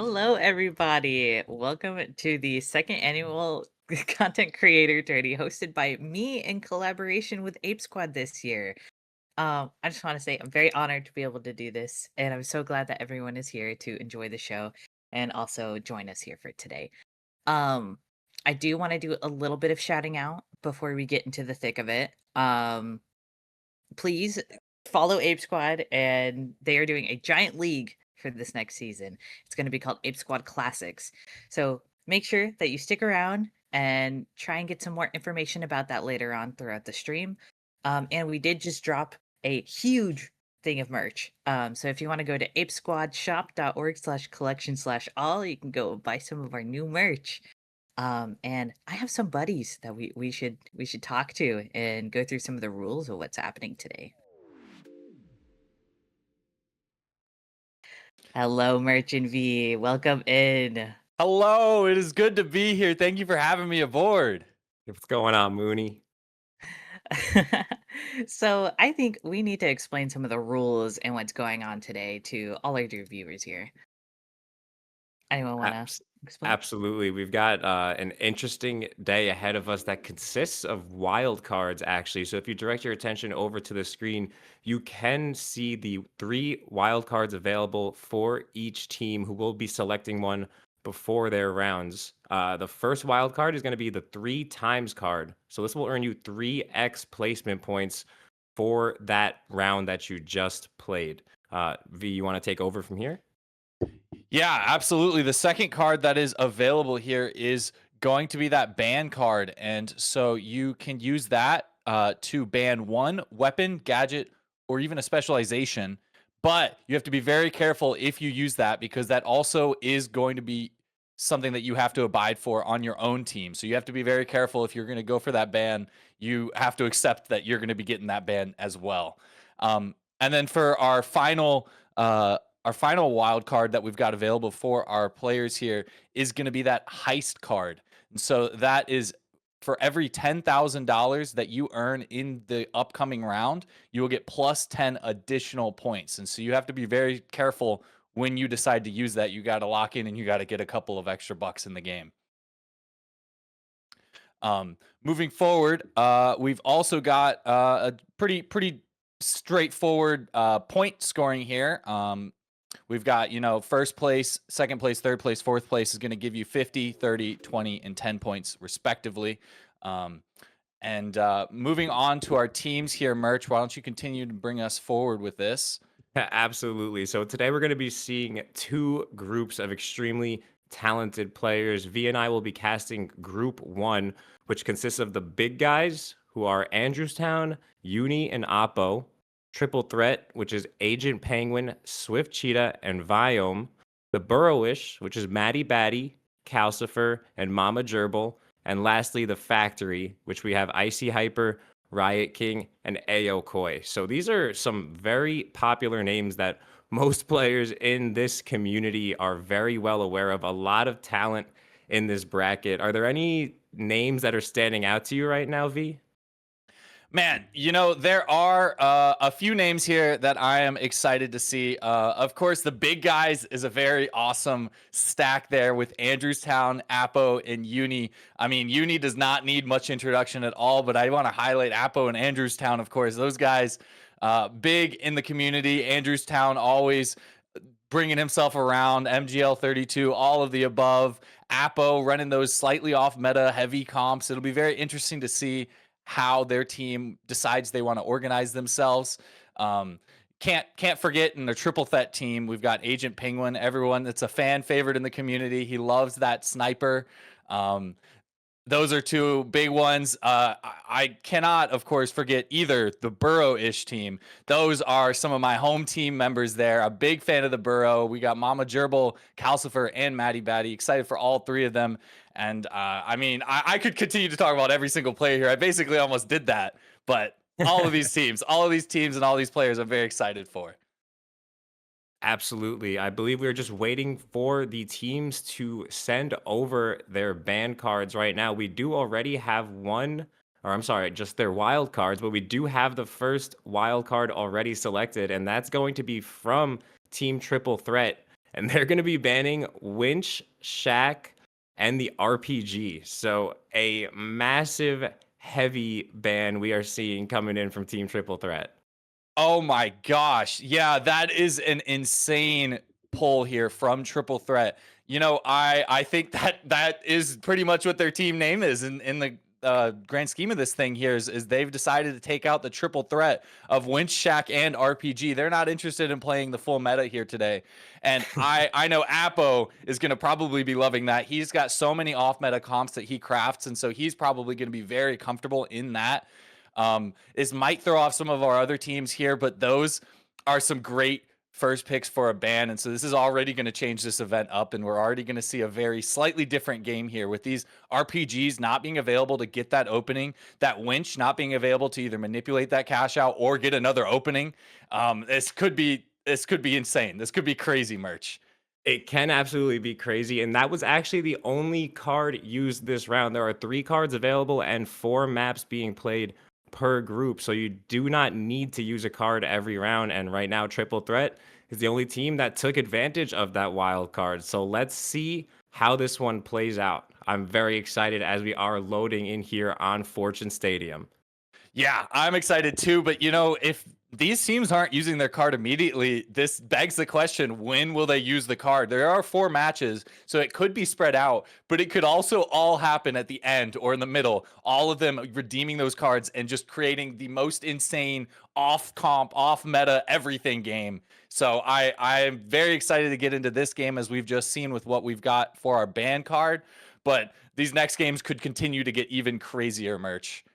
Hello, everybody. Welcome to the second annual Content Creator Tourney hosted by me in collaboration with Ape Squad this year. I just want to say I'm very honored to be able to do this, and I'm so glad that everyone is here to enjoy the show and also join us here for today. Um, I do want to do a little bit of shouting out before we get into the thick of it. Please follow Ape Squad, and they are doing a giant league for this next season. It's going to be called Ape Squad Classics. So make sure that you stick around and try and get some more information about that later on throughout the stream. And we did just drop a huge thing of merch. So if you want to go to apesquadshop.org/collection/all, you can go buy some of our new merch. And I have some buddies that we should talk to and go through some of the rules of what's happening today. Hello, Merchant V. Welcome in. Hello, it is good to be here. Thank you for having me aboard. What's going on, Mooney? So I think we need to explain some of the rules and what's going on today to all our dear viewers here. Anyone want to Abs- explain? Absolutely. We've got an interesting day ahead of us that consists of wild cards, actually. So if you direct your attention over to the screen, you can see the three wild cards available for each team who will be selecting one before their rounds. The first wild card is going to be the 3 times card. So this will earn you 3x placement points for that round that you just played. V, you want to take over from here? Yeah, absolutely. The second card that is available here is going to be that ban card. And so you can use that to ban one weapon, gadget, or even a specialization. But you have to be very careful if you use that because that also is going to be something that you have to abide for on your own team. So you have to be very careful if you're going to go for that ban. You have to accept that you're going to be getting that ban as well. And then for our final wild card that we've got available for our players here is going to be that heist card. And so that is for every $10,000 that you earn in the upcoming round, you will get plus 10 additional points. And so you have to be very careful when you decide to use that. You got to lock in and you got to get a couple of extra bucks in the game. Moving forward, we've also got a pretty straightforward point scoring here. We've got, first place, second place, third place, fourth place is going to give you 50, 30, 20, and 10 points, respectively. And moving on to our teams here, Merch, why don't you continue to bring us forward with this? Yeah, absolutely. So today we're going to be seeing two groups of extremely talented players. V and I will be casting Group 1, which consists of the big guys, who are Andrewstown, Uni, and Oppo. Triple Threat, which is Agent Penguin, Swift Cheetah, and Viome. The Burrowish, which is Maddie Batty, Calcifer, and Mama Gerbil. And lastly, the Factory, which we have Icy Hyper, Riot King, and Ayo Koi. So these are some very popular names that most players in this community are very well aware of. A lot of talent in this bracket. Are there any names that are standing out to you right now, V? Man, there are a few names here that I am excited to see. Of course, the big guys is a very awesome stack there with Andrewstown, Apo, and Uni. I mean, Uni does not need much introduction at all, but I want to highlight Apo and Andrewstown, of course. Those guys, big in the community. Andrewstown always bringing himself around, MGL 32, all of the above. Apo running those slightly off meta heavy comps. It'll be very interesting to see how their team decides they want to organize themselves. Can't forget in the triple threat team, we've got Agent Penguin. Everyone that's a fan favorite in the community. He loves that sniper. Those are two big ones. I cannot, of course, forget either the Burrow-ish team. Those are some of my home team members there. A big fan of the Burrow. We got Mama Gerbil, Calcifer, and Maddie Batty. Excited for all three of them. And I mean, I could continue to talk about every single player here. I basically almost did that. But all of these teams, and all these players I'm very excited for. Absolutely. I believe we're just waiting for the teams to send over their ban cards right now. We do already have one, or I'm sorry, just their wild cards, but we do have the first wild card already selected, and that's going to be from Team Triple Threat. and they're going to be banning Winch, Shack, and the RPG. So a massive, heavy ban we are seeing coming in from Team Triple Threat. Oh my gosh. Yeah, that is an insane pull here from Triple Threat. You know, I think that is pretty much what their team name is in the grand scheme of this thing here is they've decided to take out the triple threat of Winch, Shack, and RPG. They're not interested in playing the full meta here today. And I know Apo is going to probably be loving that. He's got so many off meta comps that he crafts, and so he's probably going to be very comfortable in that. This might throw off some of our other teams here, but those are some great first picks for a ban. And so this is already going to change this event up, and we're already going to see a very slightly different game here with these RPGs not being available to get that opening, that Winch not being available to either manipulate that cash out or get another opening. This could be insane. This could be crazy merch. It can absolutely be crazy, and that was actually the only card used this round. There are 3 cards available and 4 maps being played per group, so you do not need to use a card every round. And right now, Triple Threat is the only team that took advantage of that wild card. So let's see how this one plays out. I'm very excited as we are loading in here on Fortune Stadium. Yeah, I'm excited too. But you know, if these teams aren't using their card immediately, this begs the question, when will they use the card? There are 4 matches, so it could be spread out, but it could also all happen at the end or in the middle, all of them redeeming those cards and just creating the most insane off comp, off meta, everything game. So I am very excited to get into this game, as we've just seen with what we've got for our ban card, but these next games could continue to get even crazier merch.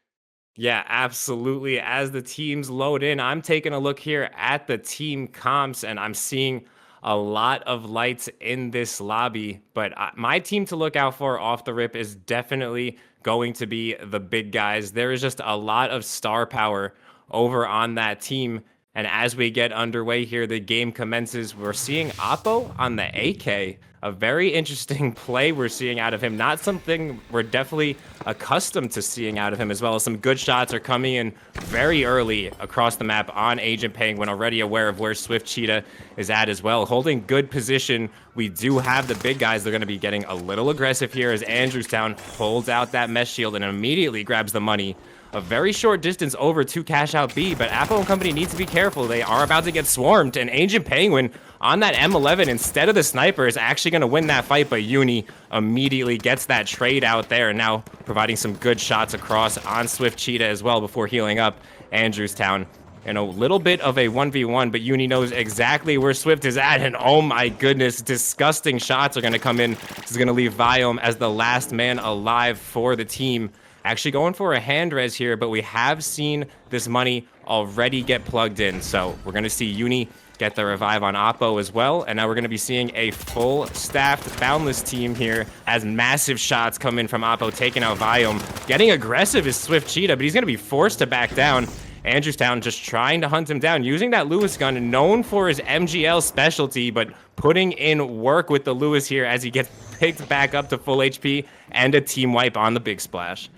Yeah, absolutely. As the teams load in, I'm taking a look here at the team comps, and I'm seeing a lot of lights in this lobby. But my team to look out for off the rip is definitely going to be the big guys. There is just a lot of star power over on that team. And as we get underway here, the game commences. We're seeing Apo on the AK. A very interesting play we're seeing out of him. Not something we're definitely accustomed to seeing out of him, as well as some good shots are coming in very early across the map on Agent Penguin, already aware of where Swift Cheetah is at as well. Holding good position. We do have the big guys. They're going to be getting a little aggressive here as Andrewstown holds out that mesh shield and immediately grabs the money. A very short distance over to cash out B, but Apo and company need to be careful. They are about to get swarmed, and Agent Penguin on that M11 instead of the sniper is actually going to win that fight, but Uni immediately gets that trade out there, and now providing some good shots across on Swift Cheetah as well before healing up Andrewstown. And a little bit of a 1v1, but Uni knows exactly where Swift is at, and oh my goodness, disgusting shots are going to come in. This is going to leave Viome as the last man alive for the team. Actually going for a hand res here, but we have seen this money already get plugged in. So we're going to see Uni get the revive on Apo as well. And now we're going to be seeing a full staffed Boundless team here as massive shots come in from Apo, taking out Viome. Getting aggressive is Swift Cheetah, but he's going to be forced to back down. Andrewstown just trying to hunt him down, using that Lewis gun, known for his MGL specialty, but putting in work with the Lewis here as he gets picked back up to full HP and a team wipe on the big splash.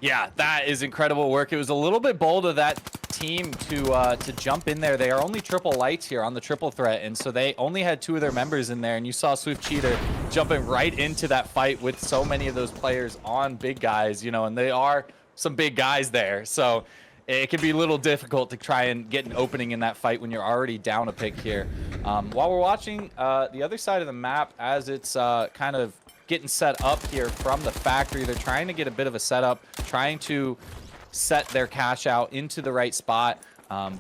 Yeah, that is incredible work. It was a little bit bold of that team to jump in there. They are only triple lights here on the triple threat, and so they only had 2 of their members in there, and you saw Swift Cheetah jumping right into that fight with so many of those players on big guys, you know, and they are some big guys there. So it can be a little difficult to try and get an opening in that fight when you're already down a pick here. While we're watching the other side of the map, as it's kind of getting set up here from the factory, they're trying to get a bit of a setup, trying to set their cash out into the right spot,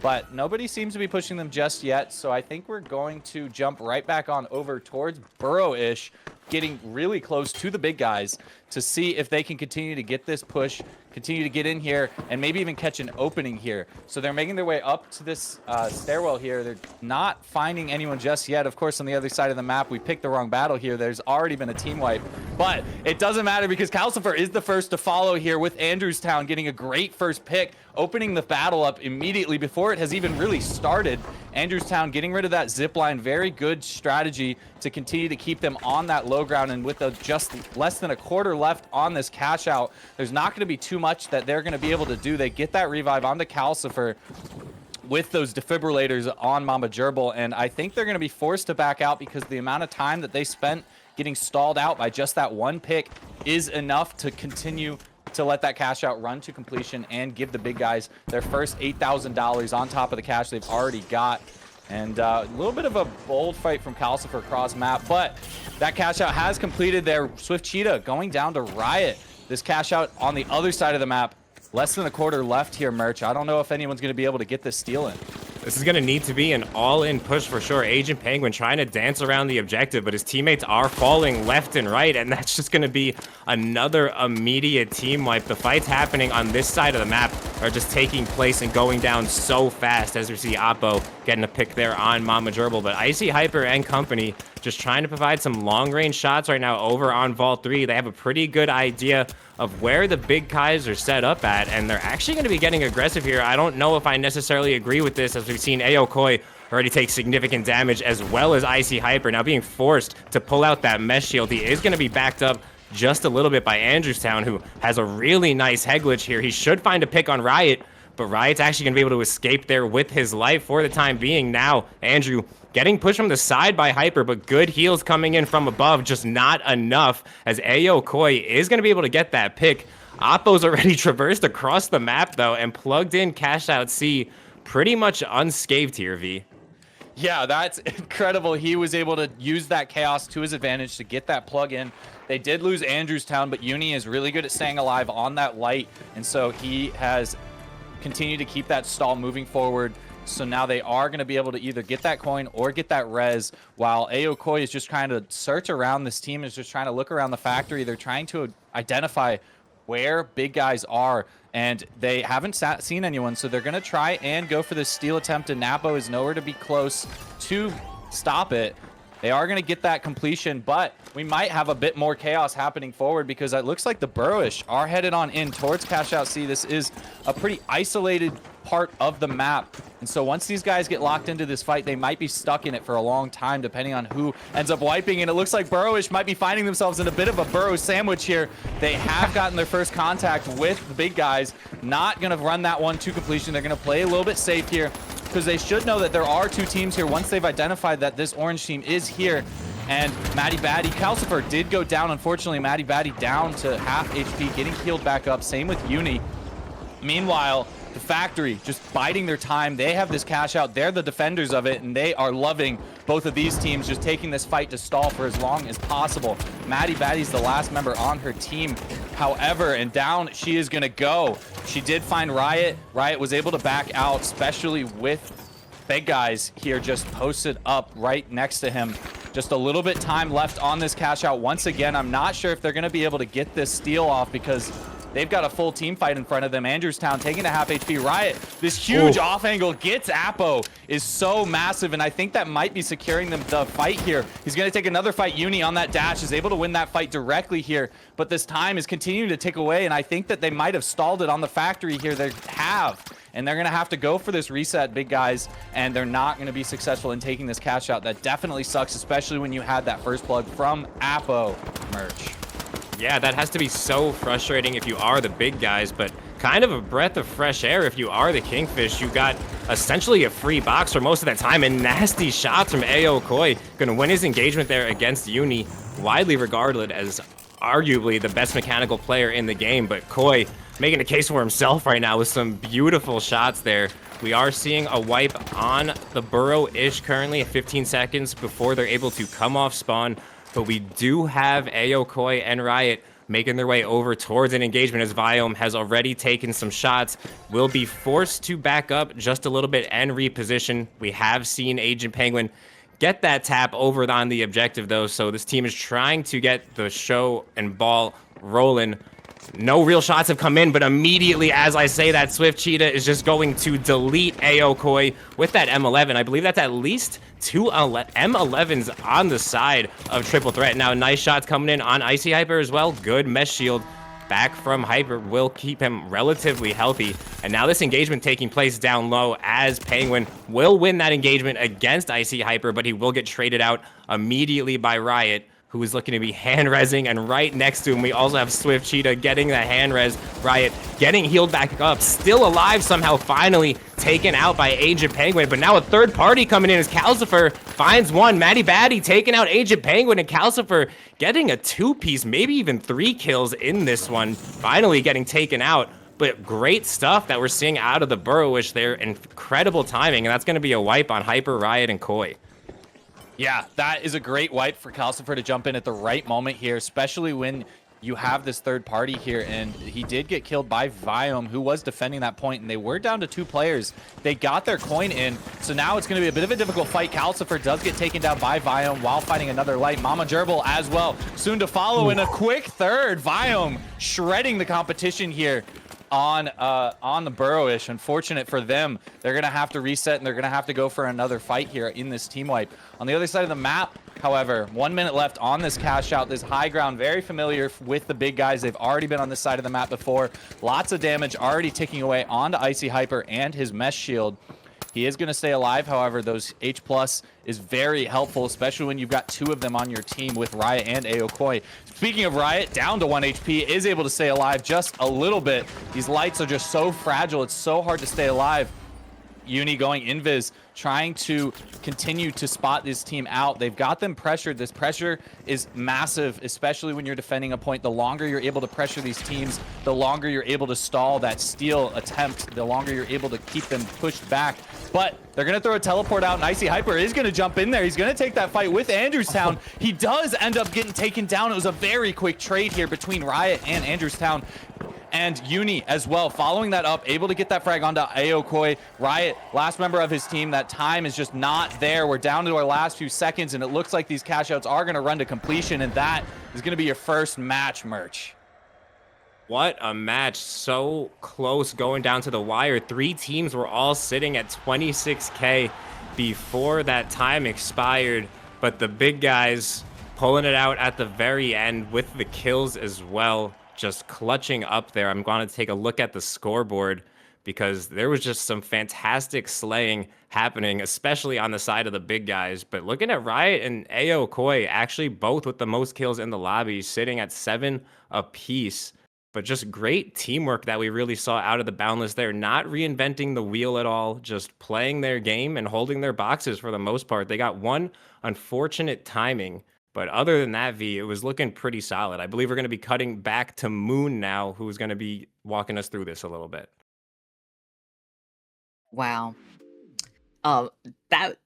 but nobody seems to be pushing them just yet. So I think we're going to jump right back on over towards Burrow-ish, getting really close to the big guys to see if they can continue to get this push, continue to get in here, and maybe even catch an opening here. So they're making their way up to this stairwell here. They're not finding anyone just yet. Of course, on the other side of the map, we picked the wrong battle here. There's already been a team wipe, but it doesn't matter because Calcifer is the first to follow here with Andrewstown getting a great first pick, opening the battle up immediately before it has even really started. Andrewstown getting rid of that zip line. Very good strategy to continue to keep them on that low ground, and with just less than a quarter left on this cash out, there's not going to be too much that they're going to be able to do. They get that revive onto Calcifer. with those defibrillators on Mama Gerbil, and I think they're going to be forced to back out because the amount of time that they spent getting stalled out by just that one pick is enough to continue to let that cash out run to completion and give the big guys their first $8,000 on top of the cash they've already got. And a little bit of a bold fight from Calcifer cross map, but that cash out has completed there. Swift Cheetah going down to Riot. This cash out on the other side of the map. Less than a quarter left here, Merch. I don't know if anyone's going to be able to get this steal in. This is going to need to be an all-in push for sure. Agent Penguin trying to dance around the objective, but his teammates are falling left and right, and that's just going to be another immediate team wipe. The fights happening on this side of the map are just taking place and going down so fast, as we see Oppo getting a pick there on Mama Gerbil. But Icy Hyper and company just trying to provide some long-range shots right now over on Vault 3. They have a pretty good idea of where the big guys are set up at, and they're actually going to be getting aggressive here. I don't know if I necessarily agree with this, as we've seen Aokoi already take significant damage, as well as Icy Hyper now being forced to pull out that mesh shield. He is going to be backed up just a little bit by Andrewstown, who has a really nice head glitch here. He should find a pick on Riot, but Riot's actually going to be able to escape there with his life for the time being. Now, Andrew getting pushed from the side by Hyper, but good heals coming in from above, just not enough, as Aokoi is going to be able to get that pick. Oppo's already traversed across the map, though, and plugged in Cash Out C pretty much unscathed here, V. Yeah, that's incredible. He was able to use that chaos to his advantage to get that plug in. They did lose Andrewstown, but Uni is really good at staying alive on that light, and so he has continued to keep that stall moving forward. So now they are going to be able to either get that coin or get that res, while Aokoi is just trying to search around. This team is just trying to look around the factory. They're trying to identify where big guys are, and they haven't seen anyone, so they're going to try and go for this steal attempt, and Napo is nowhere to be close to stop it. They are going to get that completion, but we might have a bit more chaos happening forward, because it looks like the Burrowish are headed on in towards Cash Out C. This is a pretty isolated part of the map, and so once these guys get locked into this fight, they might be stuck in it for a long time, depending on who ends up wiping. And it looks like Burrowish might be finding themselves in a bit of a burrow sandwich here. They have gotten their first contact with the big guys. Not going to run that one to completion. They're going to play a little bit safe here, because they should know that there are two teams here once they've identified that this orange team is here. And Matty Batty, Calcifer did go down, unfortunately. Matty Batty down to half HP, getting healed back up. Same with Uni. Meanwhile, the factory just biding their time. They have this cash out. They're the defenders of it, and they are loving both of these teams just taking this fight to stall for as long as possible. Matty Batty's the last member on her team, however, and down she is going to go. She did find Riot. Riot was able to back out, especially with big guys here just posted up right next to him. Just a little bit time left on this cash out. Once again, I'm not sure if they're going to be able to get this steal off, because they've got a full team fight in front of them. Andrewstown taking a half HP. Riot, this huge off angle gets Apo, is so massive, and I think that might be securing them the fight here. He's going to take another fight. Uni on that dash is able to win that fight directly here, but this time is continuing to tick away, and I think that they might have stalled it on the factory here. They have, and they're going to have to go for this reset, big guys, and they're not going to be successful in taking this cash out. That definitely sucks, especially when you had that first plug from Apo. Merch. Yeah, that has to be so frustrating if you are the big guys, but kind of a breath of fresh air if you are the Kingfish. You got essentially a free box for most of that time, and nasty shots from Aokoi. Going to win his engagement there against Uni, widely regarded as arguably the best mechanical player in the game, but Koi making a case for himself right now with some beautiful shots there. We are seeing a wipe on the Burrow-ish currently at 15 seconds before they're able to come off spawn. But we do have Aokoi and Riot making their way over towards an engagement, as Viome has already taken some shots. Will be forced to back up just a little bit and reposition. We have seen Agent Penguin get that tap over on the objective, though, so this team is trying to get the show and ball rolling. No real shots have come in, but immediately as I say that, Swift Cheetah is just going to delete Aokoi with that M11. I believe that's at least two M11s on the side of Triple Threat. Now, nice shots coming in on Icy Hyper as well. Good mesh shield back from Hyper will keep him relatively healthy. And now this engagement taking place down low, as Penguin will win that engagement against Icy Hyper, but he will get traded out immediately by Riot, who is looking to be hand-resing, and right next to him, we also have Swift Cheetah getting the hand-res. Riot getting healed back up, still alive somehow, finally taken out by Agent Penguin, but now a third party coming in as Calcifer finds one. Matty Batty taking out Agent Penguin, and Calcifer getting a 2-piece, maybe even 3 kills in this one, finally getting taken out. But great stuff that we're seeing out of the Burrowish there. Incredible timing, and that's going to be a wipe on Hyper, Riot, and Koi. Yeah, that is a great wipe for Calcifer to jump in at the right moment here, especially when you have this third party here, and he did get killed by Viome, who was defending that point, and they were down to 2 players. They got their coin in, so now it's going to be a bit of a difficult fight. Calcifer does get taken down by Viome while fighting another light. Mama Gerbil as well, soon to follow in a quick third. Viome shredding the competition here on the Burrowish. Unfortunate for them. They're going to have to reset, and they're going to have to go for another fight here in this team wipe. On the other side of the map, however, 1 minute left on this cash out. This high ground, very familiar with the big guys. They've already been on this side of the map before. Lots of damage already ticking away onto Icy Hyper and his mesh shield. He is going to stay alive, however. Those H+ is very helpful, especially when you've got 2 of them on your team with Riot and Aokoi. Speaking of Riot, down to 1 HP, is able to stay alive just a little bit. These lights are just so fragile. It's so hard to stay alive. Uni going invis, trying to continue to spot this team out. They've got them pressured. This pressure is massive, especially when you're defending a point. The longer you're able to pressure these teams, the longer you're able to stall that steal attempt, the longer you're able to keep them pushed back. But they're going to throw a teleport out, and Icy Hyper is going to jump in there. He's going to take that fight with Andrewstown. He does end up getting taken down. It was a very quick trade here between Riot and Andrewstown. And Uni as well, following that up, able to get that frag onto Aokoi. Riot, last member of his team, that time is just not there. We're down to our last few seconds, and it looks like these cash outs are going to run to completion, and that is going to be your first match, Merch. What a match. So close, going down to the wire. 3 teams were all sitting at 26K before that time expired, but the big guys pulling it out at the very end with the kills as well. Just clutching up there. I'm going to take a look at the scoreboard because there was just some fantastic slaying happening, especially on the side of the big guys. But looking at Riot and Aokoi, actually both with the most kills in the lobby, sitting at 7 apiece. But just great teamwork that we really saw out of the Boundless there. Not reinventing the wheel at all, just playing their game and holding their boxes for the most part. They got one unfortunate timing, but other than that, V, it was looking pretty solid. I believe we're going to be cutting back to Moon now, who's going to be walking us through this a little bit. Wow. That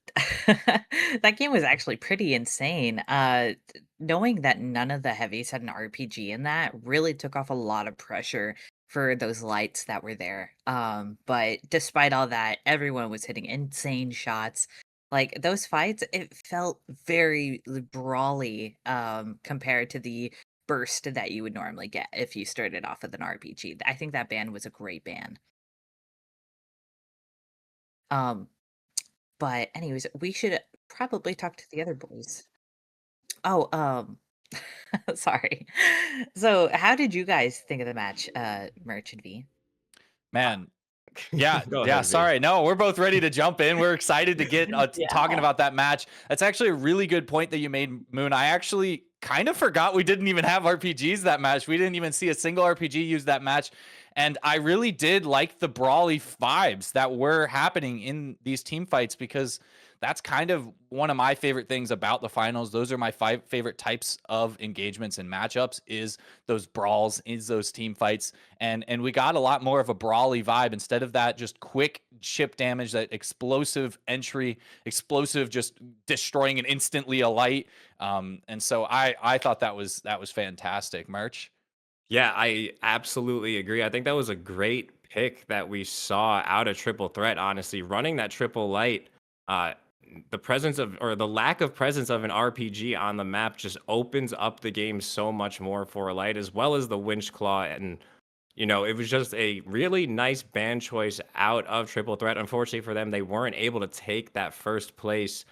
that game was actually pretty insane. Knowing that none of the heavies had an RPG in that really took off a lot of pressure for those lights that were there. But despite all that, everyone was hitting insane shots. Like those fights, it felt very brawly compared to the burst that you would normally get if you started off with an RPG. I think that ban was a great ban. Um, but anyways, we should probably talk to the other boys. Oh, sorry. So, how did you guys think of the match, Merch and V? Man, yeah, Go yeah. ahead, V. Sorry, no, we're both ready to jump in. We're excited to get Yeah. talking about that match. That's actually a really good point that you made, Moon. I actually kind of forgot we didn't even have RPGs that match. We didn't even see a single RPG use that match, and I really did like the brawly vibes that were happening in these team fights because that's kind of one of my favorite things about the finals. Those are my 5 favorite types of engagements and matchups, is those brawls, is those team fights. And we got a lot more of a brawly vibe instead of that just quick chip damage, that explosive entry, explosive just destroying an instantly a light. And so I thought that was fantastic. Merch. Yeah, I absolutely agree. I think that was a great pick that we saw out of Triple Threat, honestly. Running that triple light, the presence of, or the lack of presence of an RPG on the map just opens up the game so much more for Light, as well as the Winch Claw. And, you know, it was just a really nice ban choice out of Triple Threat. Unfortunately for them, they weren't able to take that first place.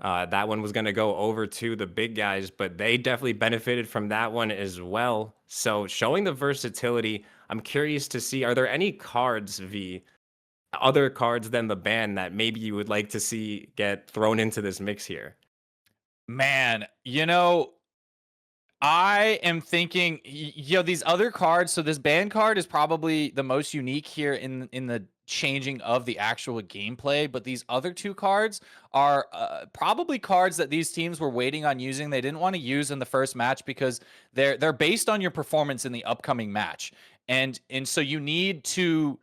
That one was going to go over to the big guys, but they definitely benefited from that one as well. So showing the versatility, I'm curious to see, are there any cards, V, other cards than the ban that maybe you would like to see get thrown into this mix here? Man, you know, I am thinking, these other cards. So this band card is probably the most unique here in the changing of the actual gameplay. But these other two cards are probably cards that these teams were waiting on using. They didn't want to use in the first match because they're based on your performance in the upcoming match, and so you need to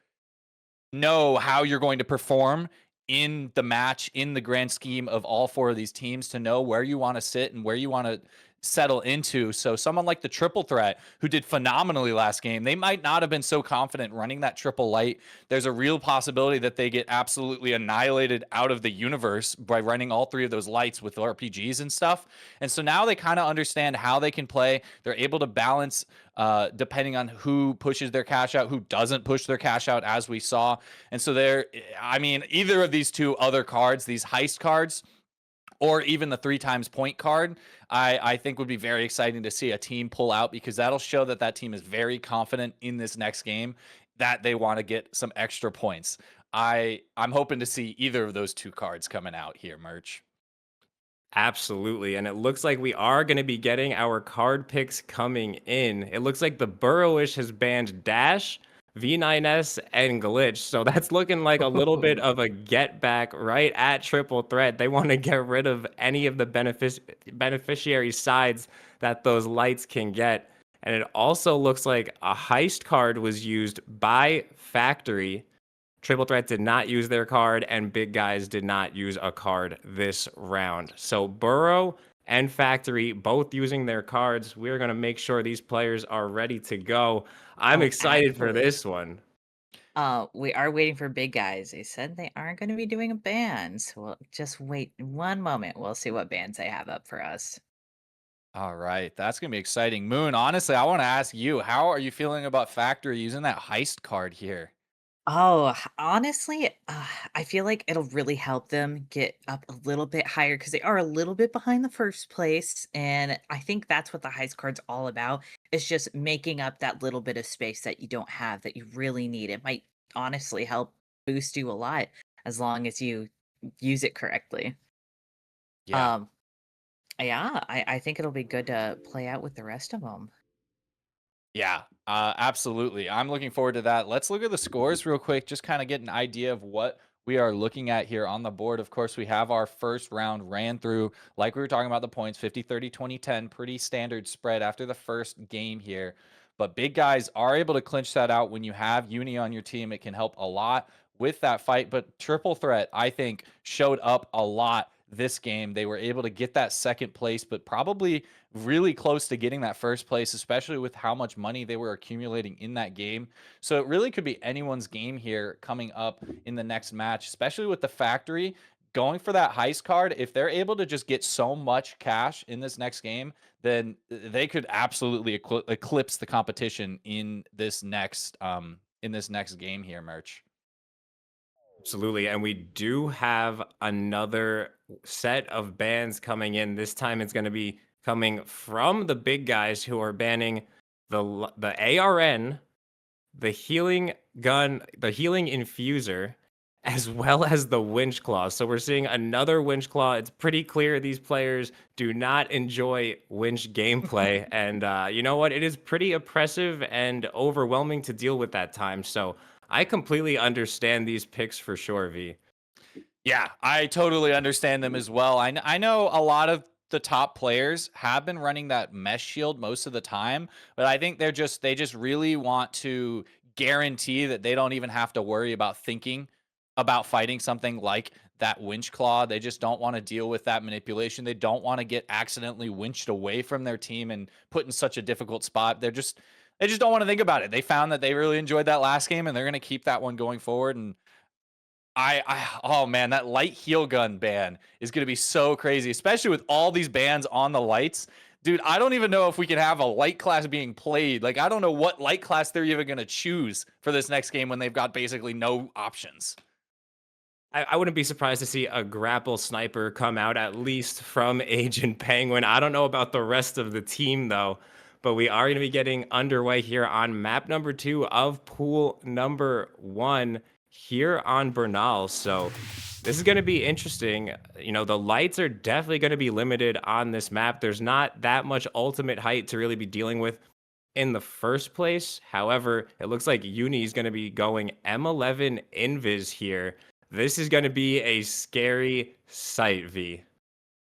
know how you're going to perform in the match in the grand scheme of all four of these teams to know where you want to sit and where you want to settle into. So someone like the triple threat who did phenomenally last game, they might not have been so confident running that triple light. There's a real possibility that they get absolutely annihilated out of the universe by running all three of those lights with RPGs and stuff. And so now they kind of understand how they can play. They're able to balance depending on who pushes their cash out, who doesn't push their cash out, as we saw. And so I mean, either of these two other cards, these heist cards, or even the 3 times point card, I think would be very exciting to see a team pull out, because that'll show that that team is very confident in this next game, that they want to get some extra points. I'm hoping to see either of those two cards coming out here, Merch. Absolutely. And it looks like we are going to be getting our card picks coming in. It looks like the Burrowish has banned Dash, V9S, and Glitch. So that's looking like a little bit of a get back right at Triple Threat. They want to get rid of any of the beneficiary sides that those lights can get. And it also looks like a heist card was used by Factory. Triple Threat did not use their card, and Big Guys did not use a card this round. So Burrow and Factory both using their cards. We're going to make sure these players are ready to go. I'm Oh, excited for actually, this one. we are waiting for big guys. They said they aren't going to be doing a band, so we'll just wait one moment. We'll see what bands they have up for us. All right, that's gonna be exciting. Moon, honestly, I want to ask you, how are you feeling about Factory using that heist card here? Oh, honestly, I feel like it'll really help them get up a little bit higher because they are a little bit behind the first place. And I think that's what the heist card's all about. It's just making up that little bit of space that you don't have that you really need. It might honestly help boost you a lot as long as you use it correctly. Yeah. Um, yeah, I think it'll be good to play out with the rest of them. Yeah, absolutely. I'm looking forward to that. Let's look at the scores real quick, just kind of get an idea of what we are looking at here on the board. Of course, we have our first round ran through, like we were talking about the points 50, 30, 20, 10, pretty standard spread after the first game here. But big guys are able to clinch that out when you have Uni on your team. It can help a lot with that fight. But triple threat, I think, showed up a lot this game. They were able to get that second place, but probably really close to getting that first place, especially with how much money they were accumulating in that game. So it really could be anyone's game here coming up in the next match, especially with the factory going for that heist card. If they're able to just get so much cash in this next game, then they could absolutely eclipse the competition in this next game here, Merch. Absolutely. And we do have another set of bans coming in. This time it's going to be coming from the big guys who are banning the ARN, the healing gun, the healing infuser, as well as the winch claw. So we're seeing another winch claw. It's pretty clear these players do not enjoy winch gameplay. And you know what? It is pretty oppressive and overwhelming to deal with that time. So I completely understand these picks for sure, V. Yeah, I totally understand them as well. I know a lot of the top players have been running that mesh shield most of the time, but I think they just really want to guarantee that they don't even have to worry about thinking about fighting something like that winch claw. They just don't want to deal with that manipulation. They don't want to get accidentally winched away from their team and put in such a difficult spot. They just don't want to think about it. They found that they really enjoyed that last game, and they're going to keep that one going forward. And oh man, that light heal gun ban is going to be so crazy, especially with all these bans on the lights. Dude, I don't even know if we can have a light class being played. Like, I don't know what light class they're even going to choose for this next game when they've got basically no options. I wouldn't be surprised to see a grapple sniper come out, at least from Agent Penguin. I don't know about the rest of the team, though, but we are going to be getting underway here on map number 2 of pool number 1. here on Bernal. So this is going to be interesting. You know, the lights are definitely going to be limited on this map. There's not that much ultimate height to really be dealing with in the first place. However, it looks like Uni is going to be going M11 Invis here. This is going to be a scary sight, V.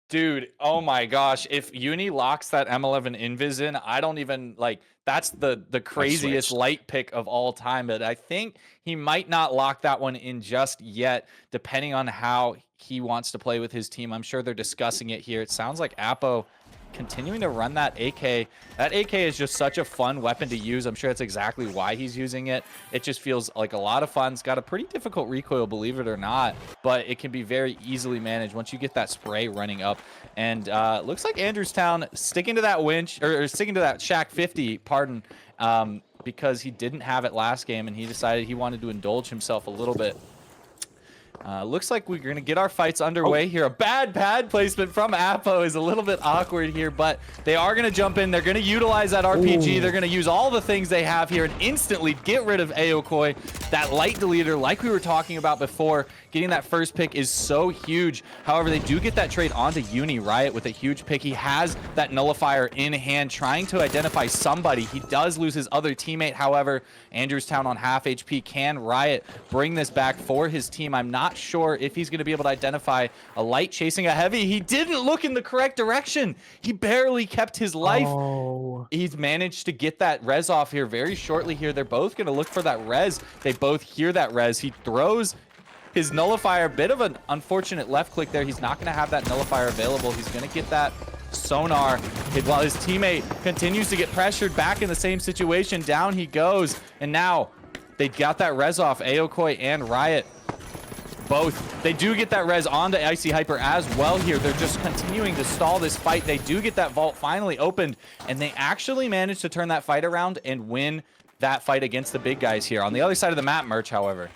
Dude, oh my gosh. If Uni locks that M11 Invis in, I don't even like that's the craziest switched. light pick of all time. But I think he might not lock that one in just yet, depending on how he wants to play with his team. I'm sure they're discussing it here. It sounds like Apo continuing to run that AK. That AK is just such a fun weapon to use. I'm sure that's exactly why he's using it. It just feels like a lot of fun. It's got a pretty difficult recoil, believe it or not, but it can be very easily managed once you get that spray running up. And looks like Andrewstown sticking to that winch, or sticking to that Shack 50, pardon, because he didn't have it last game and he decided he wanted to indulge himself a little bit. Looks like we're going to get our fights underway here. A bad pad placement from Apo is a little bit awkward here, but they are going to jump in. They're going to utilize that RPG. Ooh. They're going to use all the things they have here and instantly get rid of Aokoi. That light deleter, like we were talking about before, getting that first pick is so huge. However, they do get that trade onto Uni Riot with a huge pick. He has that nullifier in hand, trying to identify somebody. He does lose his other teammate. However, Andrewstown on half HP. Can Riot bring this back for his team? I'm not sure if he's going to be able to identify a light chasing a heavy. He didn't look in the correct direction. He barely kept his life. Oh. He's managed to get that res off here very shortly here. They're both going to look for that res. They both hear that res. He throws his nullifier. Bit of an unfortunate left click there. He's not going to have that nullifier available. He's going to get that sonar while his teammate continues to get pressured back in the same situation. Down he goes, and now they got that res off. Aokoi and Riot both. They do get that res onto Icy Hyper as well here. They're just continuing to stall this fight. They do get that vault finally opened, and they actually managed to turn that fight around and win that fight against the big guys here. On the other side of the map, Merch, however.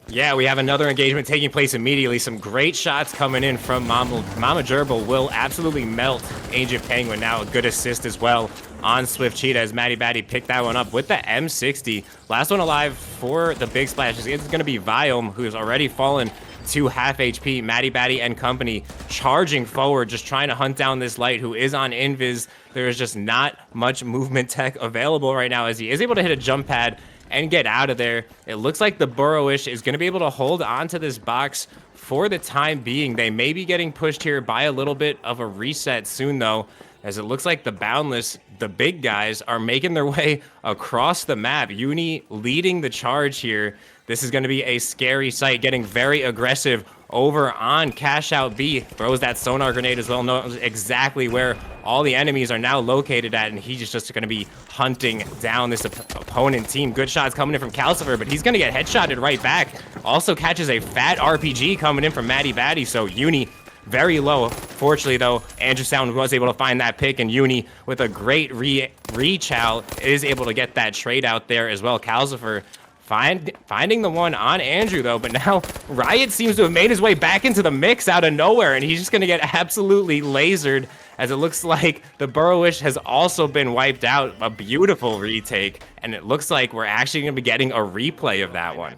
Yeah, we have another engagement taking place immediately. Some great shots coming in from Mama Gerbil will absolutely melt Ancient Penguin. Now a good assist as well on Swift Cheetah as Matty Batty picked that one up with the M60. Last one alive for the big splash is going to be Viome, who's already fallen to half HP. Matty Batty and company charging forward, just trying to hunt down this light who is on Invis. There is just not much movement tech available right now as he is able to hit a jump pad and get out of there. It looks like the Burrowish is going to be able to hold on to this box for the time being. They may be getting pushed here by a little bit of a reset soon, though, as it looks like the Boundless, the big guys, are making their way across the map. Uni leading the charge here. This is going to be a scary sight, getting very aggressive over on Cash Out B. Throws that sonar grenade as well, knows exactly where all the enemies are now located at, and he's just going to be hunting down this opponent team. Good shots coming in from Calcifer, but he's going to get headshotted right back. Also catches a fat RPG coming in from Matty Batty, so Uni very low. Fortunately, though, Andrewstown was able to find that pick, and Uni, with a great reach out, is able to get that trade out there as well. Calcifer finding the one on Andrew, though, but now Riot seems to have made his way back into the mix out of nowhere, and he's just going to get absolutely lasered, as it looks like the Burrowish has also been wiped out. A beautiful retake, and it looks like we're actually going to be getting a replay of that one.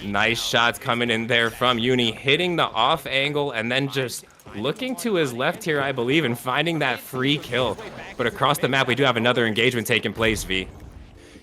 Nice shots coming in there from Uni, hitting the off angle and then just looking to his left here, I believe, and finding that free kill. But across the map, we do have another engagement taking place, V.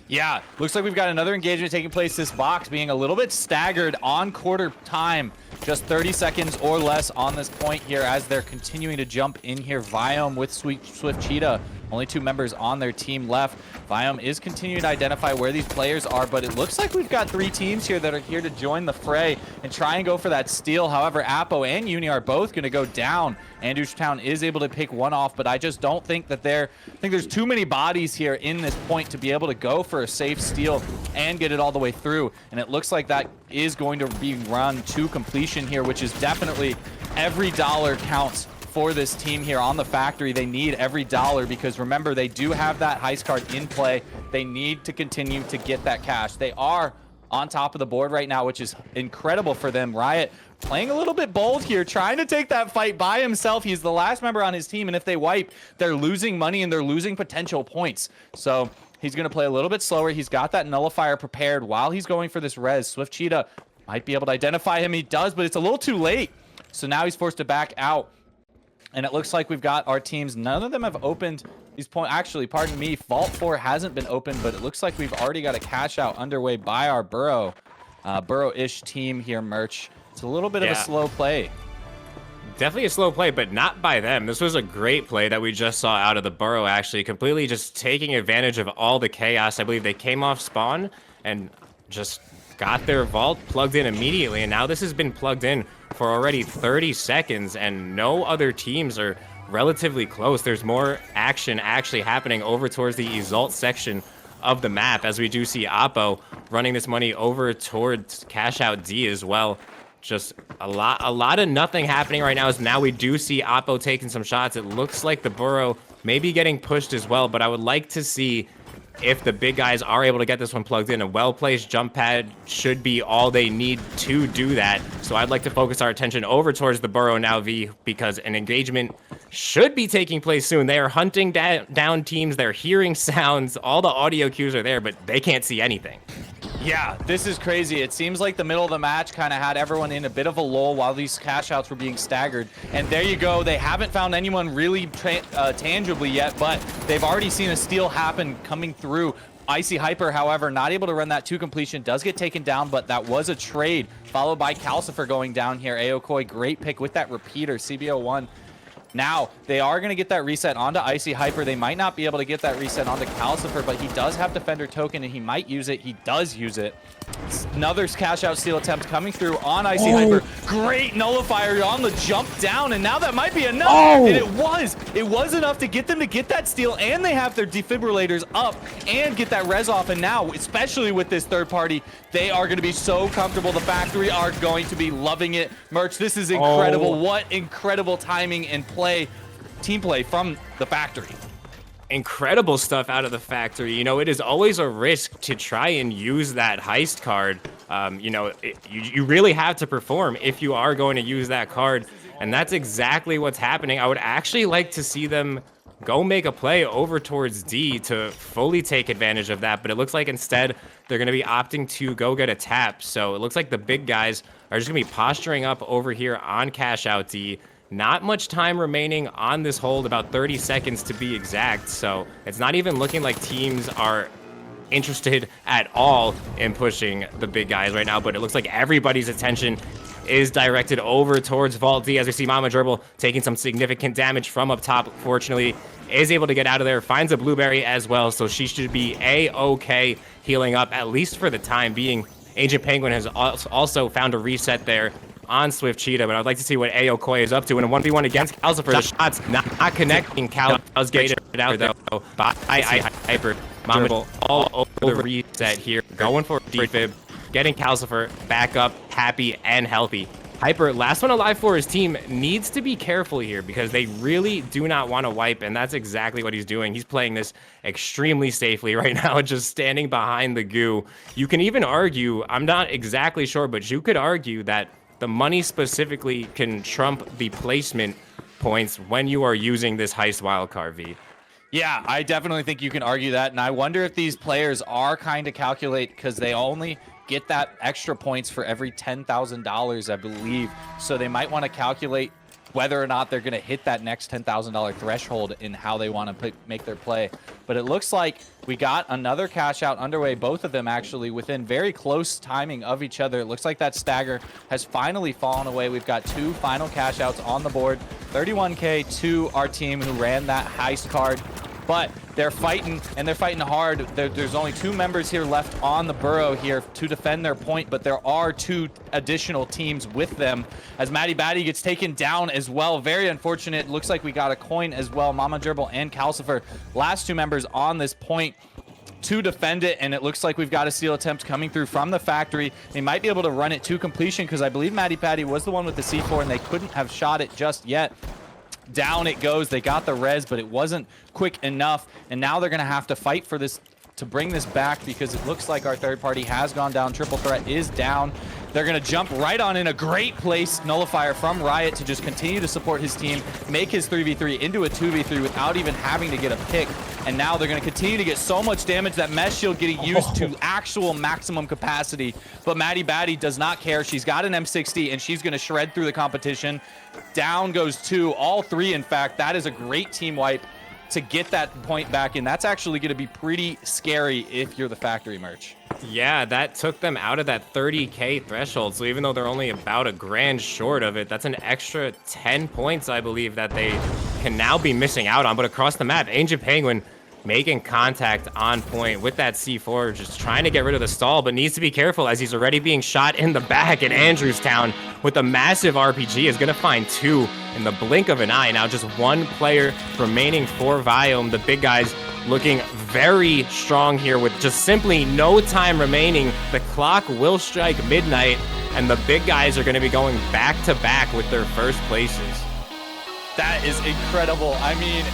Yeah, looks like we've got another engagement taking place. This box being a little bit staggered on quarter time. Just 30 seconds or less on this point here as they're continuing to jump in here. Viome with Swift Cheetah. Only 2 members on their team left. Viome is continuing to identify where these players are, but it looks like we've got 3 teams here that are here to join the fray and try and go for that steal. However, Apo and Uni are both going to go down. Andrewstown is able to pick one off, but I just don't think that I think there's too many bodies here in this point to be able to go for a safe steal and get it all the way through. And it looks like that is going to be run to completion here, which is definitely every dollar counts for this team here on the factory. They need every dollar because remember, they do have that heist card in play. They need to continue to get that cash. They are on top of the board right now, which is incredible for them. Riot playing a little bit bold here, trying to take that fight by himself. He's the last member on his team, and if they wipe, they're losing money and they're losing potential points. So He's going to play a little bit slower. He's got that nullifier prepared while he's going for this res. Swift Cheetah might be able to identify him. He does, but it's a little too late. So now he's forced to back out. And it looks like we've got our teams. None of them have opened these points. Actually, pardon me, Vault 4 hasn't been opened, but it looks like we've already got a cash out underway by our Burrow. Burrow-ish team here, Merch. It's a little bit of a slow play. Definitely a slow play, but not by them. This was a great play that we just saw out of the Burrow, actually, completely just taking advantage of all the chaos. I believe they came off spawn and just got their vault plugged in immediately, and now this has been plugged in for already 30 seconds, and no other teams are relatively close. There's more action actually happening over towards the Exalt section of the map, as we do see Oppo running this money over towards Cash Out D as well. Just a lot of nothing happening right now, as now we do see Oppo taking some shots. It looks like the Burrow may be getting pushed as well, but I would like to see if the big guys are able to get this one plugged in. A well-placed jump pad should be all they need to do that. So I'd like to focus our attention over towards the Burrow now, V, because an engagement should be taking place soon. They are hunting down teams. They're hearing sounds. All the audio cues are there, but they can't see anything. Yeah, this is crazy. It seems like the middle of the match kind of had everyone in a bit of a lull while these cash outs were being staggered. And there you go. They haven't found anyone really tangibly yet, but they've already seen a steal happen coming through. Icy Hyper, however, not able to run that to completion, does get taken down, but that was a trade, followed by Calcifer going down here. Aokoi, great pick with that repeater, CBO1. Now, they are going to get that reset onto Icy Hyper. They might not be able to get that reset onto Calcifer, but he does have Defender Token, and he might use it. He does use it. Another cash out steal attempt coming through on Icy Hyper. Great nullifier on the jump down, and now that might be enough. And it was enough to get them to get that steal, and they have their defibrillators up and get that res off. And now, especially with this third party, they are going to be so comfortable. The factory are going to be loving it. Merch, this is incredible. What incredible timing and team play from the factory. Incredible stuff out of the factory. You know, it is always a risk to try and use that heist card. You know, you really have to perform if you are going to use that card, and that's exactly what's happening. I would actually like to see them go make a play over towards D to fully take advantage of that, but it looks like instead they're going to be opting to go get a tap. So it looks like the big guys are just going to be posturing up over here on Cash Out D. Not much time remaining on this hold, about 30 seconds to be exact. So it's not even looking like teams are interested at all in pushing the big guys right now, but it looks like everybody's attention is directed over towards Vault D, as we see Mama Gerbil taking some significant damage from up top. Fortunately, is able to get out of there, finds a blueberry as well, so she should be a-okay healing up, at least for the time being. Agent Penguin has also found a reset there on Swift Cheetah, but I'd like to see what Aokoi is up to in a 1v1 against Calcifer. The shots not connecting. Cal does get it out though by Hyper. Mama all over the reset here, going for defib, getting Calcifer back up, happy and healthy. Hyper, last one alive for his team, needs to be careful here because they really do not want to wipe, and that's exactly what he's doing. He's playing this extremely safely right now, just standing behind the goo. You can even argue, I'm not exactly sure, but you could argue that the money specifically can trump the placement points when you are using this heist wildcard, V. Yeah, I definitely think you can argue that, and I wonder if these players are kind of calculate because they only get that extra points for every $10,000, I believe. So they might want to calculate whether or not they're going to hit that next $10,000 threshold in how they want to make their play. But it looks like we got another cash out underway, both of them actually within very close timing of each other. It looks like that stagger has finally fallen away. We've got two final cash outs on the board, 31K to our team who ran that heist card. But they're fighting, and they're fighting hard. There's only two members here left on the Burrow here to defend their point, but there are two additional teams with them as Matty Batty gets taken down as well. Very unfortunate. Looks like we got a coin as well. Mama Gerbil and Calcifer, last two members on this point to defend it, and it looks like we've got a steal attempt coming through from the factory. They might be able to run it to completion because I believe Matty Patty was the one with the C4, and they couldn't have shot it just yet. Down it goes. They got the res, but it wasn't quick enough, and now they're going to have to fight for this to bring this back because it looks like our third party has gone down. Triple threat is down. They're going to jump right on in a great place nullifier from Riot to just continue to support his team, make his 3v3 into a 2v3 without even having to get a pick. And now they're going to continue to get so much damage. That mesh shield getting used to actual maximum capacity. But Maddie Batty does not care. She's got an M60 and she's going to shred through the competition. Down goes 2, all 3 in fact. That is a great team wipe to get that point back in. That's actually going to be pretty scary if you're the factory merch. Yeah, that took them out of that 30K threshold. So even though they're only about a grand short of it, that's an extra 10 points, I believe, that they can now be missing out on. But across the map, Ancient Penguin making contact on point with that C4, just trying to get rid of the stall, but needs to be careful as he's already being shot in the back. And Andrewstown with a massive RPG is going to find 2 in the blink of an eye. Now just 1 player remaining for Viome. The big guys looking very strong here with just simply no time remaining. The clock will strike midnight, and the big guys are going to be going back to back with their first places. That is incredible. I mean,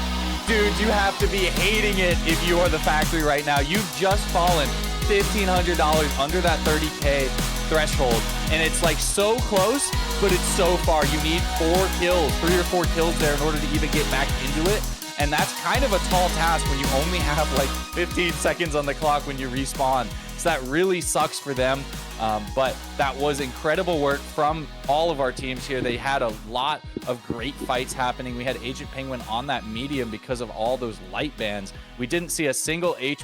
dude, you have to be hating it if you are the factory right now. You've just fallen $1,500 under that 30K threshold, and it's like so close, but it's so far. You need 4 kills, 3 or 4 kills there in order to even get back into it. And that's kind of a tall task when you only have like 15 seconds on the clock when you respawn. So that really sucks for them. But that was incredible work from all of our teams here. They had a lot of great fights happening. We had Agent Penguin on that medium because of all those light bands. We didn't see a single H+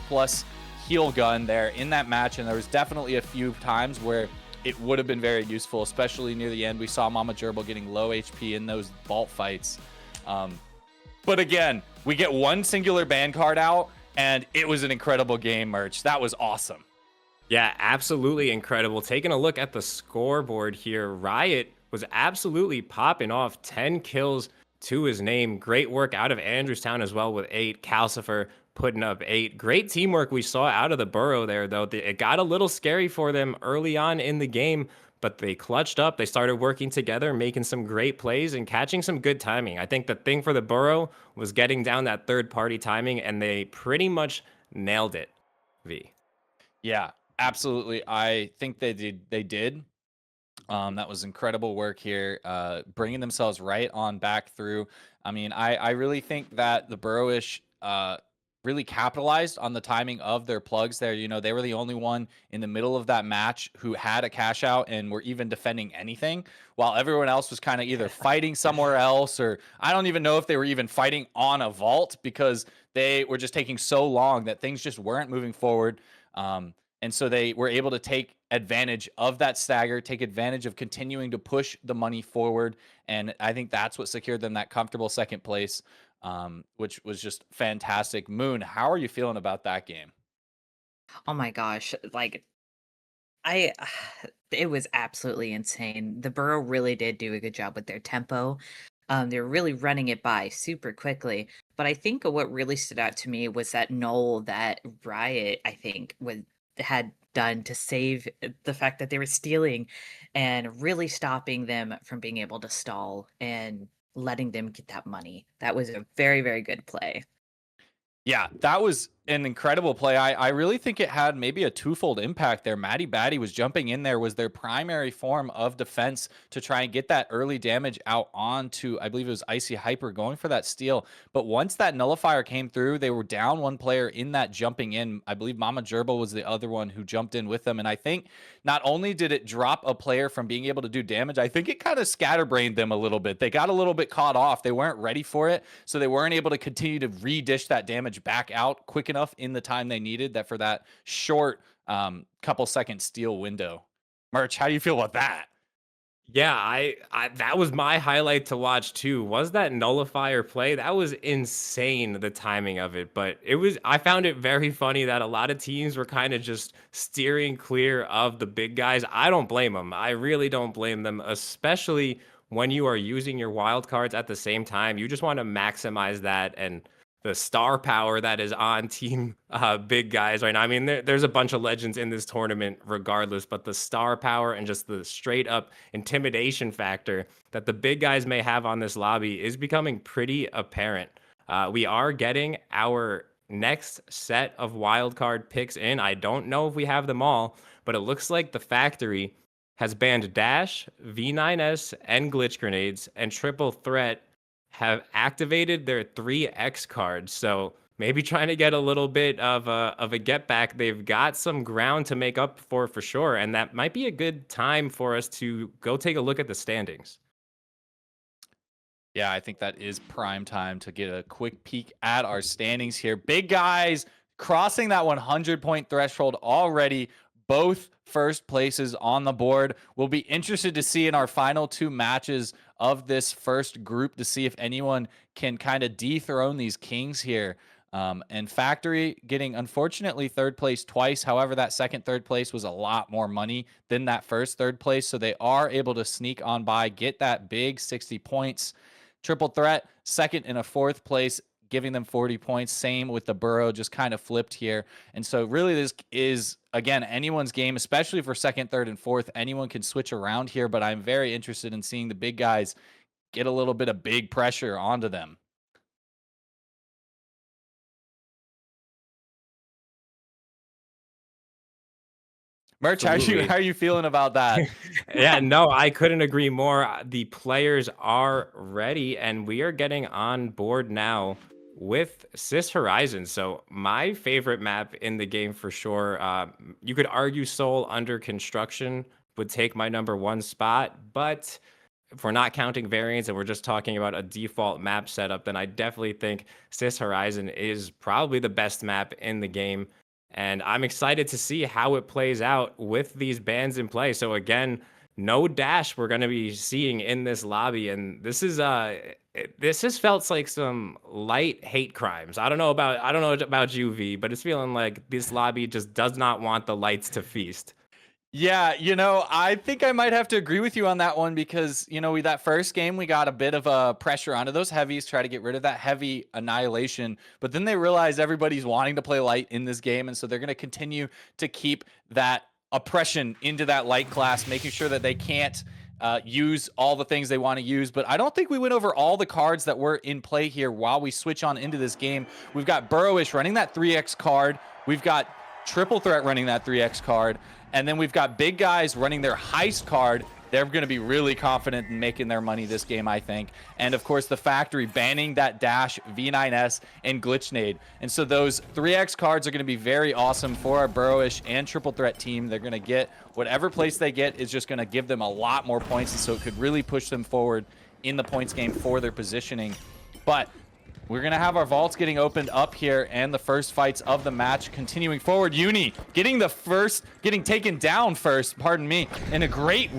heal gun there in that match, and there was definitely a few times where it would have been very useful, especially near the end. We saw Mama Gerbil getting low HP in those vault fights. But again, we get 1 singular ban card out, and it was an incredible game, Merch. That was awesome. Yeah, absolutely incredible. Taking a look at the scoreboard here, Riot was absolutely popping off. 10 kills to his name. Great work out of Andrewstown as well with 8. Calcifer putting up 8. Great teamwork we saw out of the Burrow there, though. It got a little scary for them early on in the game, but they clutched up. They started working together, making some great plays and catching some good timing. I think the thing for the Burrow was getting down that third-party timing, and they pretty much nailed it, V. Yeah, absolutely. I think they did. That was incredible work here, bringing themselves right on back through. I mean, I really think that the Burrowish really capitalized on the timing of their plugs there. You know, they were the only one in the middle of that match who had a cash out and were even defending anything, while everyone else was kind of either fighting somewhere else, or I don't even know if they were even fighting on a vault because they were just taking so long that things just weren't moving forward. And so they were able to take advantage of that stagger, take advantage of continuing to push the money forward. And I think that's what secured them that comfortable second place, which was just fantastic. Moon, how are you feeling about that game? Oh my gosh, like I it was absolutely insane. The Burrow really did do a good job with their tempo. They're really running it by super quickly. But I think what really stood out to me was that null that Riot, I think, had done to save the fact that they were stealing and really stopping them from being able to stall and letting them get that money. That was a very, very good play. Yeah, that was an incredible play. I really think it had maybe a twofold impact there. Maddie Batty was jumping in there, was their primary form of defense to try and get that early damage out onto, I believe it was Icy Hyper going for that steal. But once that nullifier came through, they were down 1 player in that jumping in. I believe Mama Gerbil was the other one who jumped in with them. And I think not only did it drop a player from being able to do damage, I think it kind of scatterbrained them a little bit. They got a little bit caught off. They weren't ready for it, so they weren't able to continue to redish that damage back out quick enough in the time they needed that for that short couple second steal window. Merch, how do you feel about that? Yeah, I that was my highlight to watch too. Was that nullifier play? That was insane, the timing of it. But I found it very funny that a lot of teams were kind of just steering clear of the big guys. I don't blame them. I really don't blame them, especially when you are using your wild cards at the same time. You just want to maximize that and the star power that is on team big guys right now. I mean, there's a bunch of legends in this tournament regardless, but the star power and just the straight up intimidation factor that the big guys may have on this lobby is becoming pretty apparent. We are getting our next set of wildcard picks in. I don't know if we have them all, but it looks like the factory has banned Dash, V9S, and Glitch Grenades, and Triple Threat have activated their 3X cards. So maybe trying to get a little bit of a get back. They've got some ground to make up for sure, and that might be a good time for us to go take a look at the standings. Yeah, I think that is prime time to get a quick peek at our standings here. Big guys crossing that 100-point threshold already. Both first places on the board. We'll be interested to see in our final 2 matches of this first group to see if anyone can kind of dethrone these kings here. And Factory getting, unfortunately, 3rd place twice. However, that second 3rd place was a lot more money than that first 3rd place. So they are able to sneak on by, get that big 60 points. Triple Threat, 2nd and a 4th place, giving them 40 points. Same with the Burrow, just kind of flipped here. And so really this is, again, anyone's game, especially for 2nd, 3rd, and 4th. Anyone can switch around here, but I'm very interested in seeing the big guys get a little bit of big pressure onto them. Merch, how are you feeling about that? Yeah, no, I couldn't agree more. The players are ready, and we are getting on board now with Sis Horizon. So my favorite map in the game for sure. You could argue Soul Under Construction would take my #1 spot, but if we're not counting variants and we're just talking about a default map setup, then I definitely think Sis Horizon is probably the best map in the game. And I'm excited to see how it plays out with these bans in play. So again, no Dash we're going to be seeing in this lobby. And this just felt like some light hate crimes. I don't know about you, V, but it's feeling like this lobby just does not want the lights to feast. Yeah, I think I might have to agree with you on that one because, that first game, we got a bit of a pressure onto those heavies, try to get rid of that heavy annihilation. But then they realized everybody's wanting to play light in this game. And so they're going to continue to keep that oppression into that light class, making sure that they can't use all the things they want to use. But I don't think we went over all the cards that were in play here while we switch on into this game. We've got Burrowish running that 3X card. We've got Triple Threat running that 3X card. And then we've got big guys running their heist card. They're going to be really confident in making their money this game, I think. And of course, the factory banning that Dash, V9S, and Glitchnade. And so those 3X cards are going to be very awesome for our Burrowish and Triple Threat team. They're going to get whatever place they get is just going to give them a lot more points. And so it could really push them forward in the points game for their positioning. But we're going to have our vaults getting opened up here and the first fights of the match continuing forward. Uni getting taken down first, pardon me, and a great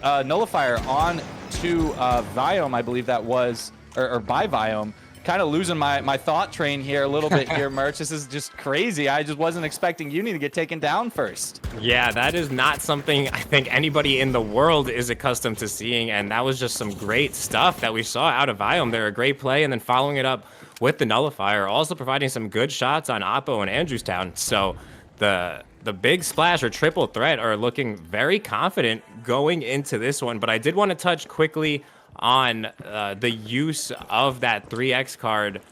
nullifier on to Viome, I believe that was, or by Viome. Kind of losing my thought train here a little bit here, Merch. This is just crazy. I just wasn't expecting Uni to get taken down first. Yeah, that is not something I think anybody in the world is accustomed to seeing, and that was just some great stuff that we saw out of Viome. They're a great play, and then following it up with the nullifier, also providing some good shots on Oppo and Andrewstown. So the big splash or Triple Threat are looking very confident going into this one. But I did want to touch quickly on the use of that 3X card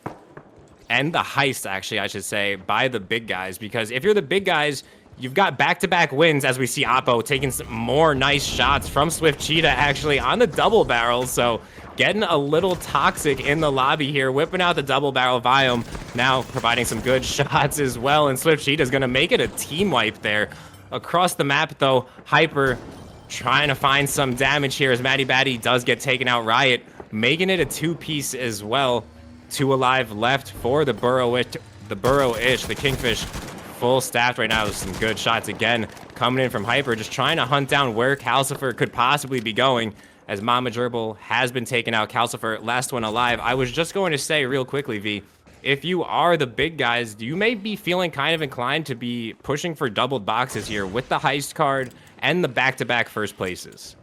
and the heist, actually, I should say, by the big guys. Because if you're the big guys, you've got back-to-back wins, as we see Oppo taking some more nice shots from Swift Cheetah, actually, on the double barrel. So getting a little toxic in the lobby here, whipping out the double barrel. Viome now providing some good shots as well. And Swift Cheetah is going to make it a team wipe there. Across the map, though, Hyper trying to find some damage here as Matty Batty does get taken out. Riot making it a 2-piece as well. 2 alive left for the Burrowish, the Kingfish, full staffed right now with some good shots again coming in from Hyper, just trying to hunt down where Calcifer could possibly be going as Mama Gerbil has been taken out. Calcifer, last one alive. I was just going to say real quickly, V, if you are the big guys, you may be feeling kind of inclined to be pushing for doubled boxes here with the heist card and the back-to-back first places.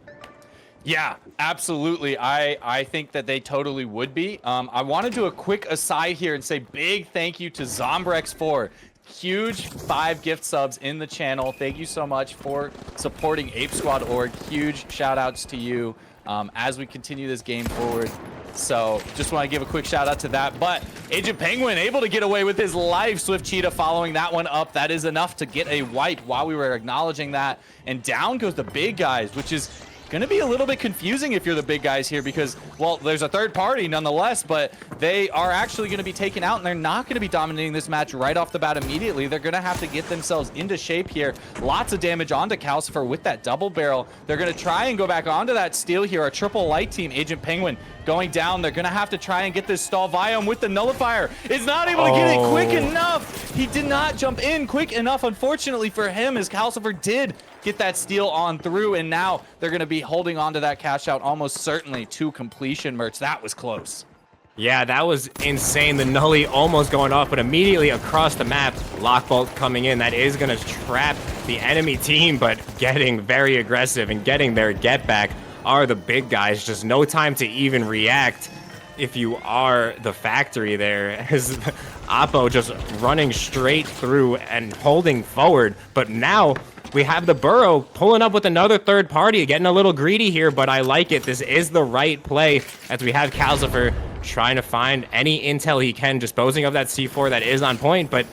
Yeah, absolutely. I think that they totally would be. I want to do a quick aside here and say big thank you to Zombrex4. Huge 5 gift subs in the channel. Thank you so much for supporting Ape Squad org. Huge shout outs to you as we continue this game forward. So just want to give a quick shout out to that. But Agent Penguin able to get away with his life. Swift Cheetah following that one up. That is enough to get a wipe while we were acknowledging that. And down goes the big guys, which is going to be a little bit confusing if you're the big guys here because, well, there's a third party nonetheless, but they are actually going to be taken out and they're not going to be dominating this match right off the bat immediately. They're going to have to get themselves into shape here. Lots of damage onto Calcifer with that double barrel. They're going to try and go back onto that steal here. A triple light team, Agent Penguin going down. They're going to have to try and get this stall. Viome with the nullifier is not able to get it quick enough. He did not jump in quick enough, unfortunately for him, as Calcifer did get that steal on through, and now they're going to be holding on to that cash out almost certainly to completion. Merch, that was close. Yeah, that was insane. The Nully almost going off, but immediately across the map, Lockbolt coming in. That is going to trap the enemy team, but getting very aggressive and getting their get back are the big guys. Just no time to even react if you are the factory there, as Oppo just running straight through and holding forward. But now we have the Burrow pulling up with another third party, getting a little greedy here, but I like it. This is the right play as we have Calcifer trying to find any intel he can, disposing of that C4 that is on point, but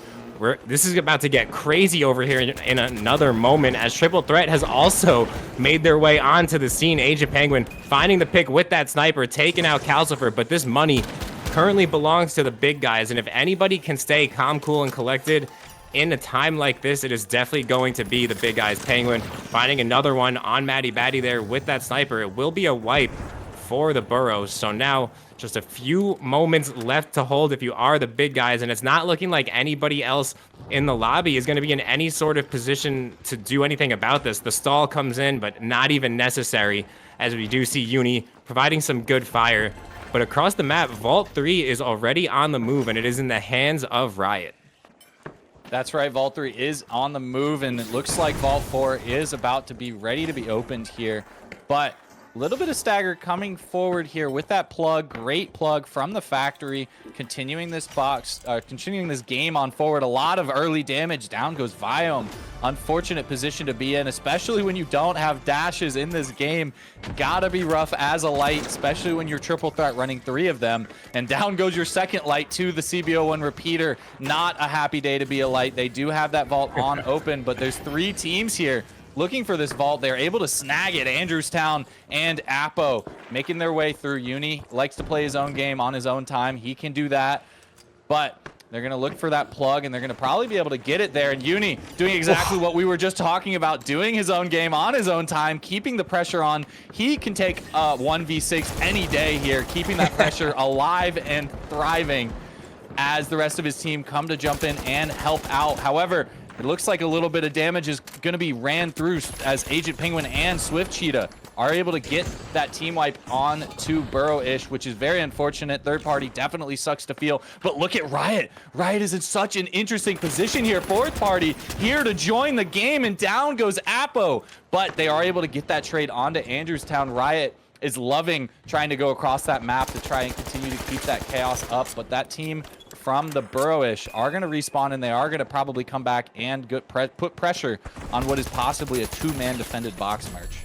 this is about to get crazy over here in another moment, as Triple Threat has also made their way onto the scene. Agent Penguin finding the pick with that sniper, taking out Calcifer, but this money currently belongs to the big guys, and if anybody can stay calm, cool, and collected in a time like this, it is definitely going to be the big guys. Penguin finding another one on Matty Batty there with that sniper. It will be a wipe for the Burrows. So now just a few moments left to hold if you are the big guys, and it's not looking like anybody else in the lobby is going to be in any sort of position to do anything about this. The stall comes in, but not even necessary, as we do see Uni providing some good fire. But across the map, Vault 3 is already on the move, and it is in the hands of Riot. That's right, Vault 3 is on the move, and it looks like Vault 4 is about to be ready to be opened here. But a little bit of stagger coming forward here with that plug. Great plug from the factory, continuing this game on forward. A lot of early damage. Down goes Viome. Unfortunate position to be in, especially when you don't have dashes in this game. Gotta be rough as a light, especially when you're triple threat running 3 of them. And down goes your second light to the CBO1 repeater. Not a happy day to be a light. They do have that vault on open, but there's 3 teams here looking for this vault. They're able to snag it. Andrewstown and Apo making their way through. Uni likes to play his own game on his own time. He can do that, but they're going to look for that plug, and they're going to probably be able to get it there. And Uni doing exactly what we were just talking about, doing his own game on his own time, keeping the pressure on. He can take 1v6 any day here, keeping that pressure alive and thriving as the rest of his team come to jump in and help out. However, it looks like a little bit of damage is going to be ran through as Agent Penguin and Swift Cheetah are able to get that team wipe on to Burrow-ish, which is very unfortunate. Third party definitely sucks to feel, but look at Riot. Riot is in such an interesting position here. Fourth party here to join the game, and down goes Apo, but they are able to get that trade onto Andrewstown. Riot is loving trying to go across that map to try and continue to keep that chaos up, but that team from the Burrow-ish are going to respawn, and they are going to probably come back and put pressure on what is possibly a 2-man defended box, Merch.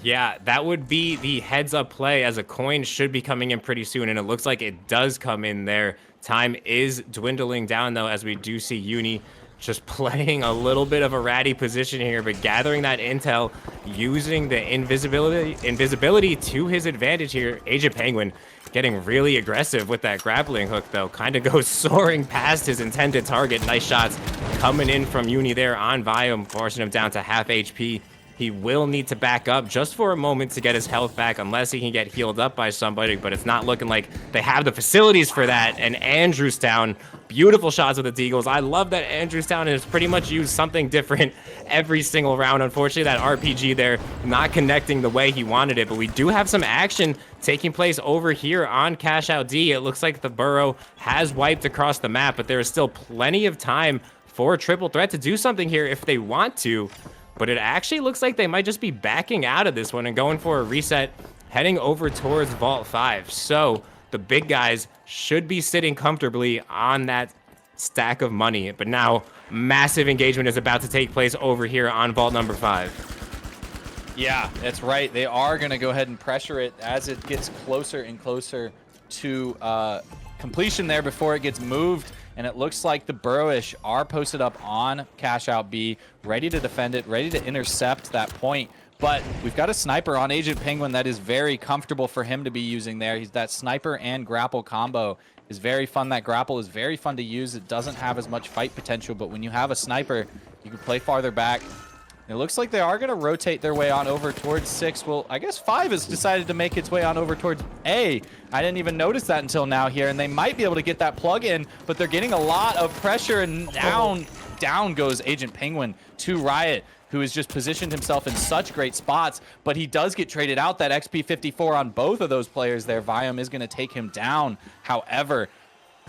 Yeah, that would be the heads-up play, as a coin should be coming in pretty soon, and it looks like it does come in there. Time is dwindling down, though, as we do see Uni just playing a little bit of a ratty position here, but gathering that intel, using the invisibility to his advantage here. Agent Penguin getting really aggressive with that grappling hook, though. Kind of goes soaring past his intended target. Nice shots coming in from Uni there on Viome, forcing him down to half HP. He will need to back up just for a moment to get his health back, unless he can get healed up by somebody, but it's not looking like they have the facilities for that. And Andrewstown, beautiful shots with the Deagles. I love that Andrewstown has pretty much used something different every single round. Unfortunately, that RPG there not connecting the way he wanted it, but we do have some action taking place over here on Cash Out D. It looks like the Burrow has wiped across the map, but there is still plenty of time for Triple Threat to do something here if they want to. But it actually looks like they might just be backing out of this one and going for a reset, heading over towards Vault 5. So the big guys should be sitting comfortably on that stack of money. But now massive engagement is about to take place over here on Vault number 5. Yeah, that's right. They are going to go ahead and pressure it as it gets closer and closer to completion there before it gets moved. And it looks like the Burrowish are posted up on Cash Out B, ready to defend it, ready to intercept that point. But we've got a sniper on Agent Penguin that is very comfortable for him to be using there. He's that sniper and grapple combo is very fun. That grapple is very fun to use. It doesn't have as much fight potential, but when you have a sniper, you can play farther back. It looks like they are going to rotate their way on over towards 6. Well, I guess 5 has decided to make its way on over towards A. I didn't even notice that until now here, and they might be able to get that plug in, but they're getting a lot of pressure, and down goes Agent Penguin to Riot, who has just positioned himself in such great spots, but he does get traded out. That XP54 on both of those players there. Viam is going to take him down. However,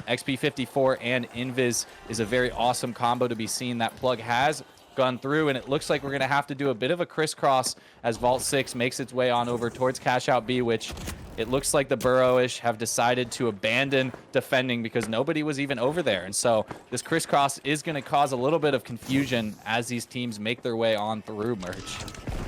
XP54 and Invis is a very awesome combo to be seen. That plug has gone through, and it looks like we're going to have to do a bit of a crisscross as Vault 6 makes its way on over towards Cash Out B, which it looks like the Burrowish have decided to abandon defending because nobody was even over there. And so this crisscross is going to cause a little bit of confusion as these teams make their way on through, Merch.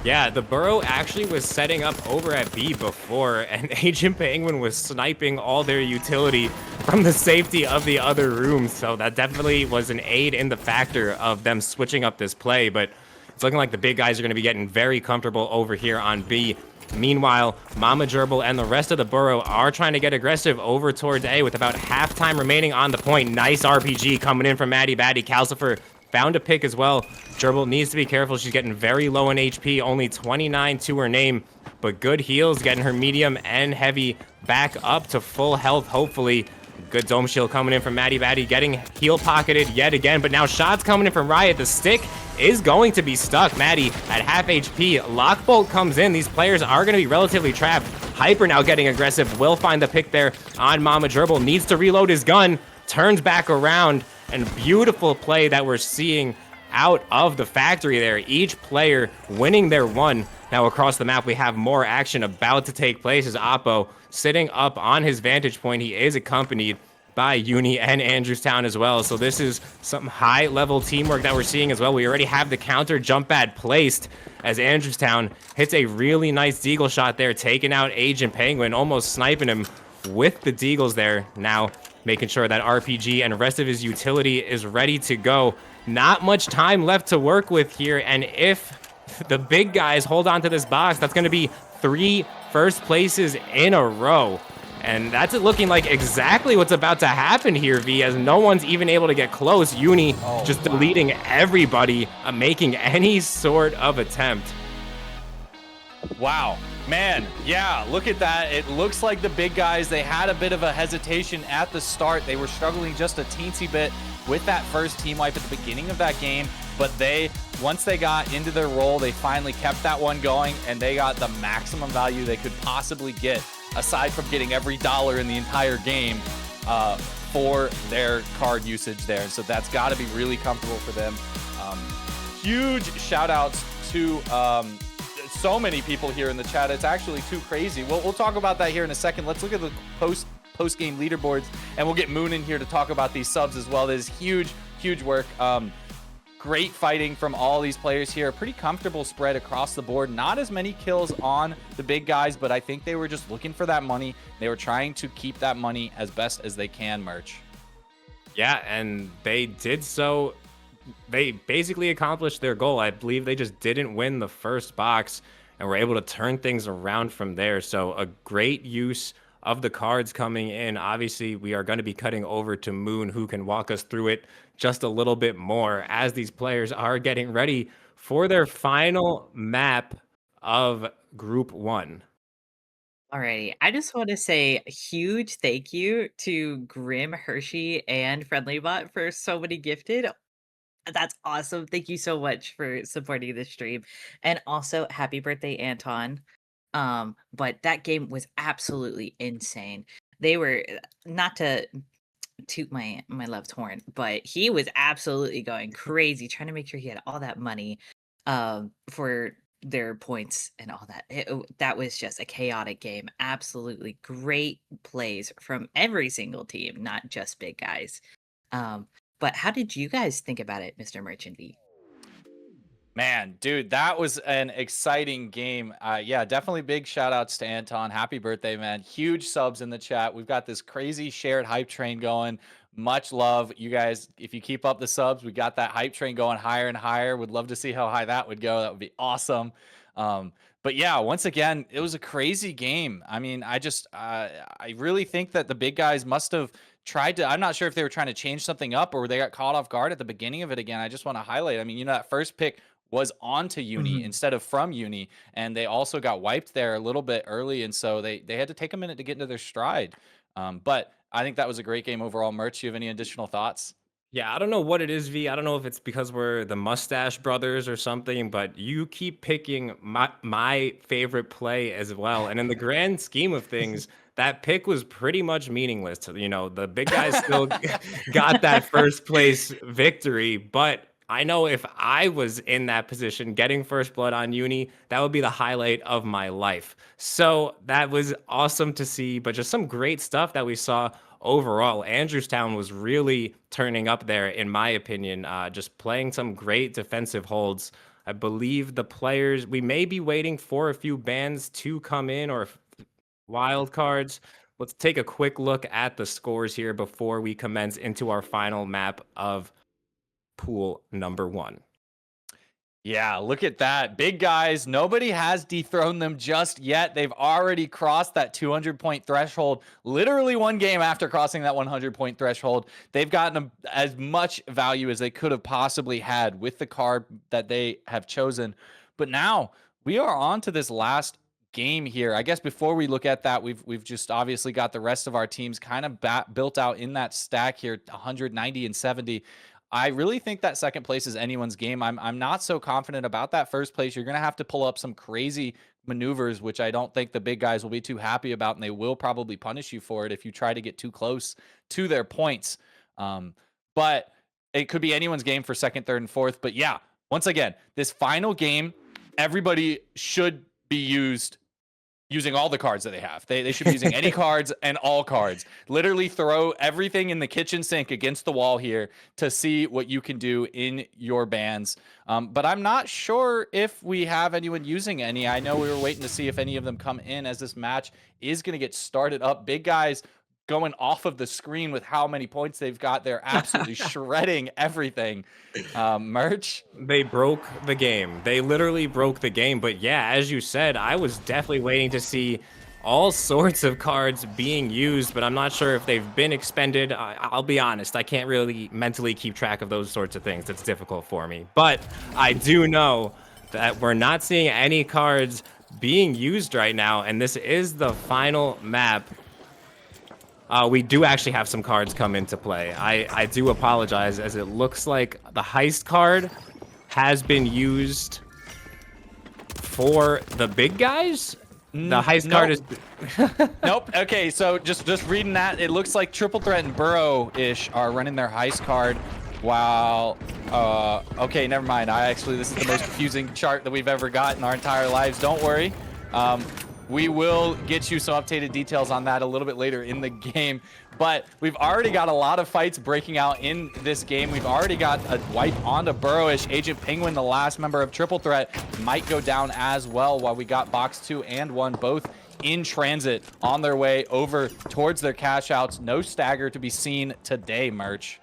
Yeah, the Burrow actually was setting up over at B before, and Agent Penguin was sniping all their utility from the safety of the other room. So that definitely was an aid in the factor of them switching up this play. But it's looking like the big guys are going to be getting very comfortable over here on B. Meanwhile, Mama Gerbil and the rest of the Burrow are trying to get aggressive over towards A with about half time remaining on the point. Nice RPG coming in from Maddie Batty. Calcifer found a pick as well. Gerbil needs to be careful. She's getting very low in HP, only 29 to her name, but good heals, getting her medium and heavy back up to full health, hopefully. Good dome shield coming in from Maddie Batty, getting heal pocketed yet again, but now shots coming in from Riot. The stick is going to be stuck. Maddie at half HP. Lockbolt comes in. These players are going to be relatively trapped. Hyper now getting aggressive. Will find the pick there on Mama Gerbil. Needs to reload his gun. Turns back around. And beautiful play that we're seeing out of the factory there. Each player winning their one. Now across the map, we have more action about to take place as Oppo sitting up on his vantage point. He is accompanied by Uni and Andrewstown as well. So this is some high-level teamwork that we're seeing as well. We already have the counter jump pad placed as Andrewstown hits a really nice deagle shot there, taking out Agent Penguin, almost sniping him with the deagles there. Now making sure that RPG and the rest of his utility is ready to go. Not much time left to work with here, and if the big guys hold on to this box, that's going to be 3 first places in a row. And that's it looking like exactly what's about to happen here, V, as no one's even able to get close. Uni just deleting everybody, making any sort of attempt. Wow, man, yeah, look at that. It looks like the big guys, they had a bit of a hesitation at the start. They were struggling just a teensy bit with that first team wipe at the beginning of that game, but once they got into their role, they finally kept that one going, and they got the maximum value they could possibly get, aside from getting every dollar in the entire game for their card usage there. And so that's got to be really comfortable for them. Huge shout outs to so many people here in the chat. It's actually too crazy. We'll talk about that here in a second. Let's look at the post-game leaderboards, and we'll get Moon in here to talk about these subs as well. That is huge work. Great fighting from all these players here. Pretty comfortable spread across the board. Not as many kills on the big guys, but I think they were just looking for that money. They were trying to keep that money as best as they can, Merch. Yeah, and they did so. They basically accomplished their goal. I believe they just didn't win the first box and were able to turn things around from there. So a great use of the cards coming in. Obviously, we are going to be cutting over to Moon, who can walk us through it just a little bit more as these players are getting ready for their final map of Group 1. Alrighty, I just want to say a huge thank you to Grim, Hershey, and FriendlyBot for so many gifted. That's awesome. Thank you so much for supporting the stream. And also happy birthday, Anton. But that game was absolutely insane. They were not to toot my left horn, but he was absolutely going crazy trying to make sure he had all that money for their points and all that. That was just a chaotic game. Absolutely great plays from every single team, not just big guys. But how did you guys think about it, Mr. Merchant V? Man, dude, that was an exciting game. Yeah, definitely big shout outs to Anton. Happy birthday, man. Huge subs in the chat. We've got this crazy shared hype train going. Much love. You guys, if you keep up the subs, we got that hype train going higher and higher. Would love to see how high that would go. That would be awesome. But yeah, once again, it was a crazy game. I mean, I really think that the big guys must have tried to. I'm not sure if they were trying to change something up or they got caught off guard at the beginning of it again. I just want to highlight. I mean, that first pick was onto Uni Mhm. instead of from Uni, and they also got wiped there a little bit early, and so they had to take a minute to get into their stride. But I think that was a great game overall. Merch, you have any additional thoughts? Yeah, I don't know what it is, V. I don't know if it's because we're the Mustache Brothers or something, but you keep picking my favorite play as well. And in the grand scheme of things, that pick was pretty much meaningless. You know, the big guys still got that first place victory, but I know if I was in that position getting first blood on Uni, that would be the highlight of my life. So that was awesome to see, but just some great stuff that we saw overall. Andrewstown was really turning up there, in my opinion, just playing some great defensive holds. I believe the players, we may be waiting for a few bans to come in or wild cards. Let's take a quick look at the scores here before we commence into our final map of pool number 1. Yeah, look at that. Big guys, nobody has dethroned them just yet. They've already crossed that 200-point threshold. Literally one game after crossing that 100-point threshold, they've gotten as much value as they could have possibly had with the card that they have chosen. But now we are on to this last game here. I guess before we look at that, we've just obviously got the rest of our teams kind of built out in that stack here, 190 and 70. I really think that second place is anyone's game. I'm not so confident about that first place. You're going to have to pull up some crazy maneuvers, which I don't think the big guys will be too happy about, and they will probably punish you for it if you try to get too close to their points. But it could be anyone's game for second, third, and fourth. But yeah, once again, this final game, everybody should be using all the cards that they have. They should be using any cards and all cards. Literally throw everything in the kitchen sink against the wall here to see what you can do in your bans. But I'm not sure if we have anyone using any. I know we were waiting to see if any of them come in as this match is going to get started up. Big guys going off of the screen with how many points they've got. They're absolutely shredding everything. Merch. They broke the game. They literally broke the game. But yeah, as you said, I was definitely waiting to see all sorts of cards being used, but I'm not sure if they've been expended. I'll be honest, I can't really mentally keep track of those sorts of things. It's difficult for me. But I do know that we're not seeing any cards being used right now, and this is the final map. We do actually have some cards come into play. I do apologize, as it looks like the heist card has been used for the big guys. The heist card is... Nope. Okay, so just reading that, it looks like Triple Threat and Burrow-ish are running their heist card while... okay, never mind. This is the most confusing chart that we've ever got in our entire lives. Don't worry. We will get you some updated details on that a little bit later in the game. But we've already got a lot of fights breaking out in this game. We've already got a wipe onto Burrowish. Agent Penguin, the last member of Triple Threat, might go down as well, while we got Box 2 and 1 both in transit on their way over towards their cash outs. No stagger to be seen today, Merch.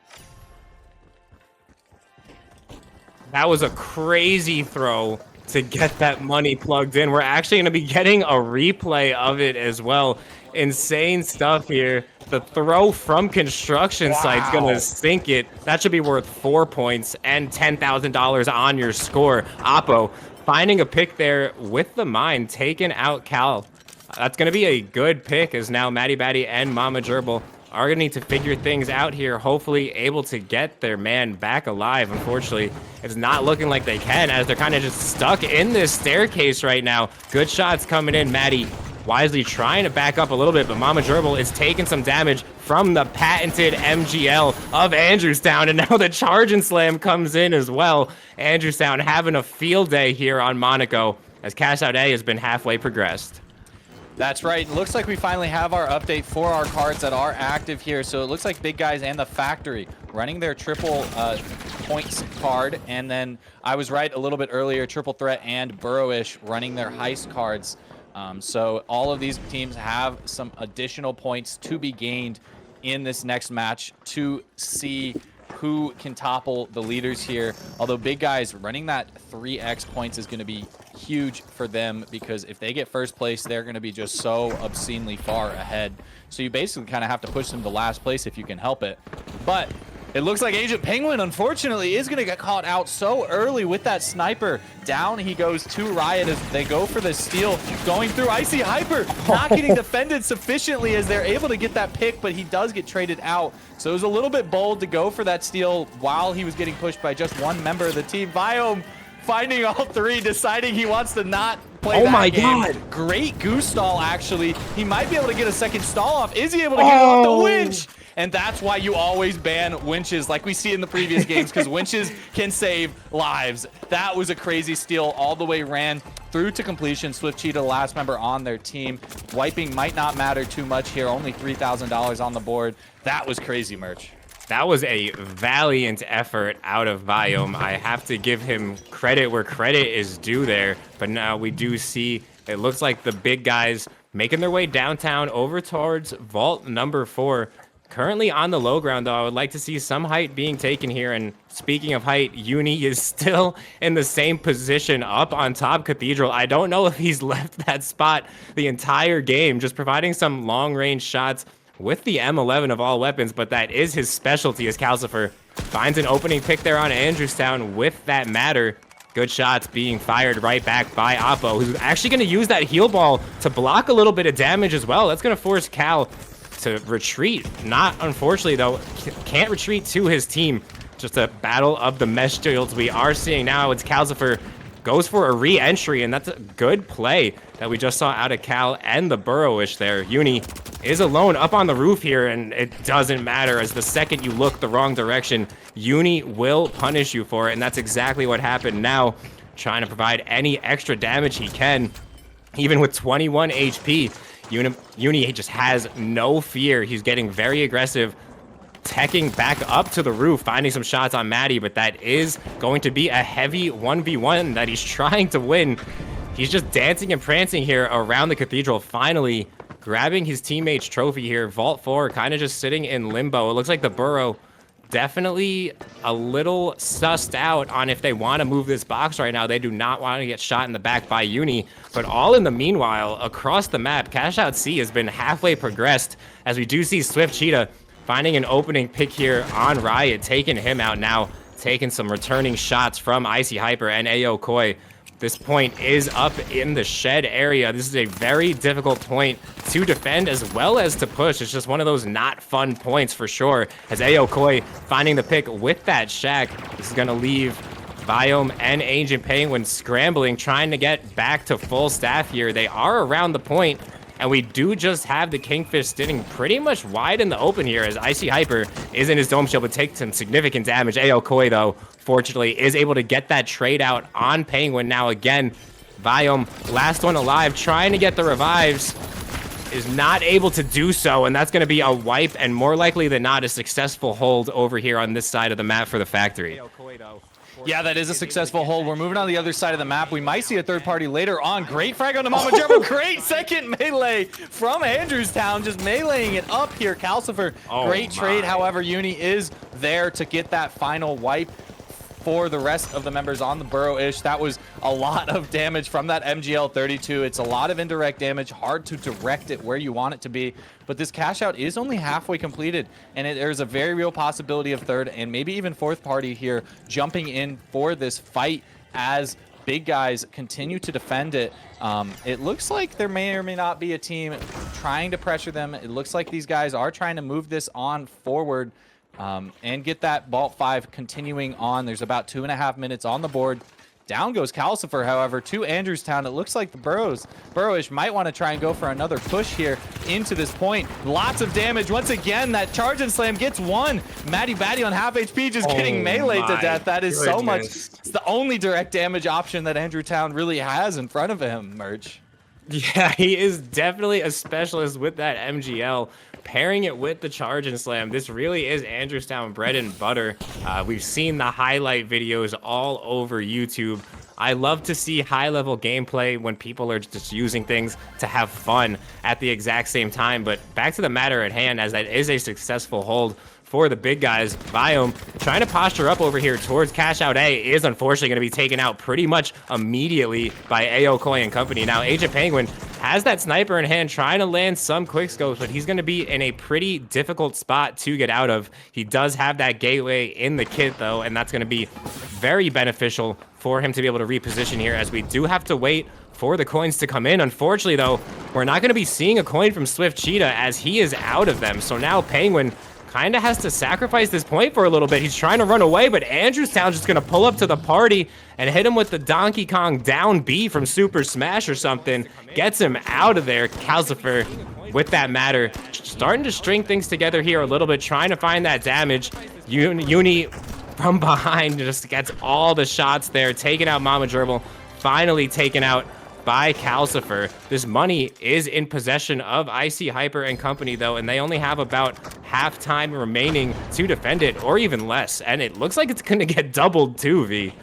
That was a crazy throw to get that money plugged in. We're actually going to be getting a replay of it as well. Insane stuff here. The throw from construction site's going to sink it. That should be worth 4 points and $10,000 on your score. Oppo finding a pick there with the mine, taking out Cal. That's going to be a good pick, as now Matty Batty and Mama Gerbil are going to need to figure things out here, hopefully able to get their man back alive. Unfortunately, it's not looking like they can, as they're kind of just stuck in this staircase right now. Good shots coming in. Matty wisely trying to back up a little bit, but Mama Gerbil is taking some damage from the patented MGL of Andrewstown, and now the Charge and Slam comes in as well. Andrewstown having a field day here on Monaco, as Cash Out A has been halfway progressed. That's right. It looks like we finally have our update for our cards that are active here. So it looks like Big Guys and the Factory running their triple points card, and then I was right a little bit earlier, Triple Threat and Burrowish running their heist cards. So all of these teams have some additional points to be gained in this next match to see who can topple the leaders here. Although Big Guys running that 3x points is going to be huge for them, because if they get first place, they're going to be just so obscenely far ahead. So you basically kind of have to push them to last place if you can help it. But it looks like Agent Penguin, unfortunately, is going to get caught out so early with that sniper. Down he goes to Riot as they go for the steal. Going through Icy Hyper, not getting defended sufficiently as they're able to get that pick, but he does get traded out. So it was a little bit bold to go for that steal while he was getting pushed by just one member of the team. Viome finding all three, deciding he wants to not play that game. Oh my God. Great goose stall, actually. He might be able to get a second stall off. Is he able to get it off the winch? And that's why you always ban winches like we see in the previous games, because winches can save lives. That was a crazy steal, all the way ran through to completion. Swift Cheetah, the last member on their team. Wiping might not matter too much here, only $3,000 on the board. That was crazy, Merch. That was a valiant effort out of Viome. I have to give him credit where credit is due there. But now we do see, it looks like the Big Guys making their way downtown over towards vault number 4. Currently on the low ground, though, I would like to see some height being taken here. And speaking of height, Uni is still in the same position up on top Cathedral. I don't know if he's left that spot the entire game, just providing some long-range shots with the M11 of all weapons, but that is his specialty, as Calcifer finds an opening pick there on Andrewstown with that matter. Good shots being fired right back by Oppo, who's actually going to use that heal ball to block a little bit of damage as well. That's going to force Cal to retreat. Not, unfortunately, though, can't retreat to his team. Just a battle of the mesh shields we are seeing now. It's Calcifer goes for a re-entry, and that's a good play that we just saw out of Cal and the Burrowish there. Uni is alone up on the roof here, and it doesn't matter, as the second you look the wrong direction, Uni will punish you for it, and that's exactly what happened now. Trying to provide any extra damage he can, even with 21 HP. Uni just has no fear. He's getting very aggressive, teching back up to the roof, finding some shots on Maddie, but that is going to be a heavy 1v1 that he's trying to win. He's just dancing and prancing here around the Cathedral, finally grabbing his teammate's trophy here. Vault 4 kind of just sitting in limbo. It looks like the Burrow definitely a little sussed out on if they want to move this box right now. They do not want to get shot in the back by Uni. But all in the meanwhile, across the map, Cash Out C has been halfway progressed, as we do see Swift Cheetah finding an opening pick here on Riot, taking him out now, taking some returning shots from Icy Hyper and Ayo Koi. This point is up in the shed area. This is a very difficult point to defend as well as to push. It's just one of those not fun points for sure, as Ayo Koi finding the pick with that shack. This is going to leave Viome and Agent Penguin scrambling, trying to get back to full staff here. They are around the point, and we do just have the Kingfish sitting pretty much wide in the open here, as Icy Hyper is in his dome shield, but takes some significant damage. Ayo Koi, though, fortunately, is able to get that trade out on Penguin. Now again, Viome, last one alive, trying to get the revives, is not able to do so, and that's going to be a wipe, and more likely than not, a successful hold over here on this side of the map for the factory. Yeah, that is a successful hold. We're moving on the other side of the map. We might see a third party later on. Great frag on the Mama Jumbo. Great second melee from Andrewstown, just meleeing it up here. Calcifer, great trade. However, Uni is there to get that final wipe for the rest of the members on the Burrow-ish. That was a lot of damage from that MGL 32. It's a lot of indirect damage, hard to direct it where you want it to be, but this cash out is only halfway completed, and there's a very real possibility of third and maybe even fourth party here jumping in for this fight as Big Guys continue to defend it. It looks like there may or may not be a team trying to pressure them. It looks like these guys are trying to move this on forward and get that Vault 5 continuing on. There's about 2.5 minutes on the board. Down goes Calcifer, however, to Andrewstown. It looks like the Burrowish might want to try and go for another push here into this point. Lots of damage. Once again, that charge and slam gets one. Matty Batty on half HP just getting meleeed to death. That is so much. It's the only direct damage option that Andrewstown really has in front of him, Merch. Yeah, he is definitely a specialist with that MGL. Pairing it with the charge and slam, this really is Andrewstown bread and butter. We've seen the highlight videos all over YouTube. I love to see high-level gameplay when people are just using things to have fun at the exact same time. But back to the matter at hand, as that is a successful hold for the big guys. Biome trying to posture up over here towards Cash Out A is unfortunately going to be taken out pretty much immediately by Aokoi and company. Now, Agent Penguin has that sniper in hand, trying to land some quick scopes, but he's going to be in a pretty difficult spot to get out of. He does have that gateway in the kit, though, and that's going to be very beneficial for him to be able to reposition here, as we do have to wait for the coins to come in. Unfortunately, though, we're not going to be seeing a coin from Swift Cheetah, as he is out of them. So now Penguin kind of has to sacrifice this point for a little bit. He's trying to run away, but Andrewstown's just going to pull up to the party and hit him with the Donkey Kong down B from Super Smash or something. Gets him out of there. Calcifer with that matter, starting to string things together here a little bit, trying to find that damage. Uni from behind just gets all the shots there, taking out Mama Gerbil, finally taken out by Calcifer. This money is in possession of Icy Hyper and company, though, and they only have about half time remaining to defend it, or even less. And it looks like it's going to get doubled too, V.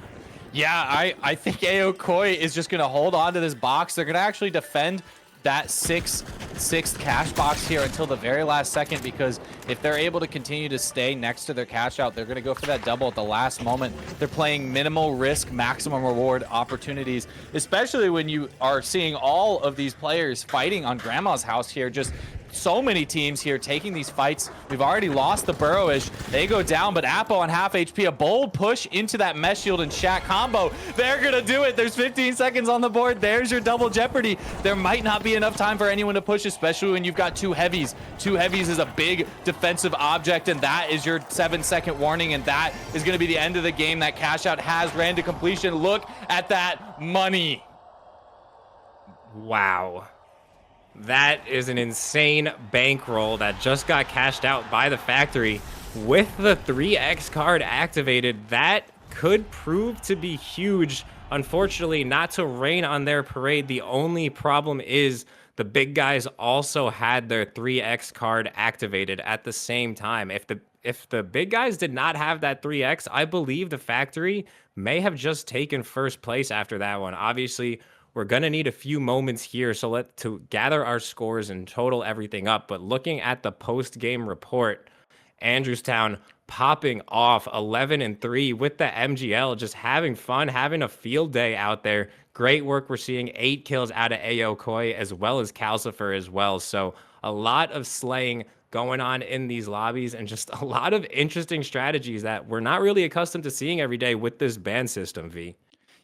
Yeah, I think Aokoi is just going to hold on to this box. They're going to actually defend that sixth cash box here until the very last second, because if they're able to continue to stay next to their cash out, they're going to go for that double at the last moment. They're playing minimal risk, maximum reward opportunities, especially when you are seeing all of these players fighting on Grandma's house here. Just so many teams here taking these fights. We've already lost the Burrowish. They go down, but Apo on half HP, a bold push into that mesh shield and Shaq combo. They're gonna do it. There's 15 seconds on the board. There's your double jeopardy. There might not be enough time for anyone to push, especially when you've got two heavies. Two heavies is a big defensive object, and that is your 7-second warning, and that is gonna be the end of the game. That cash out has ran to completion. Look at that money. Wow. That is an insane bankroll that just got cashed out by the factory. With the 3x card activated, that could prove to be huge. Unfortunately, not to rain on their parade. The only problem is the big guys also had their 3x card activated at the same time. If the big guys did not have that 3x, I believe the factory may have just taken first place after that one. Obviously, we're going to need a few moments here to gather our scores and total everything up. But looking at the post-game report, Andrewstown popping off 11-3 with the MGL, just having fun, having a field day out there. Great work. We're seeing 8 kills out of Aokoi as well as Calcifer as well. So a lot of slaying going on in these lobbies, and just a lot of interesting strategies that we're not really accustomed to seeing every day with this ban system, V.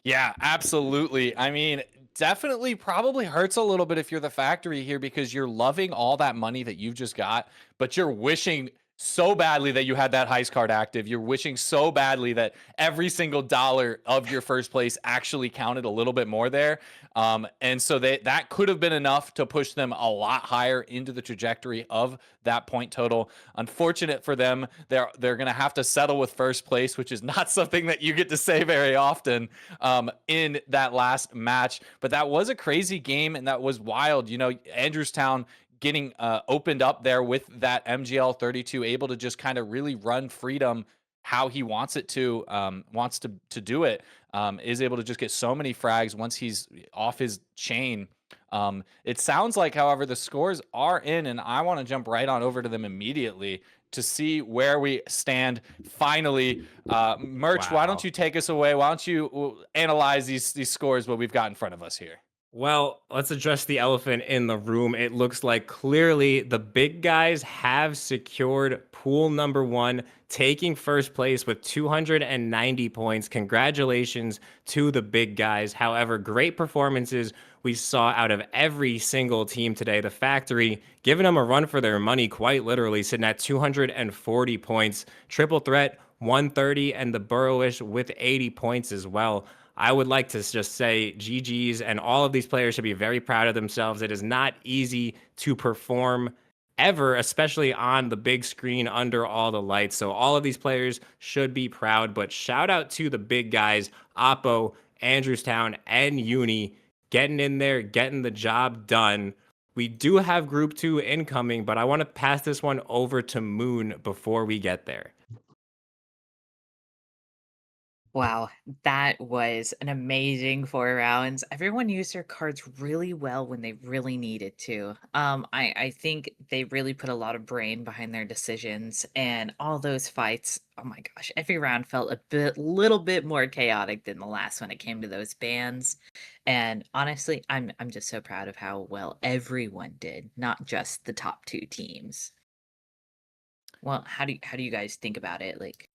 Yeah, absolutely. I mean, definitely probably hurts a little bit if you're the factory here, because you're loving all that money that you've just got, but you're wishing so badly that you had that heist card active. You're wishing so badly that every single dollar of your first place actually counted a little bit more there. And so that could have been enough to push them a lot higher into the trajectory of that point total. Unfortunate for them, they're going to have to settle with first place, which is not something that you get to say very often in that last match. But that was a crazy game, and that was wild. You know, Andrewstown getting opened up there with that MGL 32, able to just kind of really run freedom how he wants it to, wants to do it, is able to just get so many frags once he's off his chain. It sounds like, however, the scores are in, and I want to jump right on over to them immediately to see where we stand finally. Merch, Wow. why don't you take us away? Why don't you analyze these scores, what we've got in front of us here? Well, let's address the elephant in the room. It looks like clearly the big guys have secured pool number 1, taking first place with 290 points. Congratulations to the big guys. However, great performances we saw out of every single team today. The factory giving them a run for their money, quite literally, sitting at 240 points. Triple threat, 130, and the Burrowish with 80 points as well. I would like to just say GG's, and all of these players should be very proud of themselves. It is not easy to perform ever, especially on the big screen under all the lights. So all of these players should be proud, but shout out to the big guys, Oppo, Andrewstown, and Uni. getting in there, getting the job done. We do have Group 2 incoming, but I want to pass this one over to Moon before we get there. Wow, that was an amazing 4 rounds. Everyone used their cards really well when they really needed to. I think they really put a lot of brain behind their decisions and all those fights. Oh my gosh, every round felt little bit more chaotic than the last when it came to those bans. And honestly, I'm just so proud of how well everyone did, not just the top 2 teams. Well, how do you guys think about it? Like,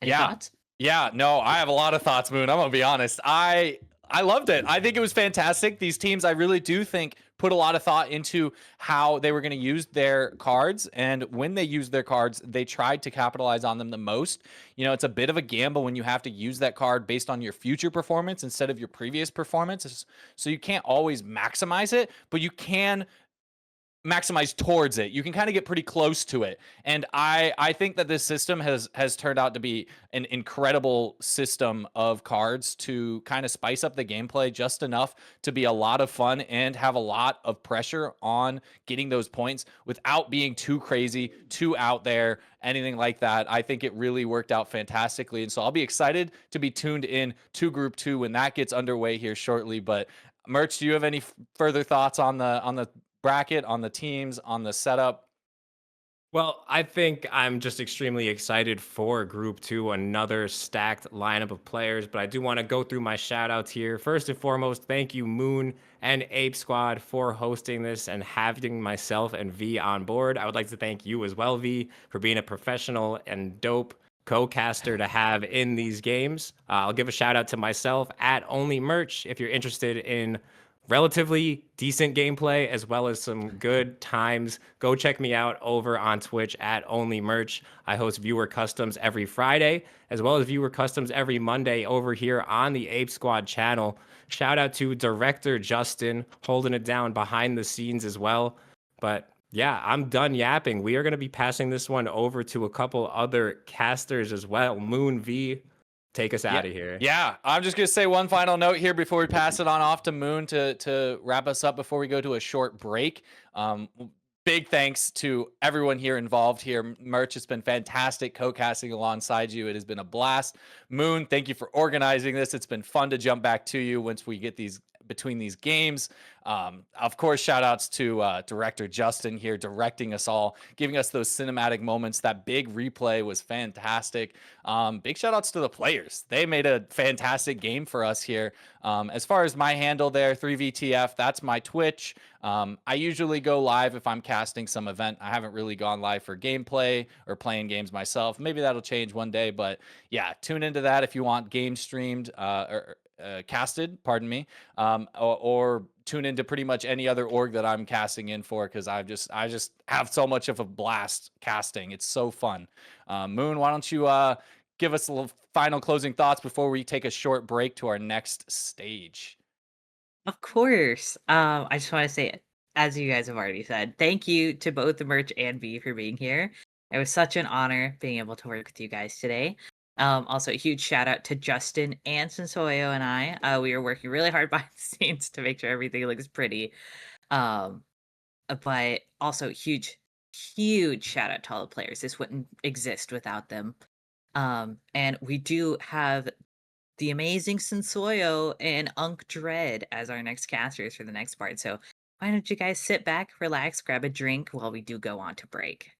any Yeah. thoughts? Yeah, no, I have a lot of thoughts, Moon. I'm gonna be honest. I loved it. I think it was fantastic. These teams, I really do think, put a lot of thought into how they were going to use their cards, and when they used their cards, they tried to capitalize on them the most. You know, it's a bit of a gamble when you have to use that card based on your future performance instead of your previous performance. So you can't always maximize it, but you can maximize towards it. You can kind of get pretty close to it. And I think that this system has turned out to be an incredible system of cards to kind of spice up the gameplay just enough to be a lot of fun and have a lot of pressure on getting those points without being too crazy, too out there, anything like that. I think it really worked out fantastically. And so I'll be excited to be tuned in to Group 2 when that gets underway here shortly. But Merch, do you have any further thoughts on the bracket, on the teams, on the setup? Well, I think I'm just extremely excited for Group 2, another stacked lineup of players, but I do want to go through my shout outs here. First and foremost, thank you, Moon and Ape Squad, for hosting this and having myself and V on board. I would like to thank you as well, V, for being a professional and dope co-caster to have in these games. I'll give a shout out to myself at Only Merch if you're interested in relatively decent gameplay as well as some good times. Go check me out over on Twitch at Only Merch. I host viewer customs every Friday as well as viewer customs every Monday over here on the Ape Squad channel. Shout out to director Justin holding it down behind the scenes as well. But yeah, I'm done yapping. We are going to be passing this one over to a couple other casters as well. Moon, V, take us out of here. Yeah, I'm just gonna say one final note here before we pass it on off to Moon to wrap us up before we go to a short break. Big thanks to everyone here involved here. Merch, it's been fantastic co-casting alongside you. It has been a blast. Moon, thank you for organizing this. It's been fun to jump back to you once we get these between these games. Of course, shout outs to director Justin here directing us all, giving us those cinematic moments. That big replay was fantastic. Big shout outs to the players. They made a fantastic game for us here. As far as my handle there, 3VTF, that's my Twitch. I usually go live if I'm casting some event. I haven't really gone live for gameplay or playing games myself. Maybe that'll change one day, but yeah, tune into that if you want game streamed or casted, pardon me, or tune into pretty much any other org that I'm casting in for, because I just have so much of a blast casting. It's so fun. Moon, why don't you give us a little final closing thoughts before we take a short break to our next stage? Of course. I just want to say, as you guys have already said, thank you to both the Merch and V for being here. It was such an honor being able to work with you guys today. Also, a huge shout out to Justin and Sensoyo and I. We were working really hard behind the scenes to make sure everything looks pretty. But also huge shout out to all the players. This wouldn't exist without them. And we do have the amazing Sensoyo and Unk Dread as our next casters for the next part. So why don't you guys sit back, relax, grab a drink while we do go on to break.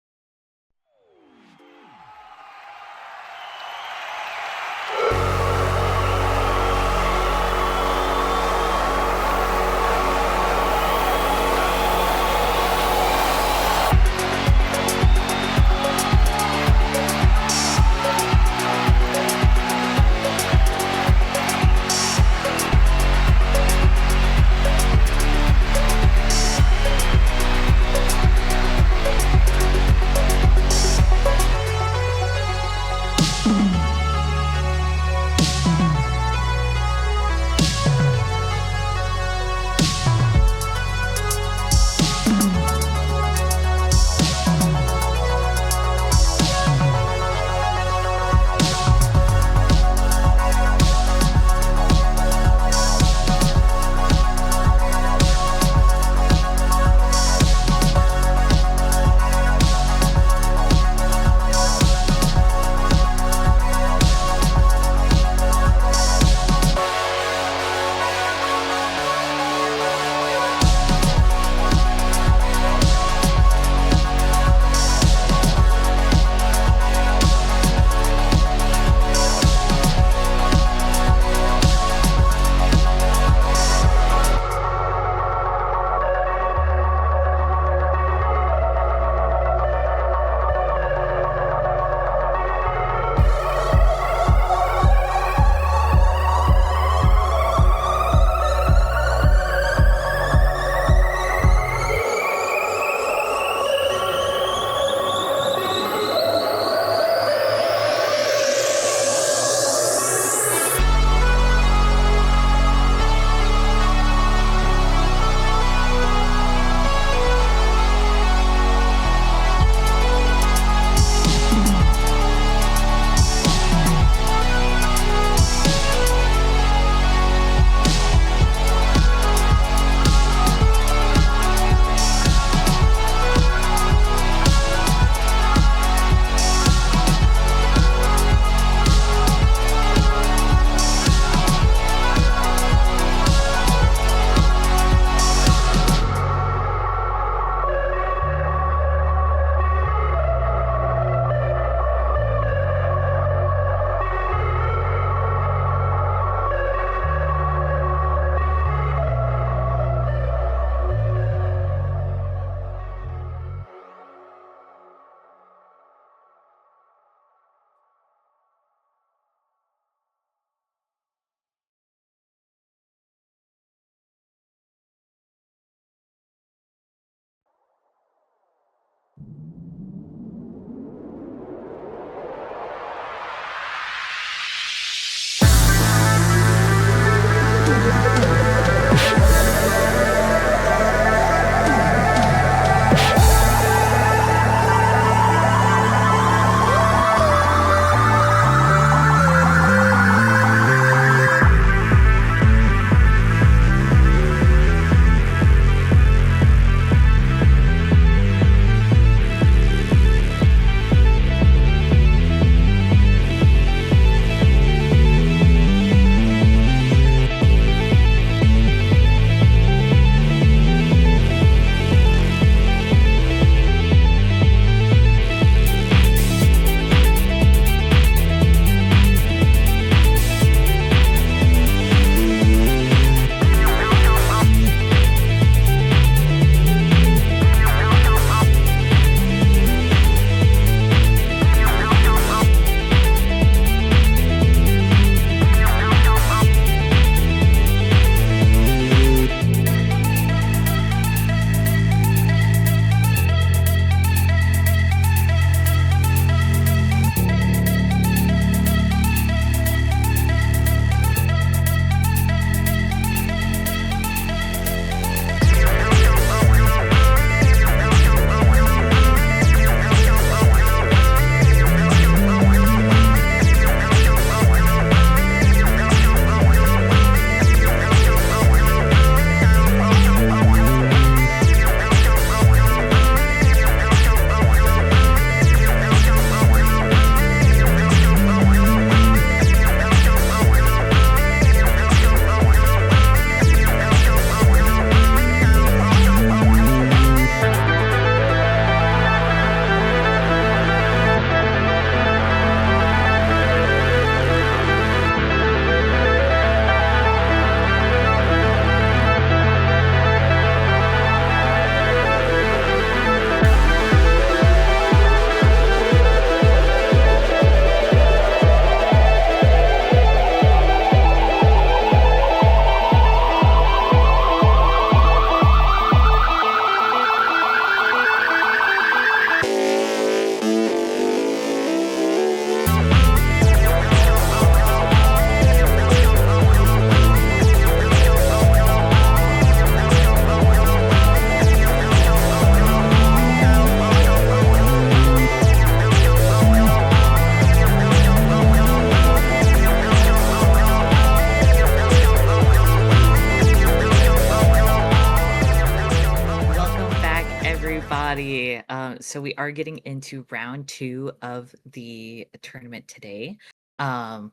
Okay, so we are getting into round 2 of the tournament today,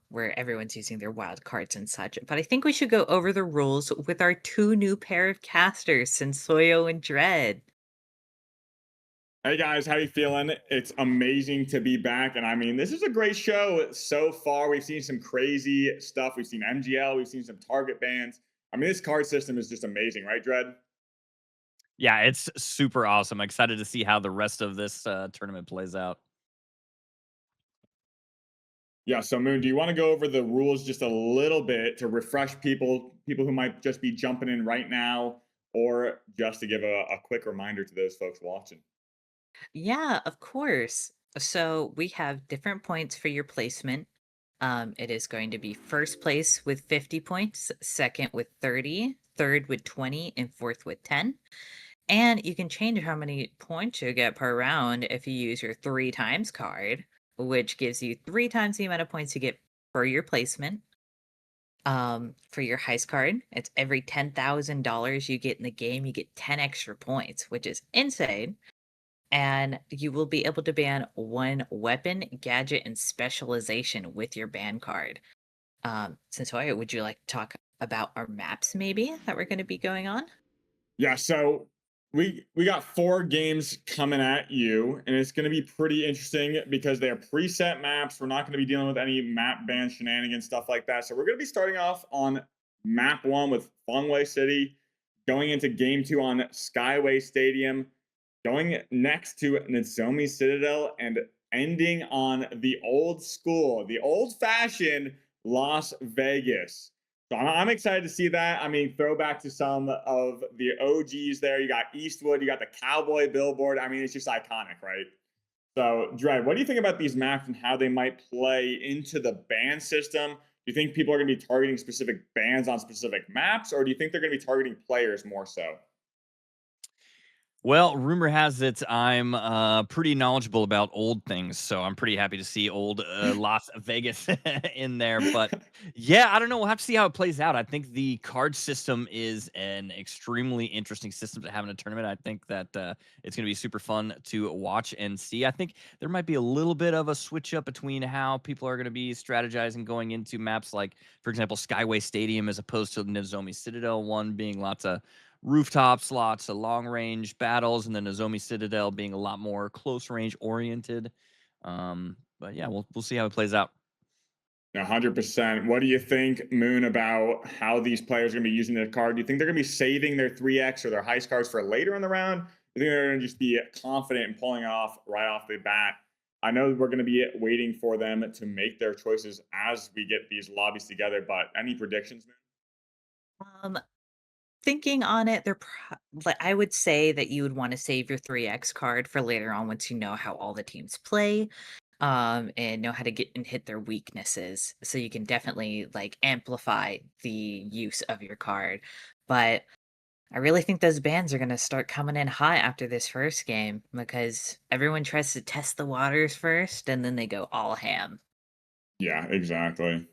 where everyone's using their wild cards and such. But I think we should go over the rules with our 2 new pair of casters, Sensoyo and Dread. Hey guys, how you feeling? It's amazing to be back, and I mean, this is a great show so far. We've seen some crazy stuff. We've seen MGL. We've seen some target bans. I mean, this card system is just amazing, right, Dread? Yeah, it's super awesome. Excited to see how the rest of this tournament plays out. Yeah. So, Moon, do you want to go over the rules just a little bit to refresh people who might just be jumping in right now, or just to give a quick reminder to those folks watching? Yeah, of course. So we have different points for your placement. It is going to be first place with 50 points, second with 30, third with 20, and fourth with 10. And you can change how many points you get per round if you use your 3 times card, which gives you 3 times the amount of points you get for your placement. For your heist card, it's every $10,000 you get in the game, you get 10 extra points, which is insane. And you will be able to ban 1 weapon, gadget, and specialization with your ban card. Sensoya, would you like to talk about our maps maybe that we're going to be going on? Yeah, so we got 4 games coming at you, and it's going to be pretty interesting because they are preset maps. We're not going to be dealing with any map ban shenanigans, stuff like that. So we're going to be starting off on map 1 with Fengwei City, going into game 2 on Skyway Stadium, going next to Nozomi Citadel, and ending on the old school, the old-fashioned Las Vegas. So I'm excited to see that. I mean, throwback to some of the OGs there. You got Eastwood, you got the cowboy billboard. I mean, it's just iconic, right? So, Dread, what do you think about these maps and how they might play into the ban system? Do you think people are going to be targeting specific bans on specific maps, or do you think they're going to be targeting players more so? Well, rumor has it I'm pretty knowledgeable about old things, so I'm pretty happy to see old Las Vegas in there. But yeah, I don't know. We'll have to see how it plays out. I think the card system is an extremely interesting system to have in a tournament. I think that it's going to be super fun to watch and see. I think there might be a little bit of a switch up between how people are going to be strategizing going into maps like, for example, Skyway Stadium as opposed to Nozomi Citadel one being lots of rooftop slots, long range battles, and the Nozomi Citadel being a lot more close range oriented. But yeah, we'll see how it plays out. 100%. What do you think, Moon, about how these players are going to be using the card? Do you think they're going to be saving their 3x or their heist cards for later in the round? I think they're going to just be confident in pulling off right off the bat. I know we're going to be waiting for them to make their choices as we get these lobbies together, but any predictions, Moon? Um, Thinking on it, like I would say that you would want to save your 3x card for later on once you know how all the teams play, and know how to get and hit their weaknesses. So you can definitely like amplify the use of your card. But I really think those bans are gonna start coming in hot after this first game because everyone tries to test the waters first and then they go all ham. Yeah, exactly.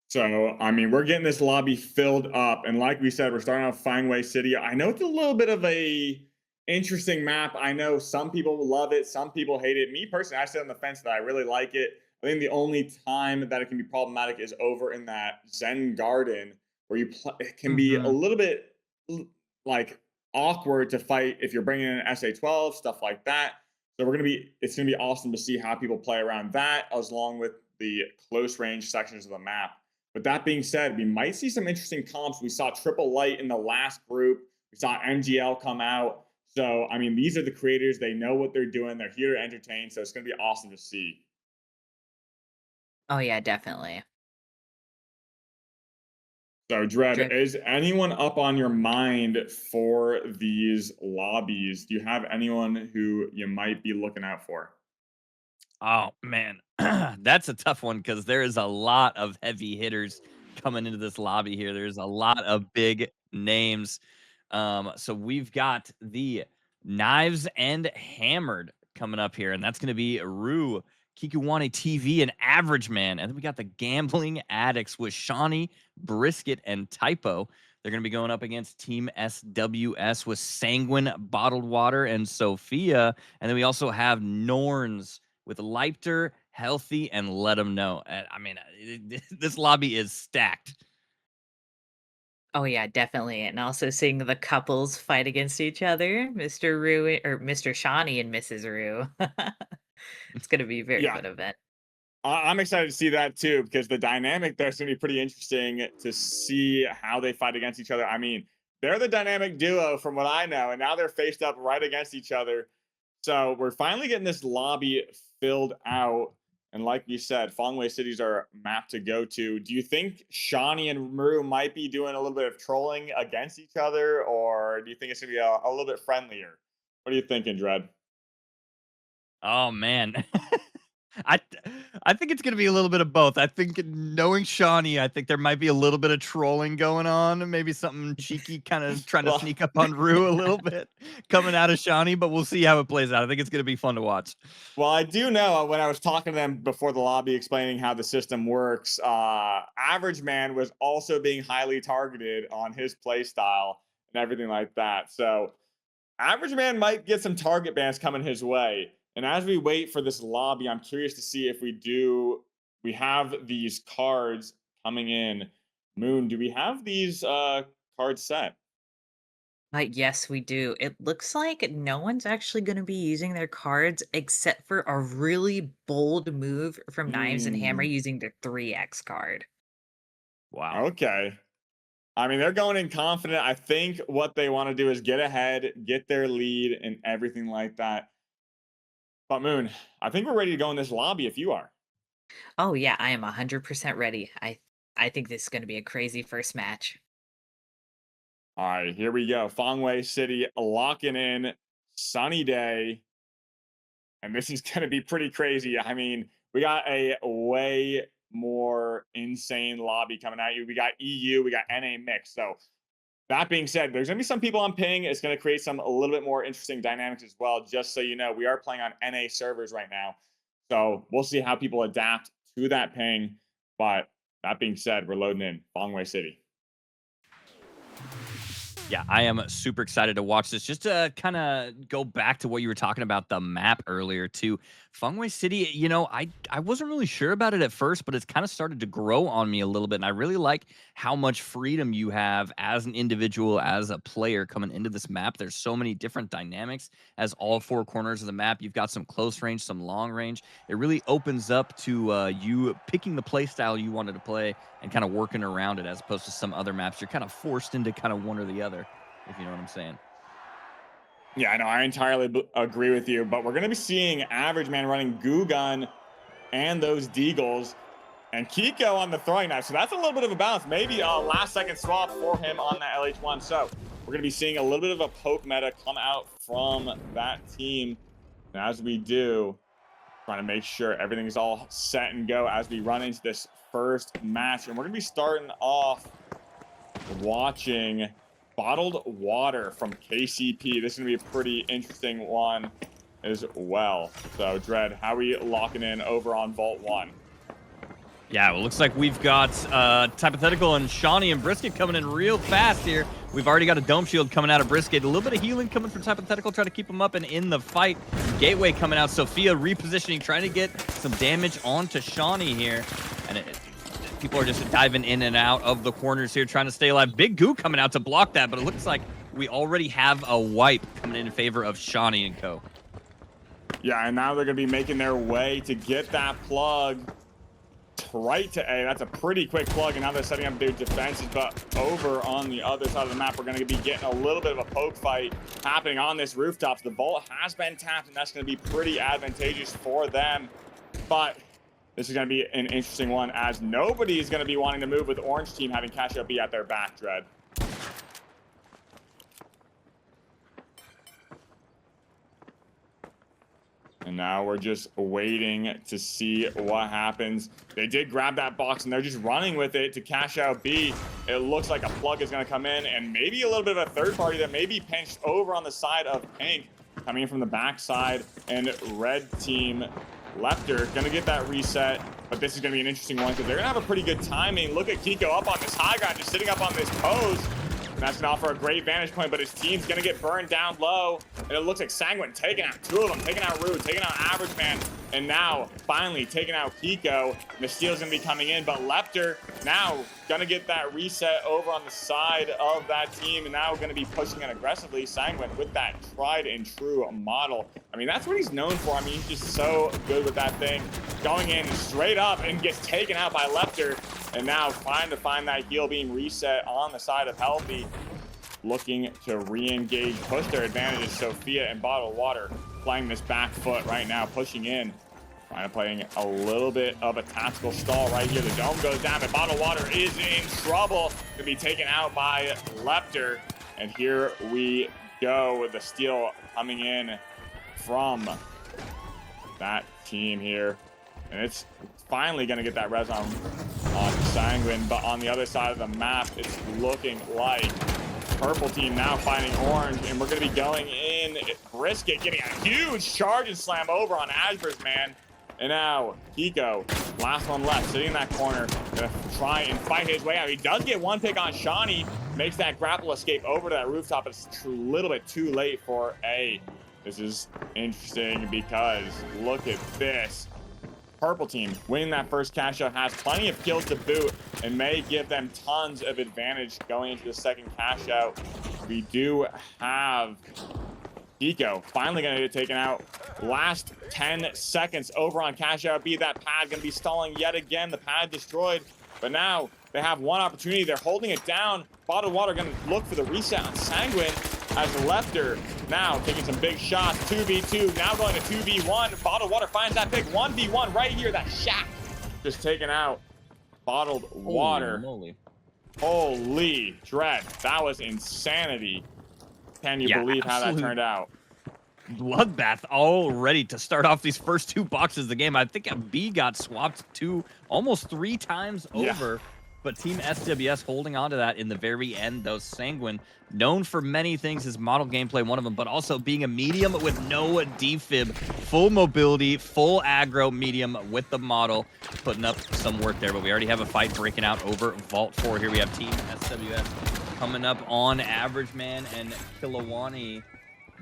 So, I mean, we're getting this lobby filled up, and like we said, we're starting off Fangway City. I know it's a little bit of a interesting map. I know some people love it, some people hate it. Me personally, I sit on the fence that I really like it. I think the only time that it can be problematic is over in that Zen Garden, where it can be a Hmm. little bit like awkward to fight if you're bringing in an SA-12, stuff like that. So it's gonna be awesome to see how people play around that, as long with the close range sections of the map. But that being said, we might see some interesting comps. We saw Triple Light in the last group. We saw MGL come out. So, I mean, these are the creators. They know what they're doing. They're here to entertain. So it's going to be awesome to see. Oh yeah, definitely. So, Dread, Drip. is anyone up on your mind for these lobbies? Do you have anyone who you might be looking out for? Oh man, that's a tough one because there is a lot of heavy hitters coming into this lobby here. There's a lot of big names. So we've got the Knives and Hammered coming up here, and that's going to be Rue, Kikuwane TV, and Average Man. And then we got the Gambling Addicts with Shawnee, Brisket, and Typo. They're going to be going up against Team SWS with Sanguine, Bottled Water, and Sophia. And then we also have Norns with Leipter, Healthy, and Let 'em Know. I mean, this lobby is stacked. Oh yeah, definitely. And also seeing the couples fight against each other, Mr. Rue or Mr. Shawnee and Mrs. Rue. It's gonna be a very Yeah, fun event. I'm excited to see that too because the dynamic there's going to be pretty interesting to see how they fight against each other. I mean, they're the dynamic duo from what I know, and now they're faced up right against each other. So we're finally getting this lobby filled out. And like you said, Fongwei cities are map to go to. Do you think Shawnee and Muru might be doing a little bit of trolling against each other, or do you think it's going to be a little bit friendlier? What are you thinking, Dread? Oh man. I I think it's gonna be a little bit of both. I think knowing Shawnee, I think there might be a little bit of trolling going on, and maybe something cheeky, kind of trying to Well, sneak up on Rue a little bit coming out of Shawnee, but we'll see how it plays out. I think it's gonna be fun to watch. well, I do know when I was talking to them before the lobby explaining how the system works, Average Man was also being highly targeted on his play style and everything like that. So Average Man might get some target bans coming his way. And as we wait for this lobby, I'm curious to see if we have these cards coming in. Moon, do we have these cards set? Yes, we do. It looks like no one's actually going to be using their cards except for a really bold move from Knives and Hammer Hmm. using their 3x card. Wow. Okay. I mean, they're going in confident. I think what they want to do is get ahead, get their lead, and everything like that. But Moon, I think we're ready to go in this lobby if you are. Oh yeah, I am 100% ready. I think this is going to be a crazy first match. All right, here we go. Fongwei City locking in. Sunny day. And this is going to be pretty crazy. I mean, we got a way more insane lobby coming at you. We got EU, we got NA mix. So that being said, there's going to be some people on ping. It's going to create some a little bit more interesting dynamics as well. Just so you know, we are playing on NA servers right now. So we'll see how people adapt to that ping. But that being said, we're loading in Fongwei City. Yeah, I am super excited to watch this. Just to kind of go back to what you were talking about the map earlier too. Fengwei City, I wasn't really sure about it at first, but it's kind of started to grow on me a little bit. And I really like how much freedom you have as an individual, as a player coming into this map. There's so many different dynamics as all four corners of the map. You've got some close range, some long range. It really opens up to you picking the play style you wanted to play and kind of working around it, as opposed to some other maps. You're kind of forced into kind of one or the other, if you know what I'm saying. Yeah, I know. I entirely agree with you. But we're going to be seeing Average Man running Goo Gun and those Deagles and Kiko on the throwing knife. So that's a little bit of a balance. Maybe a last second swap for him on that LH1. So we're going to be seeing a little bit of a poke meta come out from that team. And as we do, trying to make sure everything's all set and go as we run into this first match. And we're going to be starting off watching Bottled Water from KCP. This is going to be a pretty interesting one as well. So, Dread, how are we locking in over on Vault 1? Yeah, well, looks like we've got Hypothetical and Shawnee and Brisket coming in real fast here. We've already got a Dome Shield coming out of Brisket. A little bit of healing coming from Hypothetical, trying to keep him up and in the fight. Gateway coming out. Sophia repositioning, trying to get some damage onto Shawnee here. And people are just diving in and out of the corners here, trying to stay alive. Big Goo coming out to block that, but it looks like we already have a wipe coming in favor of Shawnee and co. Yeah, and now they're going to be making their way to get that plug right to A. That's a pretty quick plug, and now they're setting up their defenses. But over on the other side of the map, we're going to be getting a little bit of a poke fight happening on this rooftop. The vault has been tapped, and that's going to be pretty advantageous for them. But this is going to be an interesting one, as nobody is going to be wanting to move with Orange Team having Cash Out B at their back, Dread. And now we're just waiting to see what happens. They did grab that box, and they're just running with it to Cash Out B. It looks like a plug is going to come in, and maybe a little bit of a third party that may be pinched over on the side of Pink, coming in from the backside, and Red Team Lepter going to get that reset. But this is going to be an interesting one because they're going to have a pretty good timing. Look at Kiko up on this high ground, just sitting up on this pose. And that's going to offer a great vantage point, but his team's going to get burned down low. And it looks like Sanguine taking out 2 of them, taking out Rue, taking out Average Man, and now finally taking out Kiko. And the steal's going to be coming in, but Lepter now going to get that reset over on the side of that team, and now going to be pushing it aggressively. Sanguine with that tried and true model. I mean, that's what he's known for. I mean, he's just so good with that thing. Going in straight up and gets taken out by Lepter, and now trying to find that heal being reset on the side of Healthy. Looking to re-engage, push their advantages. Sophia and Bottled Water playing this back foot right now, pushing in. Trying to play a little bit of a tactical stall right here. The dome goes down, and Bottled Water is in trouble to be taken out by Lepter. And here we go with the steal coming in from that team here. And it's finally going to get that res on Sanguine, but on the other side of the map, it's looking like purple team now fighting orange, and we're going to be going in. Brisket getting a huge charge and slam over on Asper's man. And now Kiko, last one left, sitting in that corner, gonna try and fight his way out. He does get one pick on Shawnee, makes that grapple escape over to that rooftop, but it's a little bit too late for A. This is interesting because look at this. Purple team winning that first cash out, has plenty of kills to boot, and may give them tons of advantage going into the second cash out. We do have Kiko finally going to get taken out. Last 10 seconds over on cash out B. That pad going to be stalling yet again. The pad destroyed, but now they have one opportunity. They're holding it down. Bottled Water going to look for the reset on Sanguine as Lepter now taking some big shots. 2v2, now going to 2v1. Bottled Water finds that big 1v1 right here. That shack just taken out. Bottled Water. Moly. Holy dread. That was insanity. Can you believe how that turned out? Bloodbath all ready to start off these first 2 boxes of the game. I think a B got swapped almost 3 times over, but Team SWS holding on to that in the very end, though. Sanguine, known for many things, his model gameplay, one of them, but also being a medium with no defib, full mobility, full aggro medium with the model, putting up some work there. But we already have a fight breaking out over Vault 4 here. We have Team SWS coming up on Average Man and Kilowani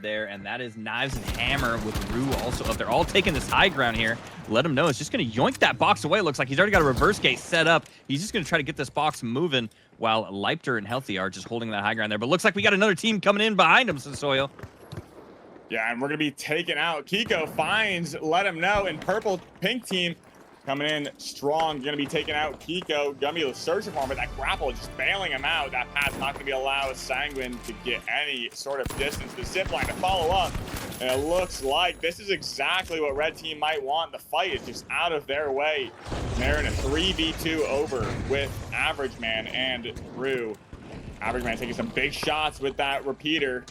there, and that is Knives and Hammer with Rue also up there, all taking this high ground here. Let him know it's just going to yoink that box away. Looks like he's already got a reverse gate set up. He's just going to try to get this box moving while Lepter and Healthy are just holding that high ground there. But looks like we got another team coming in behind him, Soil. Yeah, and we're going to be taken out. Kiko finds Let Him Know, and purple pink team coming in strong. Going to be taking out Kiko. Going to be searching for him, but that grapple just bailing him out. That path's not going to be allowed Sanguine to get any sort of distance. The zip line to follow up. And it looks like this is exactly what red team might want. The fight is just out of their way. And they're in a 3v2 over with Average Man and Rue. Average Man taking some big shots with that repeater.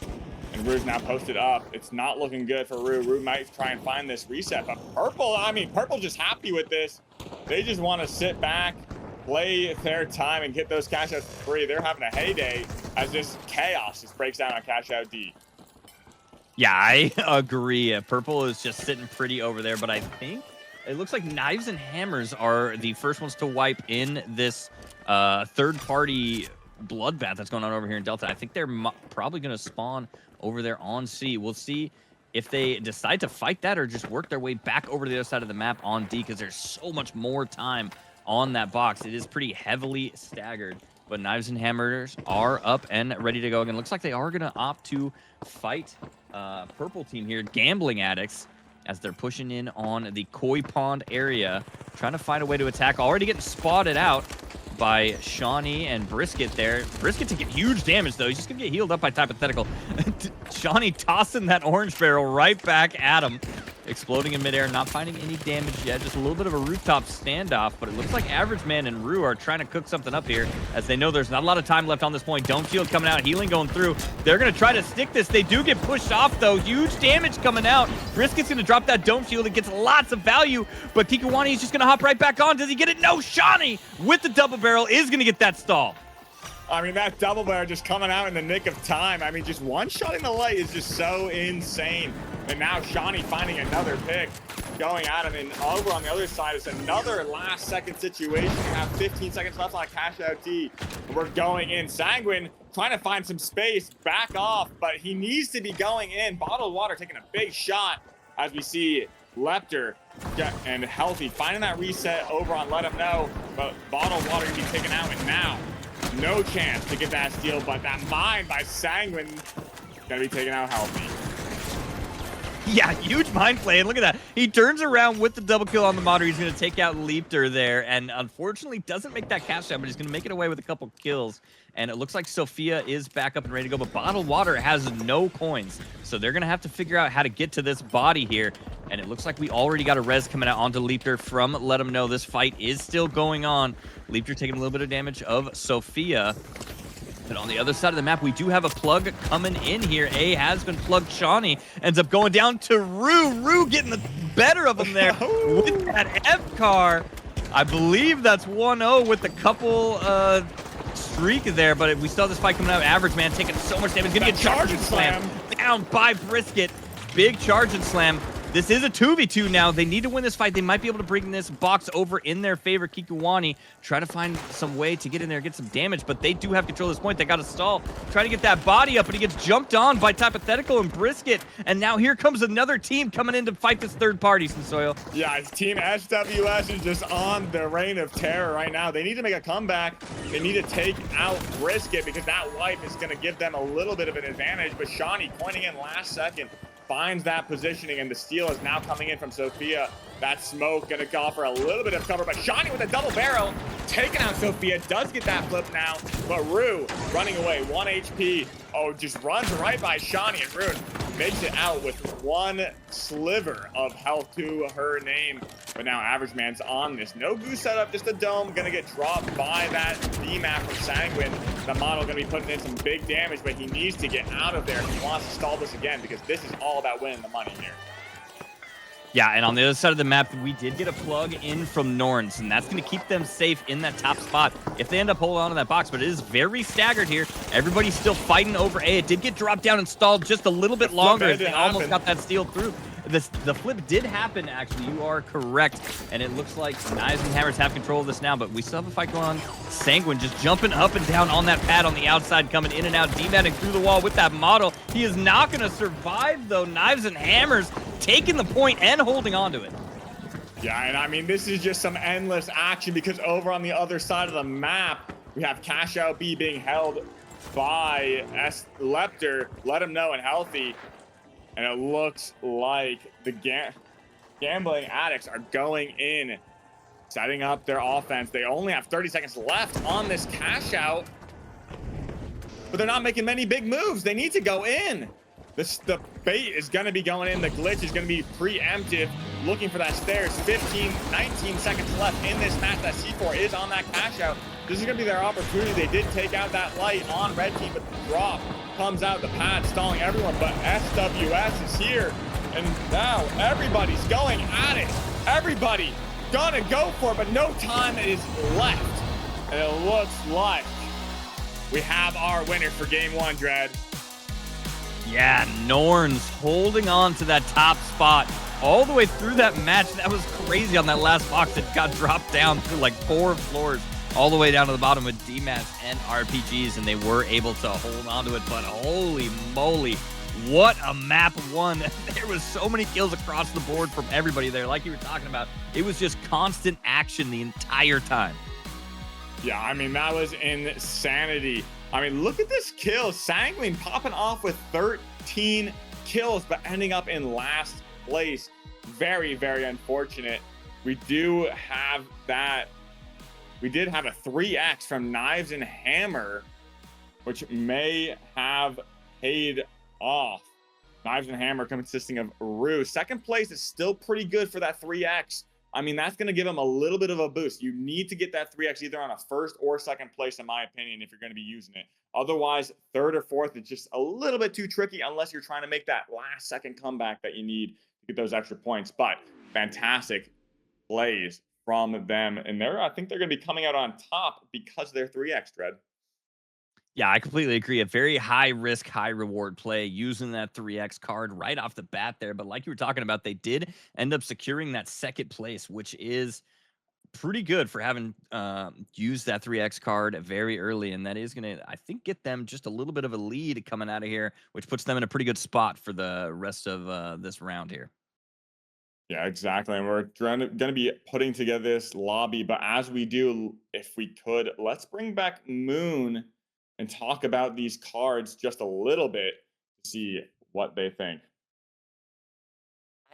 And Rue's now posted up. It's not looking good for Rue. Rue might try and find this reset, but Purple just happy with this. They just want to sit back, play their time, and get those cash outs free. They're having a heyday as this chaos just breaks down on cash out D. Yeah, I agree. Purple is just sitting pretty over there, but I think it looks like Knives and Hammers are the first ones to wipe in this third-party bloodbath that's going on over here in Delta. I think they're probably going to spawn over there on C. We'll see if they decide to fight that or just work their way back over to the other side of the map on D, because there's so much more time on that box. It is pretty heavily staggered, but Knives and Hammers are up and ready to go again. Looks like they are going to opt to fight purple team here, Gambling Addicts, as they're pushing in on the Koi Pond area, trying to find a way to attack. Already getting spotted out by Shawnee and Brisket there. Brisket taking huge damage, though. He's just going to get healed up by Hypothetical. Shawnee tossing that orange barrel right back at him. Exploding in midair, not finding any damage yet. Just a little bit of a rooftop standoff, but it looks like Average Man and Rue are trying to cook something up here, as they know there's not a lot of time left on this point. Dome Shield coming out, healing going through. They're going to try to stick this. They do get pushed off, though. Huge damage coming out. Brisket's going to drop that Dome Shield. It gets lots of value, but Kikawani is just going to hop right back on. Does he get it? No. Shawnee with the double barrel is going to get that stall. I mean, that double barrel just coming out in the nick of time. I mean, just one shot in the light is just so insane. And now Shawnee finding another pick. going at him, and over on the other side is another last-second situation. We have 15 seconds left on a cash-out D. We're going in. Sanguine trying to find some space, back off, but he needs to be going in. Bottled Water taking a big shot as we see Lepter and Healthy finding that reset over on Let Him Know, but Bottled Water can be taken out, and now no chance to get that steal, but that mine by Sanguine gonna be taken out Healthy. Yeah, huge mind play, and look at that. He turns around with the double kill on the Modder. He's going to take out Leapter there, and unfortunately doesn't make that cash out, but he's going to make it away with a couple kills. And it looks like Sophia is back up and ready to go, but Bottled Water has no coins. So they're going to have to figure out how to get to this body here. And it looks like we already got a res coming out onto Leapter from Let Him Know. This fight is still going on. Leapter taking a little bit of damage of Sophia. But on the other side of the map, we do have a plug coming in here. A has been plugged. Shawnee ends up going down to Rue. Rue getting the better of him there with that F car. I believe that's 1-0 with a couple streak there, but we saw this fight coming out. Average Man taking so much damage. Gonna get charge and slam down by Brisket. Big charge and slam. This is a 2v2 now. They need to win this fight. They might be able to bring this box over in their favor. Kikuwani try to find some way to get in there, get some damage, but they do have control of this point. They got to stall. Try to get that body up, but he gets jumped on by Hypothetical and Brisket. And now here comes another team coming in to fight this third party, Sensoil. Yeah, Team SWS is just on the reign of terror right now. They need to make a comeback. They need to take out Brisket because that wipe is going to give them a little bit of an advantage. But Shawnee pointing in last second finds that positioning, and the steal is now coming in from Sophia. That smoke gonna offer a little bit of cover, but Shawnee with a double barrel, taking out Sophia, does get that flip now, but Rue running away, 1 HP. Oh, just runs right by Shawnee, and Rue makes it out with one sliver of health to her name. But now Average Man's on this. No goose setup, just a dome. Gonna get dropped by that D-map from Sanguine. The model gonna be putting in some big damage, but he needs to get out of there if he wants to stall this again, because this is all about winning the money here. Yeah, and on the other side of the map, we did get a plug in from Norns, and that's going to keep them safe in that top spot if they end up holding on to that box. But it is very staggered here. Everybody's still fighting over A. It did get dropped down and stalled just a little bit longer as they almost got that steal through. The flip did happen, actually. You are correct. And it looks like Knives and Hammers have control of this now, but we still have a fight going on. Sanguine just jumping up and down on that pad on the outside, coming in and out, D-matting through the wall with that model. He is not going to survive, though. Knives and Hammers taking the point and holding on to it. Yeah, and I mean, this is just some endless action because over on the other side of the map, we have Cash Out B being held by Lepter, Let Him Know, and Healthy. And it looks like the gambling addicts are going in, setting up their offense. They only have 30 seconds left on this cash out, but they're not making many big moves. They need to go in. The bait is going to be going in. The glitch is going to be preemptive, looking for that stairs. 15, 19 seconds left in this match. That C4 is on that cash out. This is going to be their opportunity. They did take out that light on red team, but the drop comes out the pad, stalling everyone. But SWS is here, and now everybody's going at it. Everybody gonna go for it, but no time is left. And it looks like we have our winner for game one, Dread. Yeah, Norns holding on to that top spot all the way through that match. That was crazy on that last box. It got dropped down through like 4 floors all the way down to the bottom with DMATs and RPGs, and they were able to hold on to it. But holy moly, what a map one. There was so many kills across the board from everybody there. Like you were talking about, it was just constant action the entire time. Yeah, I mean, that was insanity. I mean, look at this kill. Sanguine popping off with 13 kills, but ending up in last place. Very, very unfortunate. We do have that. We did have a 3x from Knives and Hammer, which may have paid off. Knives and Hammer consisting of Rue. Second place is still pretty good for that 3x. I mean, that's going to give him a little bit of a boost. You need to get that 3x either on a first or second place, in my opinion, if you're going to be using it. Otherwise, third or fourth is just a little bit too tricky unless you're trying to make that last second comeback that you need to get those extra points. But fantastic plays from them. And I think they're going to be coming out on top because of their 3x, Dread. Yeah, I completely agree. A very high risk, high reward play using that 3x card right off the bat there. But like you were talking about, they did end up securing that second place, which is pretty good for having used that 3x card very early. And that is going to, I think, get them just a little bit of a lead coming out of here, which puts them in a pretty good spot for the rest of this round here. Yeah, exactly. And we're gonna be putting together this lobby. But as we do, if we could, let's bring back Moon and talk about these cards just a little bit to see what they think.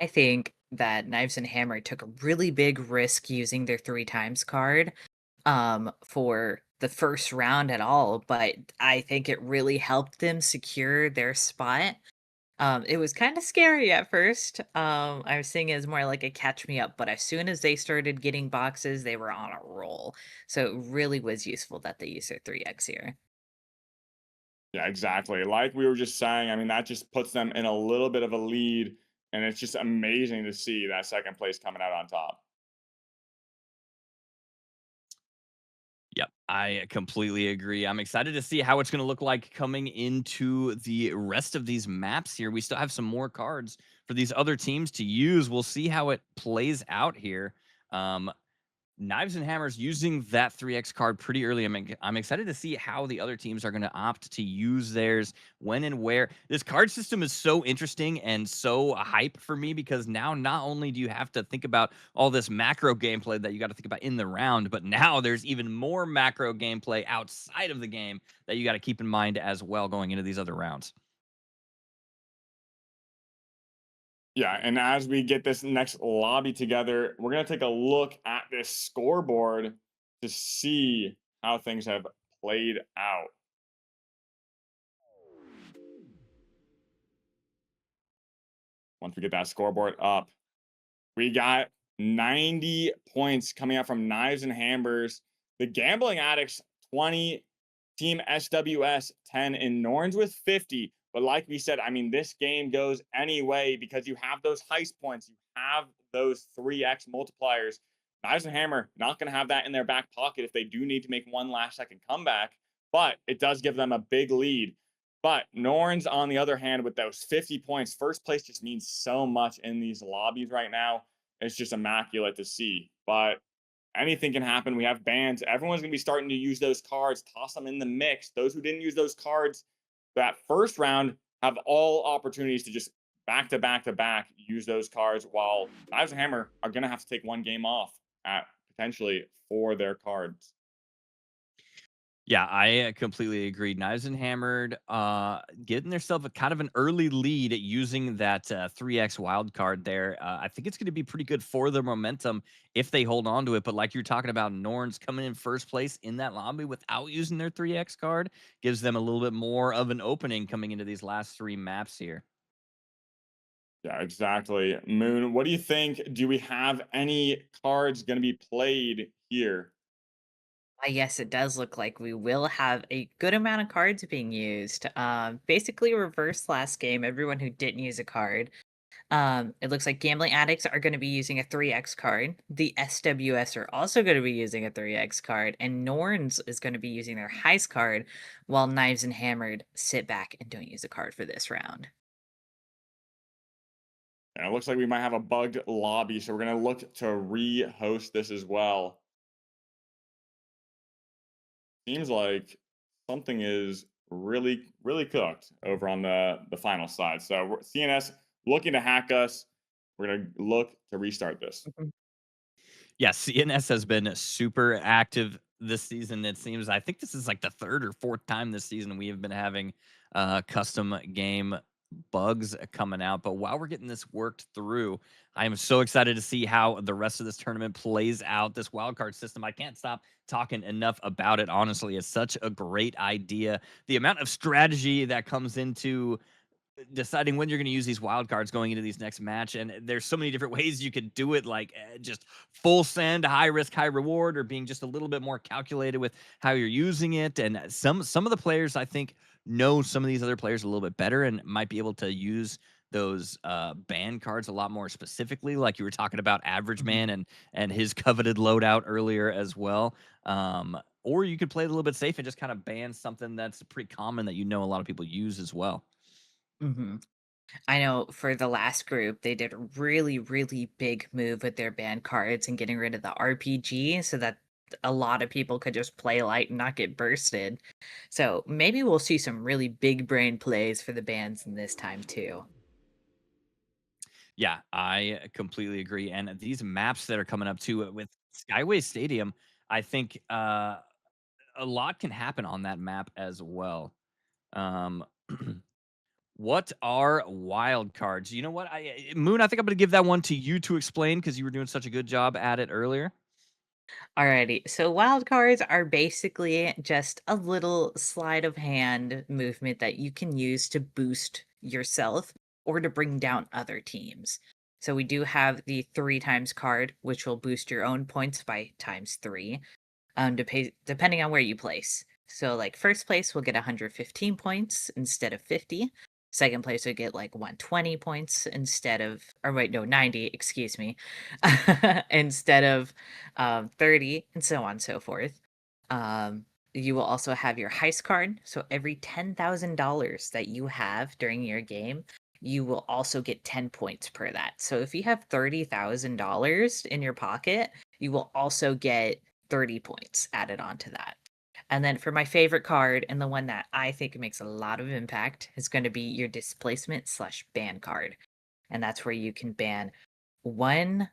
I think that Knives and Hammer took a really big risk using their 3 times card for the first round at all, but I think it really helped them secure their spot. It was kind of scary at first. I was seeing it as more like a catch me up, but as soon as they started getting boxes, they were on a roll. So it really was useful that they used their 3x here. Yeah, exactly. Like we were just saying, I mean, that just puts them in a little bit of a lead, and it's just amazing to see that second place coming out on top. Yep, I completely agree. I'm excited to see how it's going to look like coming into the rest of these maps here. We still have some more cards for these other teams to use. We'll see how it plays out here. Um, Knives and Hammers using that 3x card pretty early. I'm excited to see how the other teams are going to opt to use theirs, when and where. This card system is so interesting and so hype for me because now not only do you have to think about all this macro gameplay that you got to think about in the round, but now there's even more macro gameplay outside of the game that you got to keep in mind as well going into these other rounds. Yeah, and as we get this next lobby together, we're going to take a look at this scoreboard to see how things have played out. Once we get that scoreboard up, we got 90 points coming out from Knives and Hammers. The Gambling Addicts, 20. Team SWS, 10. And Norns with 50. But like we said, I mean, this game goes anyway because you have those heist points. You have those 3x multipliers. Knives and Hammer not going to have that in their back pocket if they do need to make one last second comeback. But it does give them a big lead. But Norns, on the other hand, with those 50 points, first place just means so much in these lobbies right now. It's just immaculate to see. But anything can happen. We have bans. Everyone's going to be starting to use those cards, toss them in the mix. Those who didn't use those cards that first round have all opportunities to just back to back to back use those cards, while Knives and Hammer are going to have to take one game off at potentially for their cards. Yeah, I completely agree. Knives and Hammered, getting themselves a kind of an early lead at using that 3x wild card there. I think it's going to be pretty good for their momentum if they hold on to it. But like you're talking about, Norns coming in first place in that lobby without using their 3x card gives them a little bit more of an opening coming into these last 3 maps here. Yeah, exactly. Moon, what do you think? Do we have any cards going to be played here? Yes, it does look like we will have a good amount of cards being used. Basically, reverse last game, everyone who didn't use a card. It looks like Gambling Addicts are going to be using a 3x card. The SWS are also going to be using a 3x card. And Norns is going to be using their heist card, while Knives and Hammered sit back and don't use a card for this round. And it looks like we might have a bugged lobby, so we're going to look to re-host this as well. Seems like something is really cooked over on the final side. So CNS looking to hack us. We're gonna look to restart this. Mhm. Yeah, CNS has been super active this season. It seems, I think this is like the third or fourth time this season we have been having custom game bugs coming out. But while we're getting this worked through, I am so excited to see how the rest of this tournament plays out. This wildcard system, I can't stop talking enough about it. Honestly, it's such a great idea. The amount of strategy that comes into deciding when you're going to use these wild cards going into these next match, and there's so many different ways you could do it, like just full send, high risk high reward, or being just a little bit more calculated with how you're using it. And some of the players, I think, know some of these other players a little bit better and might be able to use those ban cards a lot more specifically, like you were talking about Average Mhm. Man and his coveted loadout earlier as well. or you could play it a little bit safe and just kind of ban something that's pretty common that a lot of people use as well. Hmm. I know for the last group, they did a really, really big move with their ban cards and getting rid of the RPG so that a lot of people could just play light and not get bursted. So maybe we'll see some really big brain plays for the bans in this time too. Yeah, I completely agree. And these maps that are coming up too with Skyway Stadium, I think a lot can happen on that map as well. Um, what are wild cards? You know what? Moon, I think I'm going to give that one to you to explain because you were doing such a good job at it earlier. Alrighty, so wild cards are basically just a little sleight of hand movement that you can use to boost yourself or to bring down other teams. So we do have the 3 times card, which will boost your own points by times 3, depending on where you place. So, like, first place will get 115 points instead of 50. Second place would get like 120 points instead of, or wait, no, 90, excuse me, instead of 30, and so on and so forth. Um, you will also have your heist card. So every $10,000 that you have during your game, you will also get 10 points per that. So if you have $30,000 in your pocket, you will also get 30 points added onto that. And then for my favorite card, and the one that I think makes a lot of impact, is going to be your displacement/ban card. And that's where you can ban one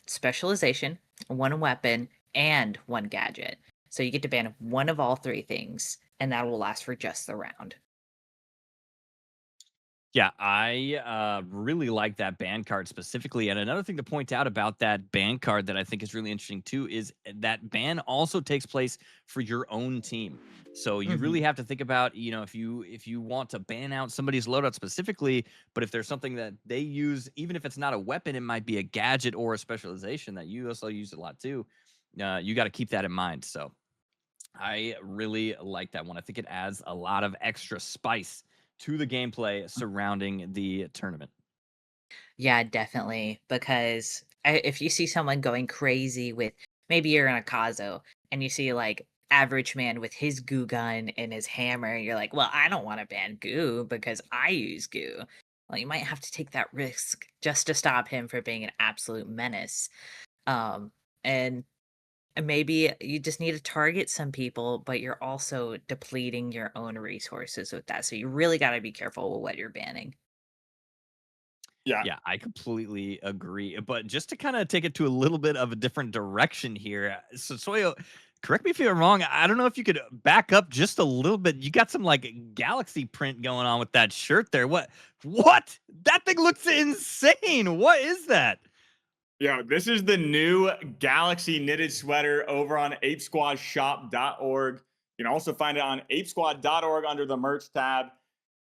specialization, one weapon, and one gadget. So you get to ban one of all 3 things, and that will last for just the round. Yeah, I really like that band card specifically. And another thing to point out about that band card that I think is really interesting too is that ban also takes place for your own team. So you really Mhm. have to think about, if you want to ban out somebody's loadout specifically, but if there's something that they use, even if it's not a weapon, it might be a gadget or a specialization that you also use a lot too. You got to keep that in mind. So I really like that one. I think it adds a lot of extra spice to the gameplay surrounding the tournament. Yeah, definitely. Because if you see someone going crazy with, maybe you're in a Kazo and you see like average man with his goo gun and his hammer, and you're like, well, I don't want to ban goo because I use goo. Well, you might have to take that risk just to stop him from being an absolute menace. Um, and maybe you just need to target some people, but you're also depleting your own resources with that. So you really got to be careful with what you're banning. Yeah. Yeah, I completely agree. But just to kind of take it to a little bit of a different direction here, so Soyo, correct me if I'm wrong. I don't know if you could back up just a little bit. You got some like galaxy print going on with that shirt there. What? What? That thing looks insane. What is that? Yeah, this is the new Galaxy knitted sweater over on apesquadshop.org. You can also find it on apesquad.org under the merch tab.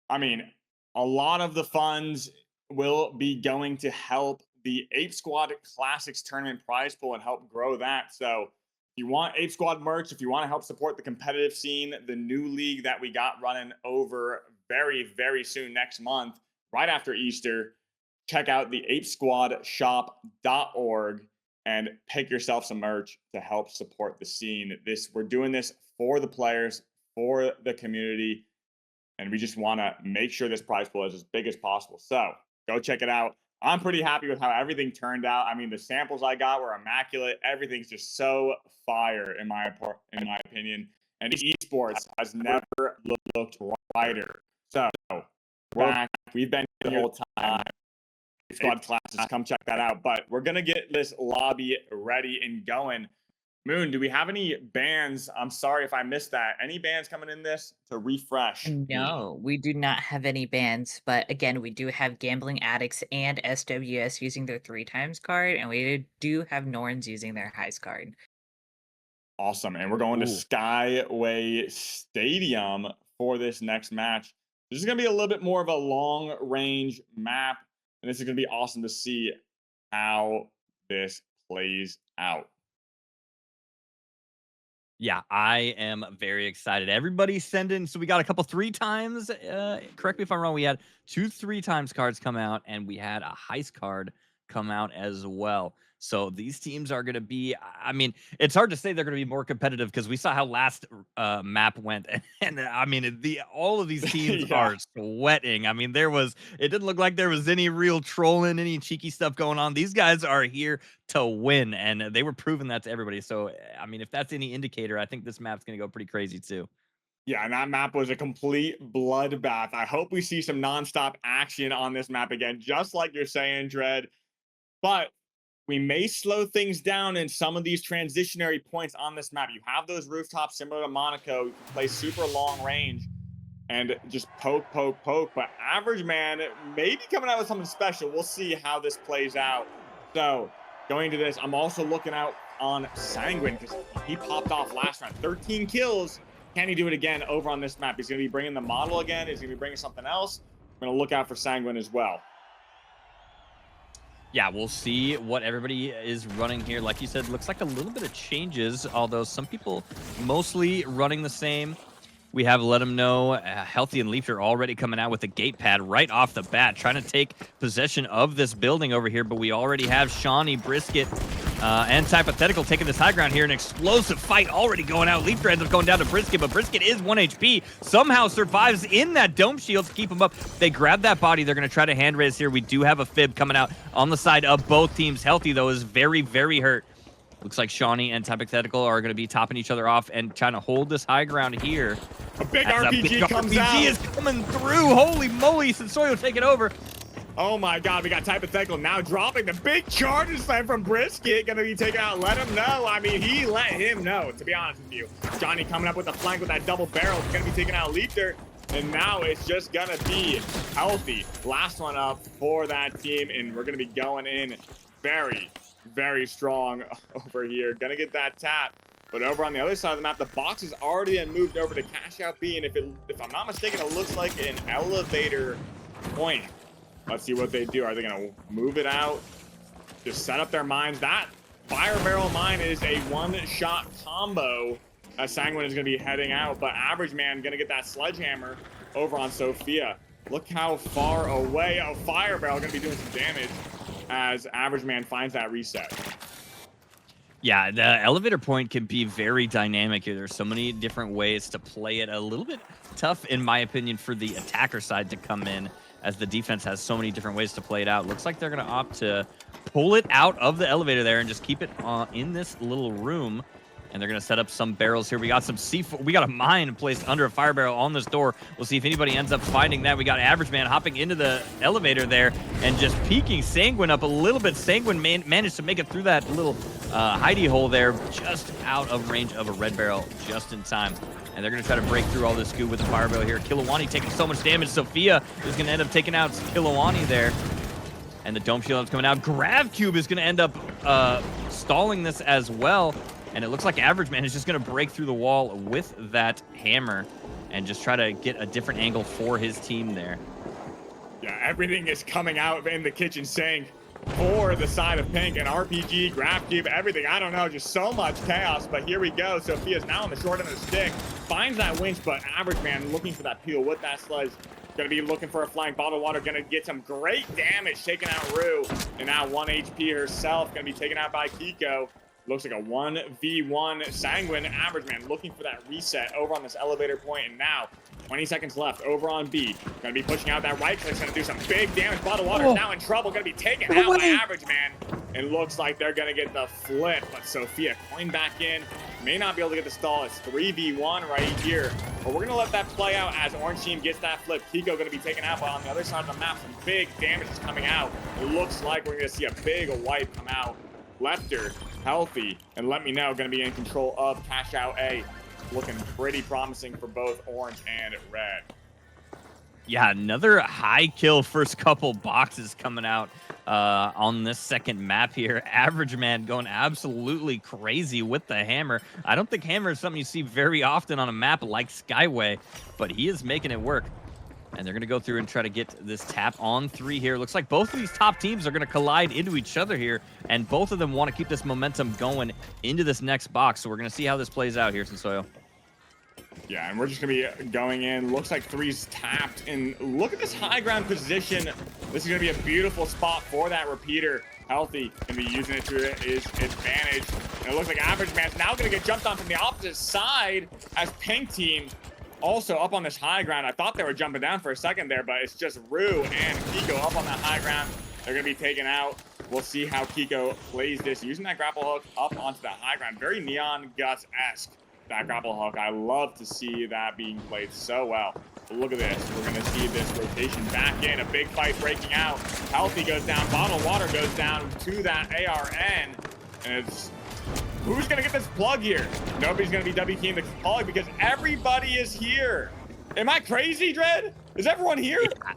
I mean, a lot of the funds will be going to help the Ape Squad Classics tournament prize pool and help grow that. So, if you want Ape Squad merch, if you want to help support the competitive scene, the new league that we got running over very, very soon next month, right after Easter, check out the apesquadshop.org and pick yourself some merch to help support the scene. We're doing this for the players, for the community, and we just want to make sure this prize pool is as big as possible. So go check it out. I'm pretty happy with how everything turned out. I mean, the samples I got were immaculate. Everything's just so fire in my opinion. And esports has never looked brighter. So back, we've been here the whole time. Squad classes, come check that out. But we're gonna get this lobby ready and going. Moon, do we have any bands? I'm sorry if I missed that. Any bands coming in this to refresh me? No, we do not have any bans, but again, we do have Gambling Addicts and SWS using their 3 times card, and we do have Norns using their heist card. Awesome. And we're going to Ooh. Skyway Stadium for this next match. This is going to be a little bit more of a long range map, and this is going to be awesome to see how this plays out. Yeah, I am very excited. Everybody send in. So we got a couple 3 times. Correct me if I'm wrong. We had 2 3 times cards come out, and we had a heist card come out as well. So these teams are going to be, I mean, it's hard to say they're going to be more competitive because we saw how last map went. And I mean, all of these teams Yeah. are sweating. I mean, it didn't look like there was any real trolling, any cheeky stuff going on. These guys are here to win, and they were proving that to everybody. So, I mean, if that's any indicator, I think this map's going to go pretty crazy too. Yeah, and that map was a complete bloodbath. I hope we see some nonstop action on this map again, just like you're saying, Dread. But we may slow things down in some of these transitionary points on this map. You have those rooftops similar to Monaco. You can play super long range and just poke. But Average Man may be coming out with something special. We'll see how this plays out. So going to this, I'm also looking out on Sanguine because he popped off last round. 13 kills. Can he do it again over on this map? He's going to be bringing the model again. Is he going to be bringing something else? I'm going to look out for Sanguine as well. Yeah, we'll see what everybody is running here. Like you said, looks like a little bit of changes, although some people mostly running the same. We have Let Them Know, Healthy and Leaf are already coming out with the gate pad right off the bat, trying to take possession of this building over here, but we already have Shawnee, Brisket, and Hypothetical taking this high ground here. An explosive fight already going out. Leaf ends up going down to Brisket, but Brisket is 1 HP. Somehow survives in that dome shield to keep him up. They grab that body. They're going to try to hand raise here. We do have a fib coming out on the side of both teams. Healthy, though, is very, very hurt. Looks like Shawnee and Hypothetical are going to be topping each other off and trying to hold this high ground here. A big RPG comes out. RPG is coming through. Holy moly, Sensoyo take it over. Oh my god, we got Hypothetical now dropping the big charge slam from Brisket. Gonna be taken out. Let him know. I mean, he let him know, to be honest with you. Johnny coming up with the flank with that double barrel. He's gonna be taking out Leader. And now it's just gonna be Healthy. Last one up for that team. And we're gonna be going in very strong over here. Gonna get that tap. But over on the other side of the map, the box is already been moved over to Cash Out B. And if I'm not mistaken, it looks like an elevator point. Let's see what they do. Are they going to move it out? Just set up their mines. That fire barrel mine is a one-shot combo. Sanguine is going to be heading out, but Average Man going to get that sledgehammer over on Sophia. Look how far away a fire barrel going to be doing some damage as Average Man finds that reset. Yeah, the elevator point can be very dynamic here. There's so many different ways to play it. A little bit tough, in my opinion, for the attacker side to come in, as the defense has so many different ways to play it out. Looks like they're going to opt to pull it out of the elevator there and just keep it in this little room. And they're going to set up some barrels here. We got some C4. We got a mine placed under a fire barrel on this door. We'll see if anybody ends up finding that. We got Average Man hopping into the elevator there and just peeking Sanguine up a little bit. Sanguine managed to make it through that little hidey hole there, just out of range of a red barrel just in time. And they're going to try to break through all this goo with the fire barrel here. Kilowani taking so much damage. Sophia is going to end up taking out Kilowani there. And the dome shield is coming out. Grav Cube is going to end up stalling this as well. And it looks like Average Man is just going to break through the wall with that hammer and just try to get a different angle for his team there. Yeah, everything is coming out in the kitchen sink for the side of Pink. And RPG, Grab Cube, everything. I don't know, just so much chaos. But here we go. Sophia's now on the short end of the stick. Finds that winch, but Average Man looking for that peel with that sledge. Going to be looking for a flying bottle of water. Going to get some great damage taking out Rue. And now 1 HP herself. Going to be taken out by Kiko. Looks like a 1v1 Sanguine. Average Man looking for that reset over on this elevator point. And now 20 seconds left over on B. Going to be pushing out that right click. Going to do some big damage. Bottle of water is now in trouble. Going to be taken out by Average Man. It looks like they're going to get the flip. But Sophia coin back in. May not be able to get the stall. It's 3v1 right here. But we're going to let that play out as Orange Team gets that flip. Kiko going to be taken out. But on the other side of the map, some big damage is coming out. It looks like we're going to see a big wipe come out. Lefter, Healthy, and Let Me Know going to be in control of Cash Out A. Looking pretty promising for both Orange and Red. Yeah, another high kill first couple boxes coming out on this second map here. Average Man going absolutely crazy with the hammer. I don't think hammer is something you see very often on a map like Skyway, but he is making it work. And they're going to go through and try to get this tap on 3 here. Looks like both of these top teams are going to collide into each other here, and both of them want to keep this momentum going into this next box. So we're going to see how this plays out here, Sensoyo. Yeah, and we're just going to be going in. Looks like three's tapped. And look at this high ground position. This is going to be a beautiful spot for that repeater. Healthy can be using it to his advantage. And it looks like Average Man's now going to get jumped on from the opposite side as Pink Team also up on this high ground. I thought they were jumping down for a second there, but it's just Rue and Kiko up on that high ground. They're going to be taken out. We'll see how Kiko plays this, using that grapple hook up onto that high ground. Very Neon Guts-esque, that grapple hook. I love to see that being played so well. But look at this. We're going to see this rotation back in. A big fight breaking out. Healthy goes down. Bottled Water goes down to that ARN. And it's... who's going to get this plug here? Nobody's going to be WKing the plug because everybody is here. Am I crazy, Dread? Is everyone here? Yeah.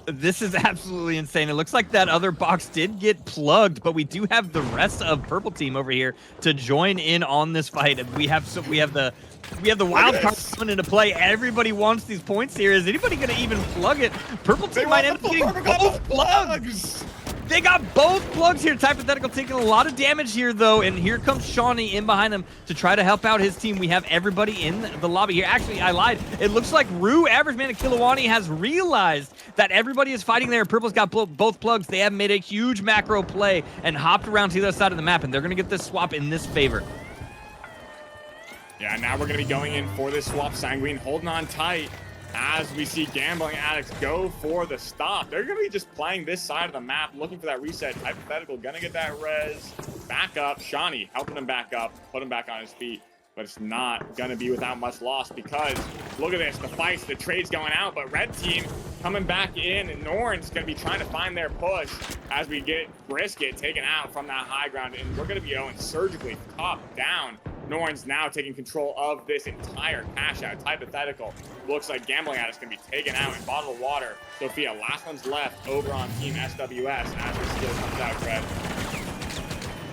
This is absolutely insane. It looks like that other box did get plugged, but we do have the rest of Purple Team over here to join in on this fight. We have the wild card coming into play. Everybody wants these points here. Is anybody going to even plug it? Purple Team might end up getting both plugs. They got both plugs here. Hypothetical taking a lot of damage here, though. And here comes Shawnee in behind them to try to help out his team. We have everybody in the lobby here. Actually, I lied. It looks like Rue, Average Man, and Kilowani has realized that everybody is fighting there. Purple's got both plugs. They have made a huge macro play and hopped around to the other side of the map. And they're going to get this swap in this favor. Yeah, now we're going to be going in for this swap. Sanguine holding on tight as we see Gambling Addicts go for the stop. They're going to be just playing this side of the map, looking for that reset. Hypothetical going to get that res. Back up. Shawnee helping him back up, put him back on his feet. But it's not going to be without much loss because look at this. The fights, the trade's going out, but Red Team coming back in. And Norn's going to be trying to find their push as we get Brisket taken out from that high ground. And we're going to be going surgically top down. Norn's now taking control of this entire cash out. Hypothetical. Looks like Gambling Addicts going to be taken out in Bottled Water. Sophia, last one's left over on Team SWS as the skill comes out, Red.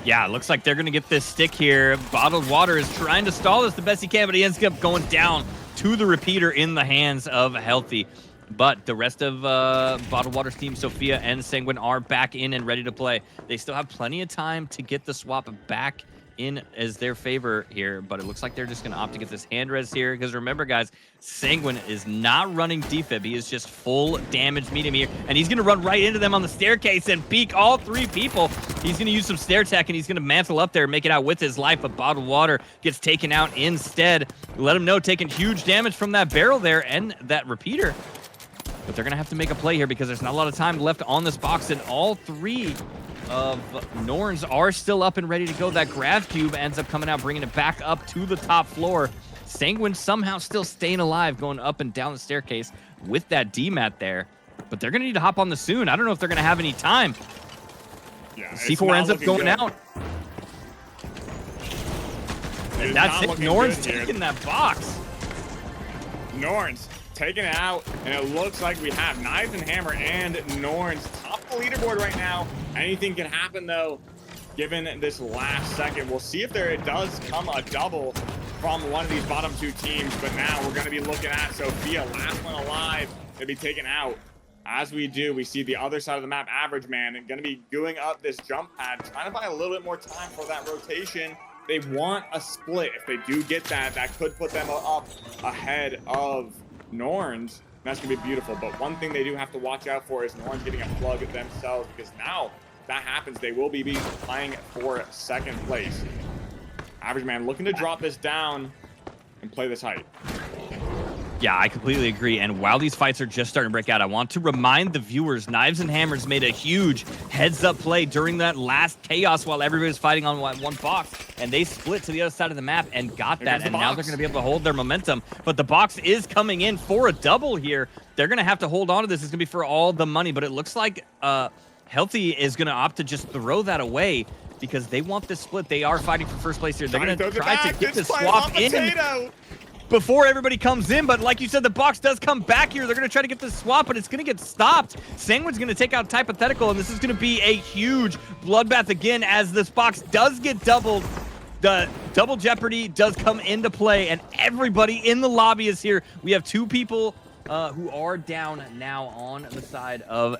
Yeah, it looks like they're going to get this stick here. Bottled Water is trying to stall this the best he can, but he ends up going down to the repeater in the hands of Healthy. But the rest of Bottled Water's team, Sophia and Sanguine, are back in and ready to play. They still have plenty of time to get the swap back in as their favor here, but it looks like they're just going to opt to get this hand res here, because remember, guys, Sanguine is not running defib. He is just full damage medium here, and he's going to run right into them on the staircase and peek all three people. He's going to use some stair tech, and he's going to mantle up there and make it out with his life, but Bottled Water gets taken out instead. Let him know, taking huge damage from that barrel there and that repeater. But they're going to have to make a play here because there's not a lot of time left on this box, and all three of Norns are still up and ready to go. That Grav Cube ends up coming out, bringing it back up to the top floor. Sanguine somehow still staying alive, going up and down the staircase with that D-mat there. But they're going to need to hop on the soon. I don't know if they're going to have any time. Yeah, C4 ends up going out. And that's it. Norns taking that box. Norns taking it out, and it looks like we have Knives and Hammer and Norns top the leaderboard right now. Anything can happen, though, given this last second. We'll see if there does come a double from one of these bottom two teams, but now we're going to be looking at Sophia, last one alive, to be taken out. As we do, we see the other side of the map, Average Man, going to be going up this jump pad, trying to buy a little bit more time for that rotation. They want a split. If they do get that, that could put them up ahead of Norns. That's going to be beautiful. But one thing they do have to watch out for is Norns getting a plug themselves, because now if that happens, they will be playing for second place. Average Man looking to drop this down and play this height. Yeah, I completely agree. And while these fights are just starting to break out, I want to remind the viewers, Knives and Hammers made a huge heads-up play during that last chaos while everybody was fighting on one box, and they split to the other side of the map and got that, and now they're going to be able to hold their momentum. But the box is coming in for a double here. They're going to have to hold on to this. It's going to be for all the money, but it looks like Healthy is going to opt to just throw that away because they want this split. They are fighting for first place here. They're going to try to get this swap in before everybody comes in, but like you said, the box does come back here. They're going to try to get this swap, but it's going to get stopped. Sanguine's going to take out Hypothetical, and this is going to be a huge bloodbath again as this box does get doubled. The double jeopardy does come into play, and everybody in the lobby is here. We have two people who are down now on the side of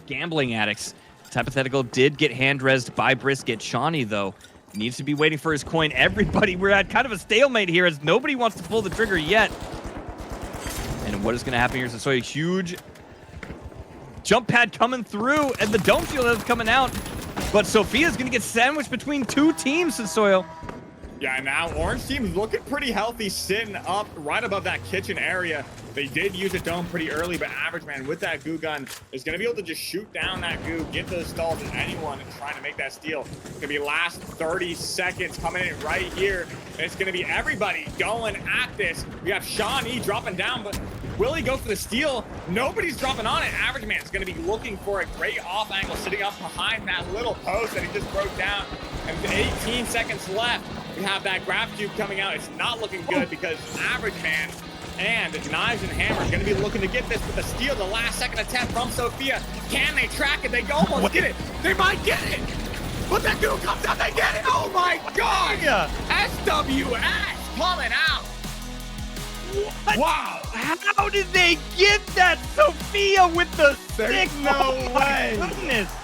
Gambling Addicts. Hypothetical did get hand-rezzed by Brisket. Shawnee, though, needs to be waiting for his coin. Everybody, we're at kind of a stalemate here as nobody wants to pull the trigger yet. And what is going to happen here is a huge jump pad coming through, and the dome shield is coming out. But Sophia's going to get sandwiched between two teams, Soil. Yeah, now Orange team's looking pretty healthy, sitting up right above that kitchen area. They did use a dome pretty early, but Average Man with that goo gun is going to be able to just shoot down that goo, get those stalls, and anyone trying to make that steal. It's going to be last 30 seconds coming in right here. And it's going to be everybody going at this. We have Sean E dropping down, but will he go for the steal? Nobody's dropping on it. Average Man's going to be looking for a great off angle, sitting up behind that little post that he just broke down. And with 18 seconds left, we have that grab cube coming out. It's not looking good because Average Man and Knives and Hammer are going to be looking to get this with the steal, the last second attempt from Sophia. Can they track it? They almost get it. They might get it. But that goo comes out. They get it. Oh my God. SWS coming out. What? Wow. How did they get that? Sophia with the stick. no Oh way. my goodness.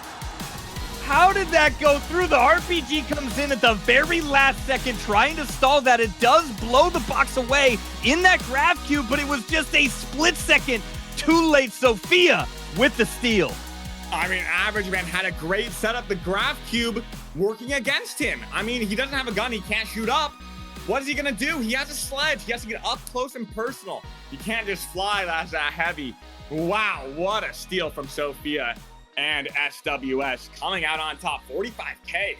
How did that go through? The RPG comes in at the very last second trying to stall that. It does blow the box away in that grab cube, but it was just a split second too late. Sophia with the steal. I mean, Average Man had a great setup. The grab cube working against him. I mean, he doesn't have a gun. He can't shoot up. What is he going to do? He has a sledge. He has to get up close and personal. He can't just fly that heavy. Wow, what a steal from Sophia. And SWS coming out on top, 45K.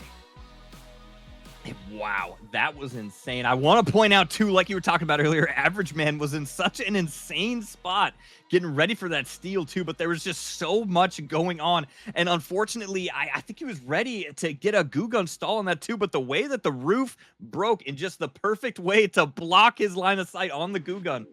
Wow, that was insane. I want to point out, too, like you were talking about earlier, Average Man was in such an insane spot getting ready for that steal, too, but there was just so much going on. And unfortunately, I think he was ready to get a goo gun stall on that, too, but the way that the roof broke in just the perfect way to block his line of sight on the goo gun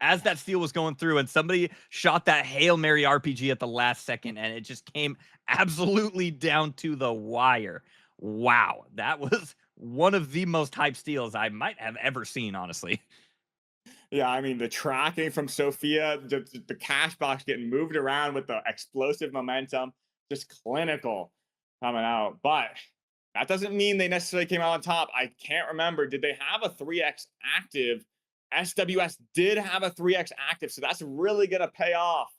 as that steal was going through, and somebody shot that Hail Mary RPG at the last second, and it just came absolutely down to the wire. Wow, that was one of the most hype steals I might have ever seen, honestly. Yeah, I mean, the tracking from Sophia, the cash box getting moved around with the explosive momentum, just clinical coming out. But that doesn't mean they necessarily came out on top. I can't remember. Did they have a 3x active? SWS did have a 3x active, so that's really going to pay off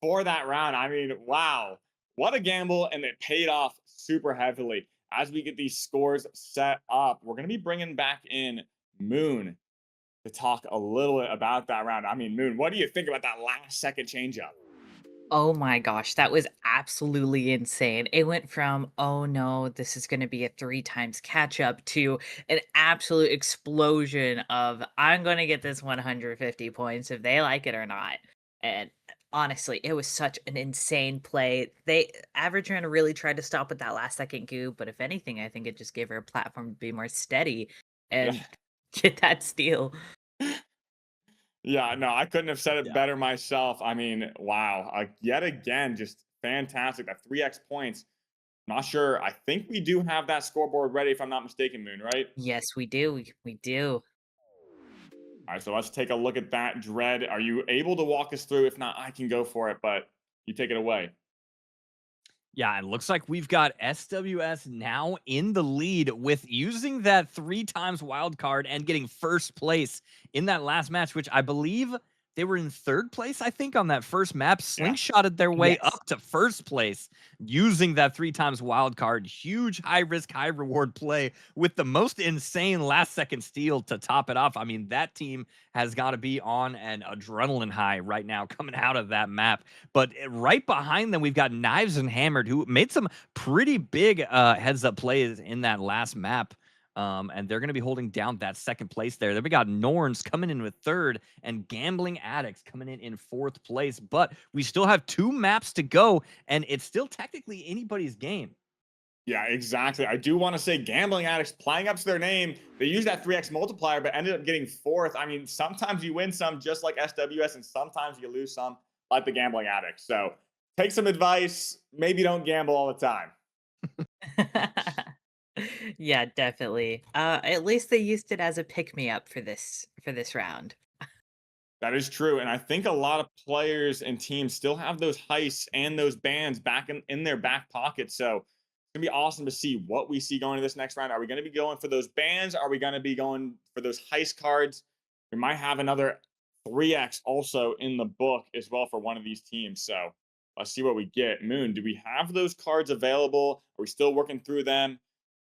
for that round. I mean, wow, what a gamble, and it paid off super heavily. As we get these scores set up, we're going to be bringing back in Moon to talk a little bit about that round. I mean, Moon, what do you think about that last second changeup? Oh my gosh, that was absolutely insane. It went from, oh no, this is going to be a 3 times catch up to an absolute explosion of, I'm going to get this 150 points if they like it or not. And honestly, it was such an insane play. Average Man really tried to stop with that last second goo, but if anything, I think it just gave her a platform to be more steady and Yeah. get that steal. Yeah, no, I couldn't have said it better myself. I mean, wow. Yet again, just fantastic. That 3x points. Not sure. I think we do have that scoreboard ready, if I'm not mistaken, Moon, right? Yes, we do. We do. All right, so let's take a look at that, Dread. Are you able to walk us through? If not, I can go for it, but you take it away. Yeah, it looks like we've got SWS now in the lead with using that 3 times wild card and getting first place in that last match, which I believe they were in 3rd place, I think, on that first map. Slingshotted their way Yes. up to first place using that 3 times wild card. Huge high risk, high reward play with the most insane last second steal to top it off. I mean, that team has got to be on an adrenaline high right now coming out of that map. But right behind them, we've got Knives and Hammered, who made some pretty big heads up plays in that last map. And they're going to be holding down that 2nd place there. Then we got Norns coming in with 3rd and Gambling Addicts coming in 4th place. But we still have 2 maps to go, and it's still technically anybody's game. Yeah, exactly. I do want to say Gambling Addicts playing up to their name. They used that 3x multiplier, but ended up getting 4th. I mean, sometimes you win some just like SWS, and sometimes you lose some like the Gambling Addicts. So take some advice. Maybe don't gamble all the time. Yeah, definitely. At least they used it as a pick-me-up for this round. That is true. And I think a lot of players and teams still have those heists and those bans back in their back pocket. So It's going to be awesome to see what we see going to this next round. Are we going to be going for those bans? Are we going to be going for those heist cards? We might have another 3x also in the book as well for one of these teams. So let's see what we get. Moon, do we have those cards available? Are we still working through them?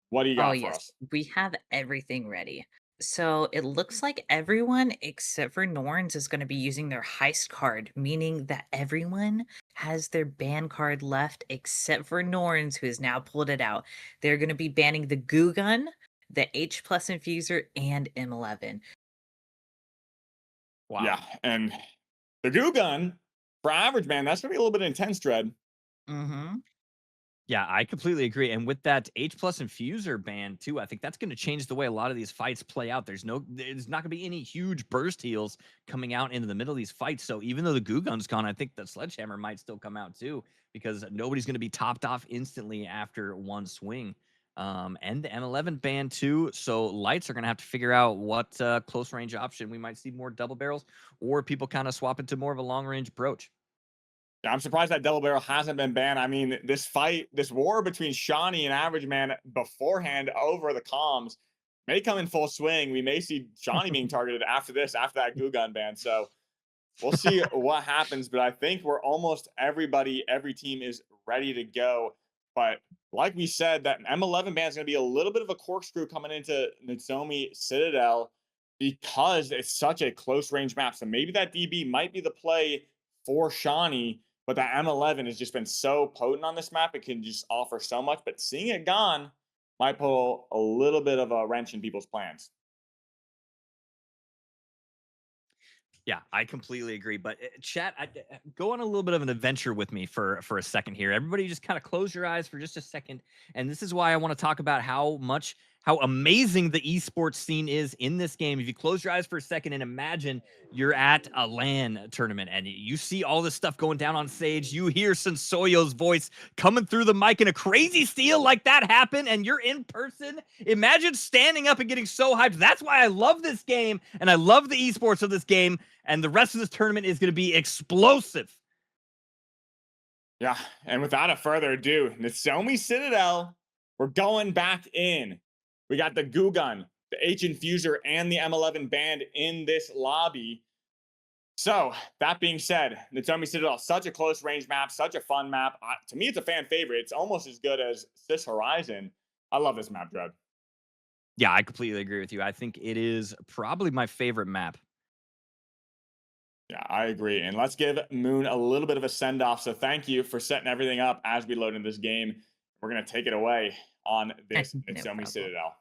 What do you Oh, got for yes, us? we have everything ready. So it looks like everyone except for Norns is going to be using their heist card, meaning that everyone has their ban card left except for Norns, who has now pulled it out. They're going to be banning the Goo Gun, the H plus Infuser, and M11. Wow. Yeah, and the goo gun for average man, that's gonna be a little bit intense, Dread. Mm-hmm. Yeah, I completely agree. And with that H plus infuser ban too, I think that's going to change the way a lot of these fights play out. There's not going to be any huge burst heals coming out into the middle of these fights. So even though the goo gun's gone, I think the sledgehammer might still come out too, because nobody's going to be topped off instantly after one swing. And the M11 ban too. So lights are going to have to figure out what close range option we might see more double barrels, or people kind of swap into more of a long range approach. I'm surprised that double barrel hasn't been banned. I mean, this war between Shawnee and Average Man beforehand over the comms may come in full swing. We may see Shawnee being targeted after that goo gun ban. So we'll see what happens. But I think we're almost every team is ready to go. But like we said, that M11 ban is going to be a little bit of a corkscrew coming into Nozomi Citadel because it's such a close range map. So maybe that DB might be the play for Shawnee. But that M11 has just been so potent on this map. It can just offer so much. But seeing it gone might pull a little bit of a wrench in people's plans. Yeah, I completely agree. But chat, go on a little bit of an adventure with me for a second here. Everybody just kind of close your eyes for just a second. And this is why I want to talk about how amazing the esports scene is in this game. If you close your eyes for a second and imagine you're at a LAN tournament and you see all this stuff going down on stage, you hear Sensoyo's voice coming through the mic and a crazy steal like that happen, and you're in person. Imagine standing up and getting so hyped. That's why I love this game, and I love the esports of this game, and the rest of this tournament is going to be explosive. Yeah, and without a further ado, Nozomi Citadel, we're going back in. We got the goo gun, the H infuser, and the M11 banned in this lobby. So that being said, Nozomi Citadel, such a close range map, such a fun map. To me, it's a fan favorite. It's almost as good as Sis Horizon. I love this map, Dread. Yeah, I completely agree with you. I think it is probably my favorite map. Yeah, I agree. And let's give Moon a little bit of a send off. So thank you for setting everything up as we load into this game. We're going to take it away on this Nozomi Citadel.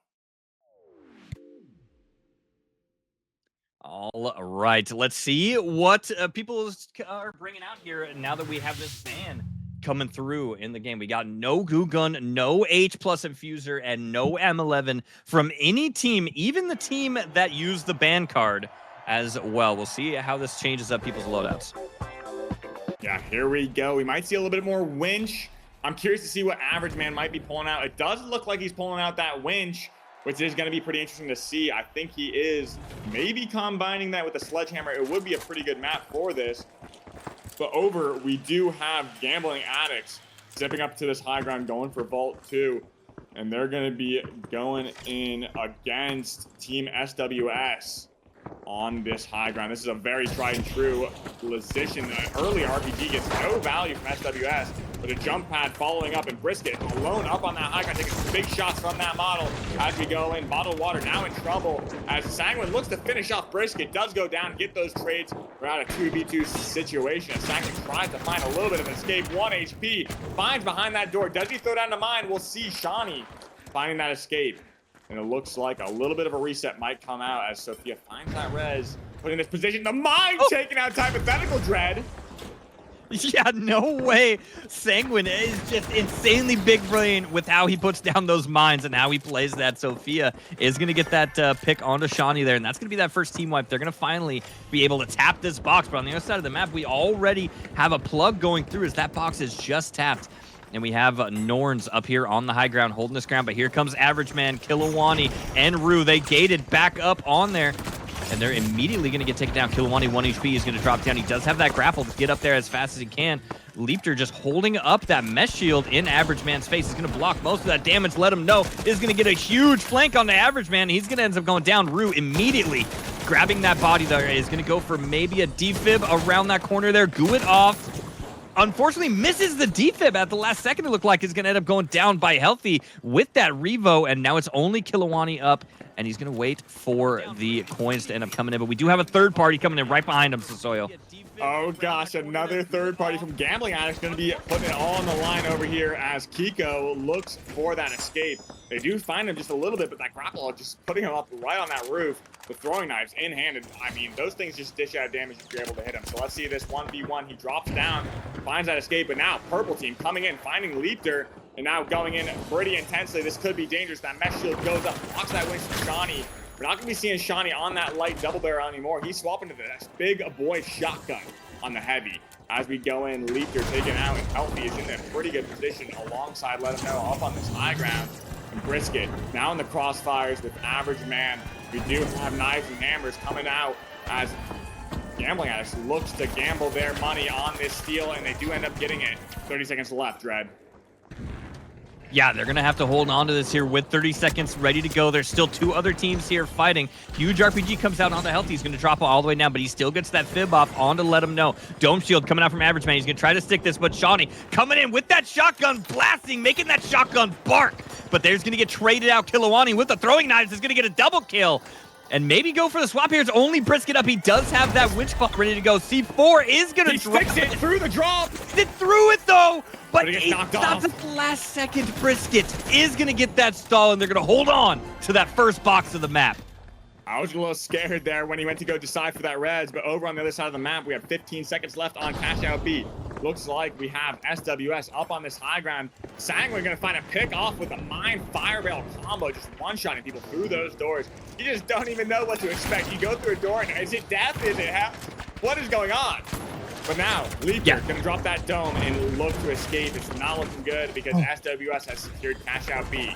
All right, let's see what people are bringing out here now that we have this ban coming through in the game. We got no goo gun, no H plus infuser, and no M11 from any team, even the team that used the ban card as well. We'll see how this changes up people's loadouts. Yeah, here we go. We might see a little bit more winch. I'm curious to see what Average Man might be pulling out. It does look like he's pulling out that winch, which is going to be pretty interesting to see. I think he is maybe combining that with a sledgehammer. It would be a pretty good map for this. But over, we do have Gambling Addicts zipping up to this high ground, going for Vault 2. And they're going to be going in against Team SWS on this high ground. This is a very tried and true position. An early RPG gets no value from SWS, but a jump pad following up, and Brisket alone up on that high ground, taking some big shots from that model as we go in. Bottled Water now in trouble as Sanguine looks to finish off Brisket, does go down, get those trades. We're out of 2v2 situation. As Sanguine tries to find a little bit of escape. 1 HP, finds behind that door. Does he throw down the mine? We'll see Shawnee finding that escape. And it looks like a little bit of a reset might come out as Sophia finds that res, put in this position. The mine taking out Hypothetical Dread. Yeah, no way. Sanguine is just insanely big brain with how he puts down those mines and how he plays that. Sophia is going to get that pick onto Shawnee there, and that's going to be that first team wipe. They're going to finally be able to tap this box, but on the other side of the map, we already have a plug going through as that box is just tapped. And we have Norns up here on the high ground holding this ground. But here comes Average Man, Kilowani, and Rue. They gated back up on there. and they're immediately going to get taken down. Kilowani 1 HP is going to drop down. He does have that grapple to get up there as fast as he can. Leapter just holding up that mesh shield in Average Man's face. He's going to block most of that damage. Let him know is going to get a huge flank on the Average Man. He's going to end up going down. Rue immediately grabbing that body there is going to go for maybe a defib around that corner there. Goo it off. Unfortunately, misses the defib at the last second. It looked like he's going to end up going down by Healthy with that Revo, and now it's only Kilowani up, and he's going to wait for the coins to end up coming in. But we do have a third party coming in right behind him, Sosoyo. Oh gosh, another third party from Gambling Addict's going to be putting it all on the line over here as Kiko looks for that escape. They do find him just a little bit, but that grapple just putting him up right on that roof with throwing knives in-handed. I mean, those things just dish out damage if you're able to hit him. So let's see this 1v1. He drops down, finds that escape, but now Purple Team coming in, finding Leapter, and now going in pretty intensely. This could be dangerous. That mesh shield goes up, blocks that winch from Shawnee. We're not going to be seeing Shawnee on that light double barrel anymore. He's swapping to this big boy shotgun on the heavy. As we go in, Leapter taken out, and Healthy is in a pretty good position alongside Let Him Know up on this high ground. And Brisket now in the crossfires with Average Man. We do have Knives and Hammers coming out as Gambling Addicts looks to gamble their money on this steal, and they do end up getting it. 30 seconds left, Dread. Yeah, they're going to have to hold on to this here with 30 seconds ready to go. There's still two other teams here fighting. Huge RPG comes out onto Healthy. He's going to drop all the way down, but he still gets that fib off on to Let Him Know. Dome Shield coming out from Average Man. He's going to try to stick this, but Shawnee coming in with that shotgun blasting, making that shotgun bark. But there's going to get traded out. Kilowani with the throwing knives is going to get a double kill. And maybe go for the swap here. It's only Brisket up. He does have that winch bot ready to go. C4 is going to drop sticks it through the drop. It through it though. But it it knocked stops off. at the last second. Brisket is going to get that stall, and they're going to hold on to that first box of the map. I was a little scared there when he went to go decide for that res, but over on the other side of the map, we have 15 seconds left on Cash Out B. Looks like we have SWS up on this high ground. Sanguine gonna find a pick off with a mine fire rail combo, just one-shotting people through those doors. You just don't even know what to expect. You go through a door and is it death? Is it what is going on? But now, Leaper gonna drop that dome and look to escape. It's not looking good because SWS has secured Cash Out B.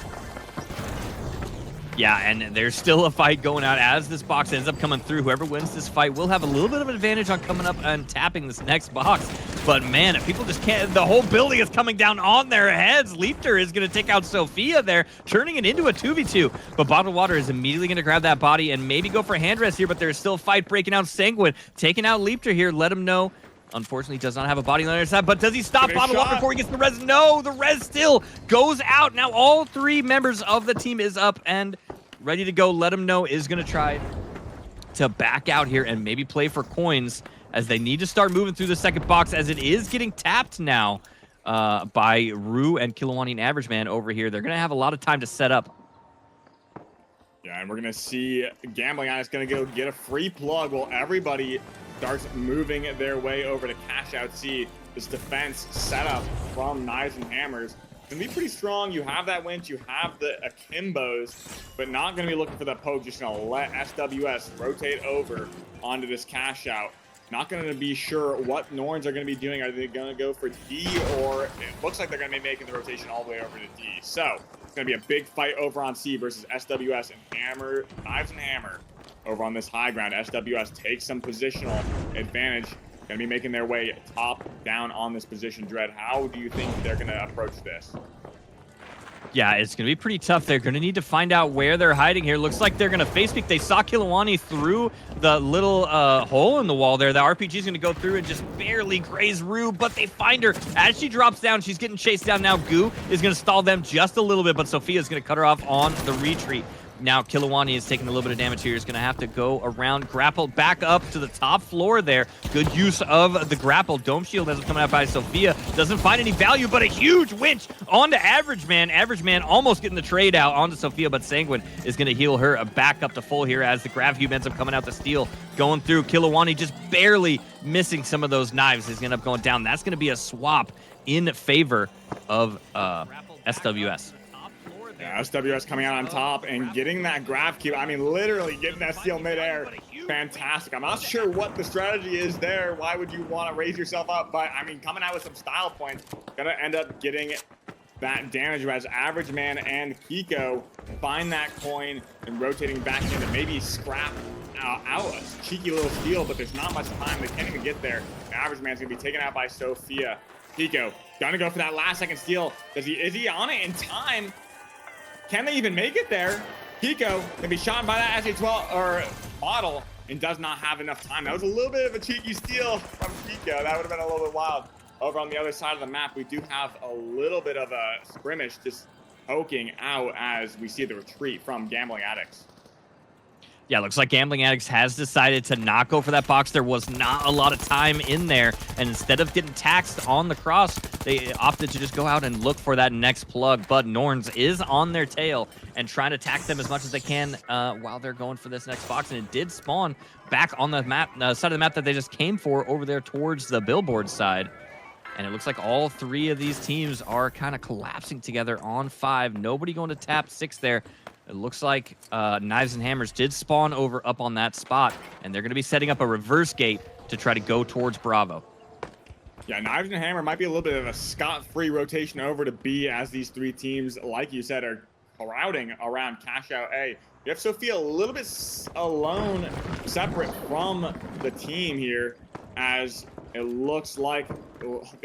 Yeah, and there's still a fight going out as this box ends up coming through. Whoever wins this fight will have a little bit of an advantage on coming up and tapping this next box. But man, if people just can't, the whole building is coming down on their heads. Leapter is going to take out Sophia there, turning it into a 2v2. But Bottled Water is immediately going to grab that body and maybe go for hand rest here, but there's still a fight breaking out. Sanguine taking out Leapter here. Let him know. Unfortunately, does not have a body on the other side, but does he stop Bottled Water before he gets the res? No, the res still goes out. Now all three members of the team is up and ready to go. Let Him Know is going to try to back out here and maybe play for coins as they need to start moving through the second box as it is getting tapped now by Rue and Kilowani and Average Man over here. They're going to have a lot of time to set up. Yeah, and we're going to see Gambling Addict's going to go get a free plug while everybody starts moving their way over to Cash Out C. This defense setup from Knives and Hammers can be pretty strong. You have that winch, you have the akimbos, but not going to be looking for that poke. Just going to let SWS rotate over onto this Cash Out. Not going to be sure what Norns are going to be doing. Are they going to go for D, or it looks like they're going to be making the rotation all the way over to D. So it's going to be a big fight over on C versus SWS and Knives and Hammer over on this high ground. SWS takes some positional advantage. Going to be making their way top down on this position. Dread, how do you think they're going to approach this? Yeah, it's going to be pretty tough. They're going to need to find out where they're hiding here. Looks like they're going to face peek. They saw Kilowani through the little hole in the wall there. The RPG is going to go through and just barely graze Rue, but they find her. As she drops down, she's getting chased down now. Goo is going to stall them just a little bit, but Sophia is going to cut her off on the retreat. Now Kilowani is taking a little bit of damage here. He's going to have to go around, grapple back up to the top floor there. Good use of the grapple. Dome Shield ends up coming out by Sophia. Doesn't find any value, but a huge winch onto Average Man. Average Man almost getting the trade out onto Sophia, but Sanguine is going to heal her back up to full here as the Grav Cube ends up coming out to steal. Going through. Kilowani just barely missing some of those knives. He's going to end up going down. That's going to be a swap in favor of SWS. Yeah, SWS coming out on top and getting that Grav Cube. I mean, literally getting that steal midair. Fantastic. I'm not sure what the strategy is there. Why would you want to raise yourself up? But, I mean, coming out with some style points, going to end up getting that damage as Average Man and Kiko find that coin and rotating back in to maybe scrap out a cheeky little steal, but there's not much time. They can't even get there. The average man's gonna be taken out by Sophia. Pico gonna go for that last second steal. Is he on it in time? Can they even make it there? Pico gonna be shot by that SA-12 or bottle and does not have enough time. That was a little bit of a cheeky steal from Pico. That would have been a little bit wild. Over on the other side of the map, we do have a little bit of a skirmish just poking out as we see the retreat from Gambling Addicts. Yeah, looks like Gambling Addicts has decided to not go for that box. There was not a lot of time in there, and instead of getting taxed on the cross, they opted to just go out and look for that next plug. But Norns is on their tail and trying to tax them as much as they can while they're going for this next box, and it did spawn back on the map, side of the map that they just came for over there towards the billboard side. And it looks like all three of these teams are kind of collapsing together on 5. Nobody going to tap 6 there. It looks like Knives and Hammers did spawn over up on that spot, and they're going to be setting up a reverse gate to try to go towards Bravo. Yeah, Knives and Hammer might be a little bit of a scot-free rotation over to B as these three teams, like you said, are crowding around Cash Out A. You have Sophia a little bit alone, separate from the team here, as it looks like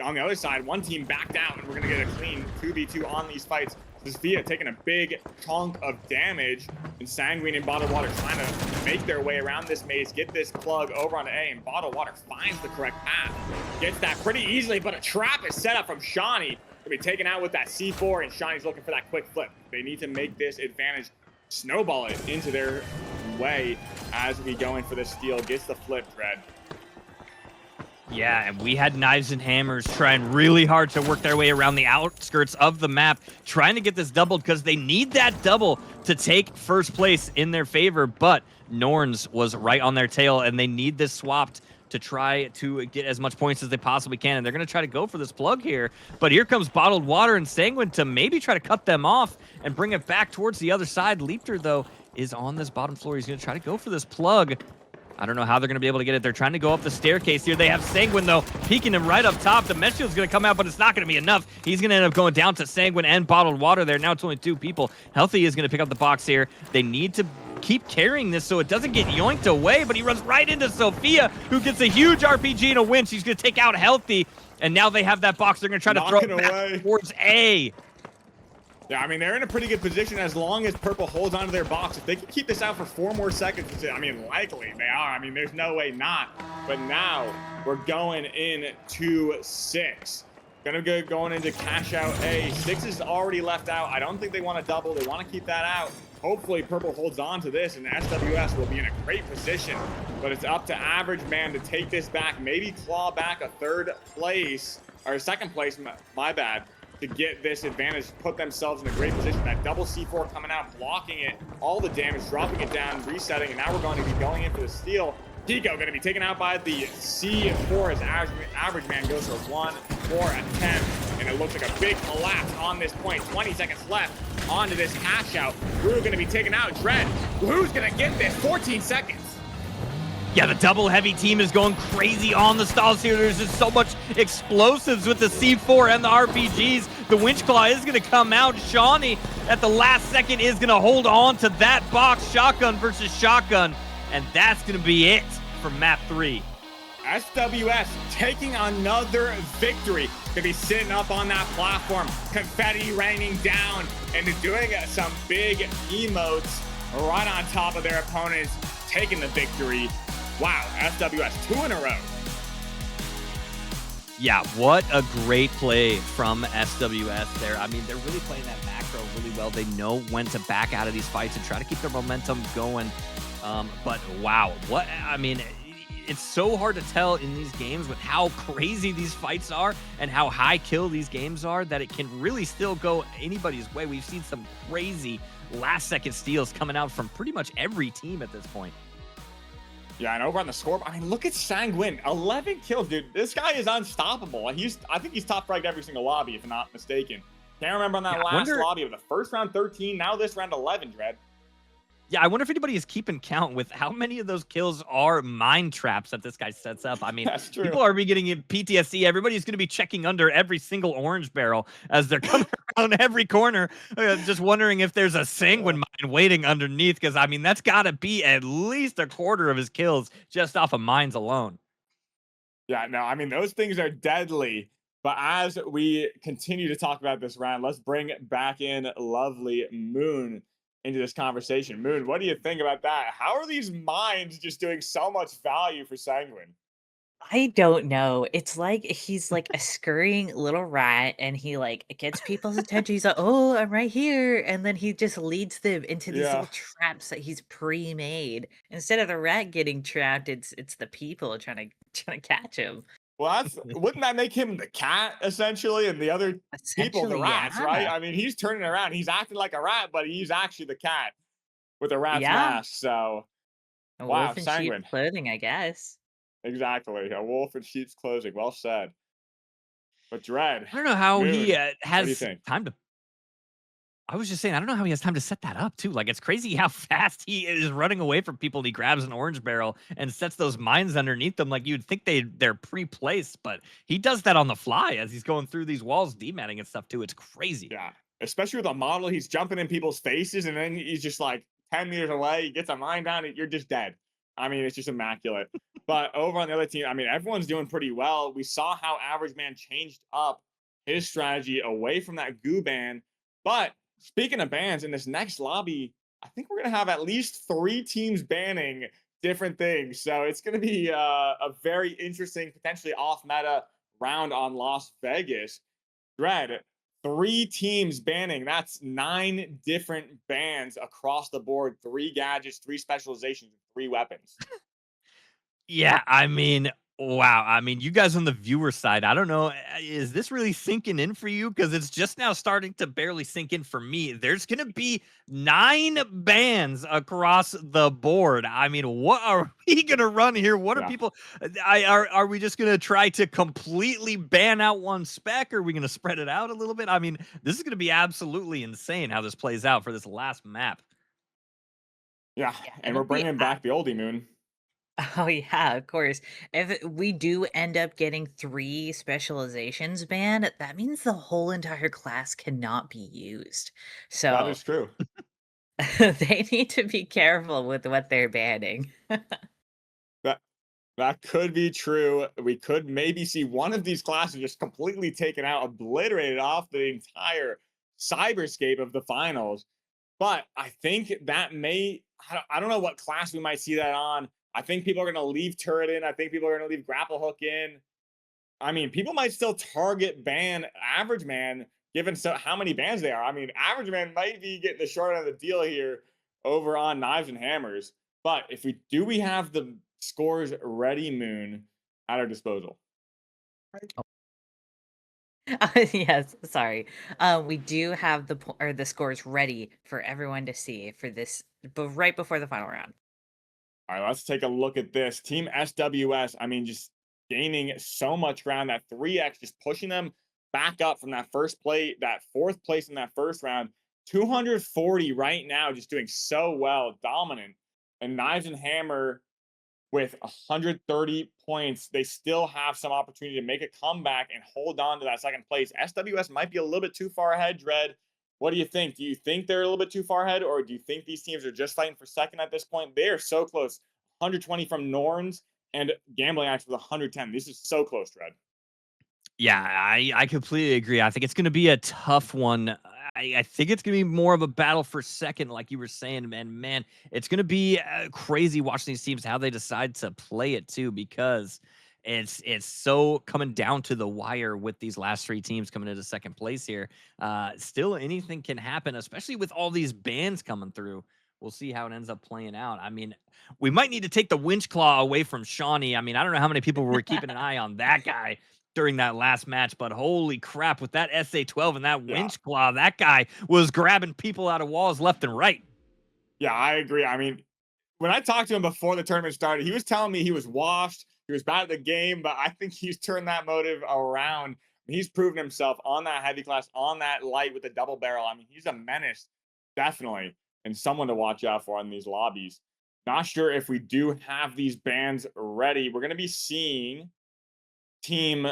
on the other side, one team backed out, and we're going to get a clean 2v2 on these fights. Sophia taking a big chunk of damage, and Sanguine and Bottled Water trying to make their way around this maze, get this plug over on A, and Bottled Water finds the correct path. Gets that pretty easily, but a trap is set up from Shawnee. Will be taken out with that C4, and Shawnee's looking for that quick flip. They need to make this advantage, snowball it into their way as we go in for this steal. Gets the flip, Dread. Yeah, and we had Knives and Hammers trying really hard to work their way around the outskirts of the map, trying to get this doubled because they need that double to take first place in their favor. But Norns was right on their tail, and they need this swapped to try to get as much points as they possibly can. And they're going to try to go for this plug here. But here comes Bottled Water and Sanguine to maybe try to cut them off and bring it back towards the other side. Leapter, though, is on this bottom floor. He's going to try to go for this plug. I don't know how they're going to be able to get it. They're trying to go up the staircase here. They have Sanguine, though, peeking him right up top. The mesh shield's going to come out, but it's not going to be enough. He's going to end up going down to Sanguine and Bottled Water there. Now it's only 2 people. Healthy is going to pick up the box here. They need to keep carrying this so it doesn't get yoinked away, but he runs right into Sophia, who gets a huge RPG and a win. She's going to take out Healthy, and now they have that box. They're going to try to throw it back towards A. Yeah, I mean, they're in a pretty good position as long as Purple holds onto their box. If they can keep this out for 4 more seconds, I mean, likely they are. I mean, there's no way not. But now we're going into 6. Going into Cash Out A. 6 is already left out. I don't think they want to double. They want to keep that out. Hopefully, Purple holds on to this, and SWS will be in a great position. But it's up to Average Man to take this back, maybe claw back a 3rd place, or 2nd place, my bad, to get this advantage, put themselves in a great position. That double C4 coming out, blocking it, all the damage, dropping it down, resetting, and now we're going to be going in for the steal. Pico going to be taken out by the C4 as Average Man goes for 1 for a 10, and it looks like a big collapse on this point. 20 seconds left onto this Cash Out. Blue going to be taken out. Dread, who's going to get this? 14 seconds. Yeah, the double heavy team is going crazy on the stalls here. There's just so much explosives with the C4 and the RPGs. The Winch Claw is going to come out. Shawnee at the last second is going to hold on to that box. Shotgun versus shotgun. And that's going to be it for map 3. SWS taking another victory. Gonna be sitting up on that platform, confetti raining down, and doing some big emotes right on top of their opponents, taking the victory. Wow, SWS 2 in a row. Yeah, what a great play from SWS there. I mean, they're really playing that macro really well. They know when to back out of these fights and try to keep their momentum going. But wow, I mean, it's so hard to tell in these games with how crazy these fights are and how high kill these games are that it can really still go anybody's way. We've seen some crazy last-second steals coming out from pretty much every team at this point. Yeah, and over on the score, I mean, look at Sanguine, 11 kills, dude. This guy is unstoppable. I think he's top fragged every single lobby, if I'm not mistaken. Can't remember on that last lobby of the first round 13, now this round 11, Dread. Yeah, I wonder if anybody is keeping count with how many of those kills are mine traps that this guy sets up. I mean, That's true. people are getting PTSD. Everybody's going to be checking under every single orange barrel as they're coming around every corner, just wondering if there's a sanguine mine waiting underneath. Because, I mean, that's got to be at least a quarter of his kills just off of mines alone. Yeah, no, I mean, those things are deadly. But as we continue to talk about this round, let's bring back in lovely Moon into this conversation. Moon, what do you think about that? How are these mines just doing so much value for Sanguine? I don't know. It's like he's like a scurrying little rat and he like gets people's attention. He's like, "Oh, I'm right here." And then he just leads them into these Yeah. little traps that he's pre-made. Instead of the rat getting trapped, it's the people trying to catch him. Well, that's wouldn't that make him the cat essentially, and the other people the Essentially, rats, right? yeah. I mean, he's turning around. He's acting like a rat, but he's actually the cat with a rat's Yeah. mask. So, A wow, wolf in sheep's Sanguine. clothing, I guess. Exactly. A wolf in sheep's clothing. Well said. But Dread, I don't know how he Moon, what do you has think? time to. I was just saying, I don't know how he has time to set that up too. Like, it's crazy how fast he is running away from people. And he grabs an orange barrel and sets those mines underneath them. Like, you'd think they're pre-placed, but he does that on the fly as he's going through these walls, dematting and stuff too. It's crazy. Yeah. Especially with a model, he's jumping in people's faces and then he's just like 10 meters away. He gets a mine down, and you're just dead. I mean, it's just immaculate. But over on the other team, I mean, everyone's doing pretty well. We saw how Average Man changed up his strategy away from that goo ban. But speaking of bans, in this next lobby, I think we're going to have at least 3 teams banning different things. So it's going to be a very interesting, potentially off meta round on Las Vegas. Dread, 3 teams banning. That's 9 different bans across the board. 3 gadgets, 3 specializations, 3 weapons. Yeah, I mean, wow. I mean, you guys on the viewer side, I don't know, is this really sinking in for you? Because it's just now starting to barely sink in for me. There's going to be 9 bans across the board. I mean, what are we going to run here? What are Yeah. people? Are we just going to try to completely ban out one spec? Or are we going to spread it out a little bit? I mean, this is going to be absolutely insane how this plays out for this last map. Yeah. Yeah, And it'll we're be bringing back the oldie Moon. Oh yeah, of course. If we do end up getting 3 specializations banned, that means the whole entire class cannot be used. That So is true. they need to be careful with what they're banning. That that could be true. We could maybe see one of these classes just completely taken out, obliterated off the entire cyberscape of the finals. But I think that I don't know what class we might see that on. I think people are going to leave turret in. I think people are going to leave grapple hook in. I mean, people might still target ban Average Man given how many bans they are. I mean, Average Man might be getting the short end of the deal here over on Knives and Hammers. But if we have the scores ready, Moon, at our disposal. Yes, sorry. We do have the scores ready for everyone to see for this, but right before the final round. All right, let's take a look at this. Team SWS, I mean, just gaining so much ground. That 3x, just pushing them back up from that that 4th place in that first round. 240 right now, just doing so well, dominant. And Knives and Hammer with 130 points, they still have some opportunity to make a comeback and hold on to that 2nd place. SWS might be a little bit too far ahead, Dread. What do you think? Do you think they're a little bit too far ahead, or do you think these teams are just fighting for 2nd at this point? They are so close. 120 from Norns and Gambling Axe with 110. This is so close, Dread. Yeah, I completely agree. I think it's going to be a tough one. I think it's going to be more of a battle for 2nd, like you were saying, man. Man, it's going to be crazy watching these teams how they decide to play it too, because it's so coming down to the wire with these last 3 teams coming into 2nd place here. Still, anything can happen, especially with all these bans coming through. We'll see how it ends up playing out. I mean, we might need to take the winch claw away from Shawnee. I mean, I don't know how many people were keeping an eye on that guy during that last match, but holy crap, with that SA-12 and that winch claw, that guy was grabbing people out of walls left and right. Yeah, I agree. I mean, when I talked to him before the tournament started, he was telling me he was washed, he was bad at the game, but I think he's turned that motive around. He's proven himself on that heavy class, on that light with the double barrel. I mean, he's a menace, definitely. and someone to watch out for in these lobbies. Not sure if we do have these bans ready. We're going to be seeing team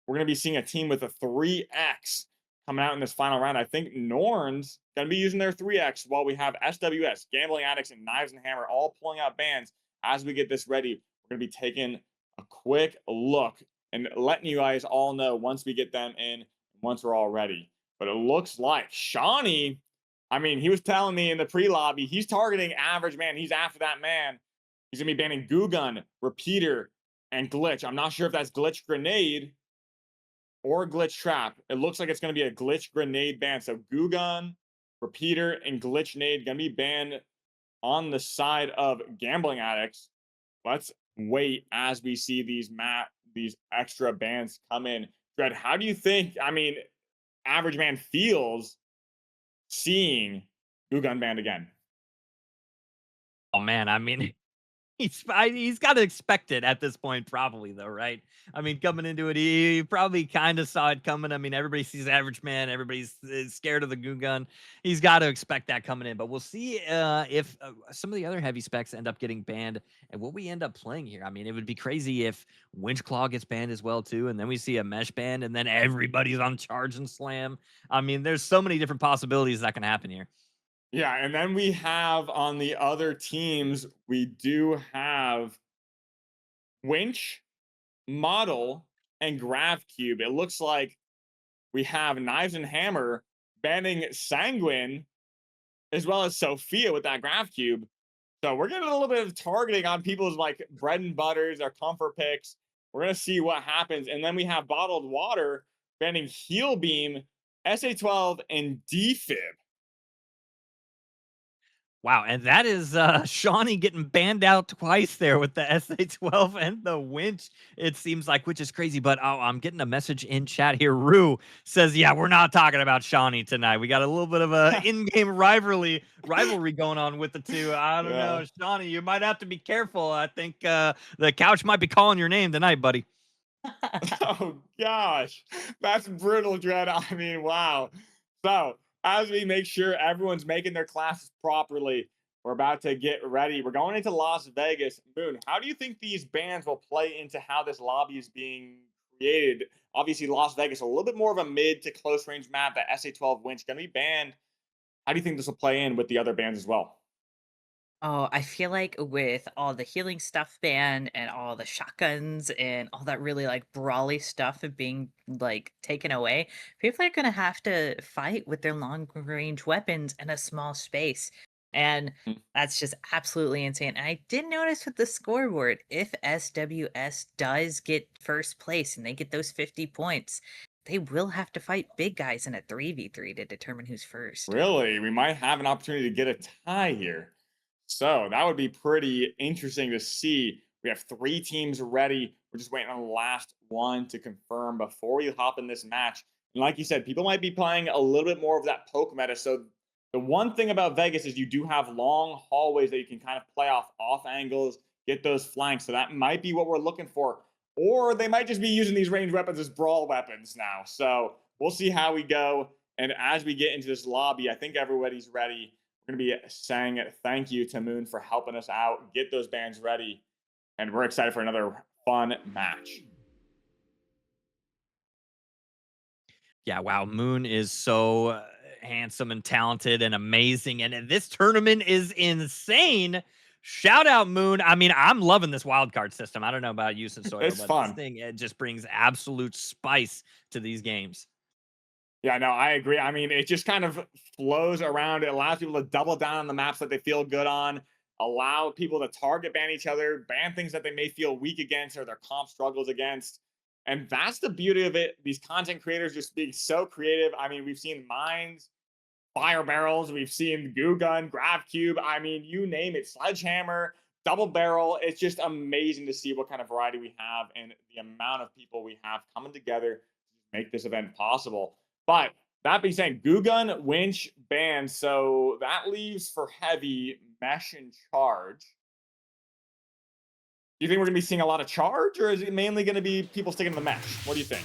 we're going to be seeing a team with a 3x coming out in this final round. I think Norn's going to be using their 3x while we have SWS, Gambling Addicts, and Knives and Hammer all pulling out bans. As we get this ready, we're going to be taking a quick look and letting you guys all know once we get them in, once we're all ready. But it looks like Shawnee, I mean, he was telling me in the pre-lobby, he's targeting Average Man. He's after that man. He's going to be banning Goo Gun, Repeater, and Glitch. I'm not sure if that's Glitch Grenade or Glitch Trap. It looks like it's going to be a Glitch Grenade ban. So Goo Gun, Repeater, and Glitch Nade going to be banned on the side of Gambling Addicts. Let's wait as we see these extra bans come in. Dread, how do you think, I mean, Average Man feels seeing Goo Gun banned again? Oh man, I mean, he's got to expect it at this point, probably though, right? I mean, coming into it, he probably kind of saw it coming. I mean, everybody sees Average Man, everybody's scared of the Goo Gun. He's got to expect that coming in. But we'll see if some of the other heavy specs end up getting banned and what we end up playing here. I mean, it would be crazy if Winch Claw gets banned as well too, and then we see a Mesh ban, and then everybody's on Charge and Slam. I mean, there's so many different possibilities that can happen here. Yeah, and then we have on the other teams, we do have Winch, Model, and GravCube. It looks like we have Knives and Hammer banning Sanguine, as well as Sophia with that GravCube. So we're getting a little bit of targeting on people's like bread and butters, our comfort picks. We're gonna see what happens. And then we have Bottled Water banning Heal Beam, SA12, and DFib. Wow, and that is Shawnee getting banned out twice there with the SA12 and the Winch, it seems like, which is crazy. But I'm getting a message in chat here. Rue says, yeah, we're not talking about Shawnee tonight. We got a little bit of a in-game rivalry going on with the two. I don't know. Shawnee, you might have to be careful. I think the couch might be calling your name tonight, buddy. Oh, gosh. That's brutal, Dread. I mean, wow. So, as we make sure everyone's making their classes properly, we're about to get ready. We're going into Las Vegas. Moon, how do you think these bans will play into how this lobby is being created? Obviously, Las Vegas, a little bit more of a mid to close range map. That SA12 Winch going to be banned. How do you think this will play in with the other bans as well? Oh, I feel like with all the healing stuff banned and all the shotguns and all that really like brawly stuff being like taken away, people are gonna have to fight with their long range weapons in a small space. And Mm. that's just absolutely insane. And I did notice with the scoreboard, if SWS does get first place and they get those 50 points, they will have to fight big guys in a 3v3 to determine who's first. Really? We might have an opportunity to get a tie here. So that would be pretty interesting to see. We have 3 teams ready. We're just waiting on the last one to confirm before we hop in this match. And like you said, people might be playing a little bit more of that poke meta. So the one thing about Vegas is you do have long hallways that you can kind of play off angles, get those flanks. So that might be what we're looking for. Or they might just be using these ranged weapons as brawl weapons now. So we'll see how we go. And as we get into this lobby, I think everybody's ready. We're going to be saying thank you to Moon for helping us out, get those bands ready, and we're excited for another fun match. Yeah, wow. Moon is so handsome and talented and amazing. And this tournament is insane. Shout out, Moon. I mean, I'm loving this wildcard system. I don't know about you, Sensoyo, It's but fun. this thing, it just brings absolute spice to these games. Yeah, no, I agree. I mean, it just kind of flows around. It allows people to double down on the maps that they feel good on, allow people to target ban each other, ban things that they may feel weak against or their comp struggles against. And that's the beauty of it. These content creators just being so creative. I mean, we've seen Mines, Fire Barrels, we've seen Goo Gun, GravCube. I mean, you name it, Sledgehammer, Double Barrel. It's just amazing to see what kind of variety we have and the amount of people we have coming together to make this event possible. But that being said, Goo Gun, Winch, banned. So that leaves for heavy Mesh and Charge. Do you think we're going to be seeing a lot of Charge, or is it mainly going to be people sticking to the Mesh? What do you think?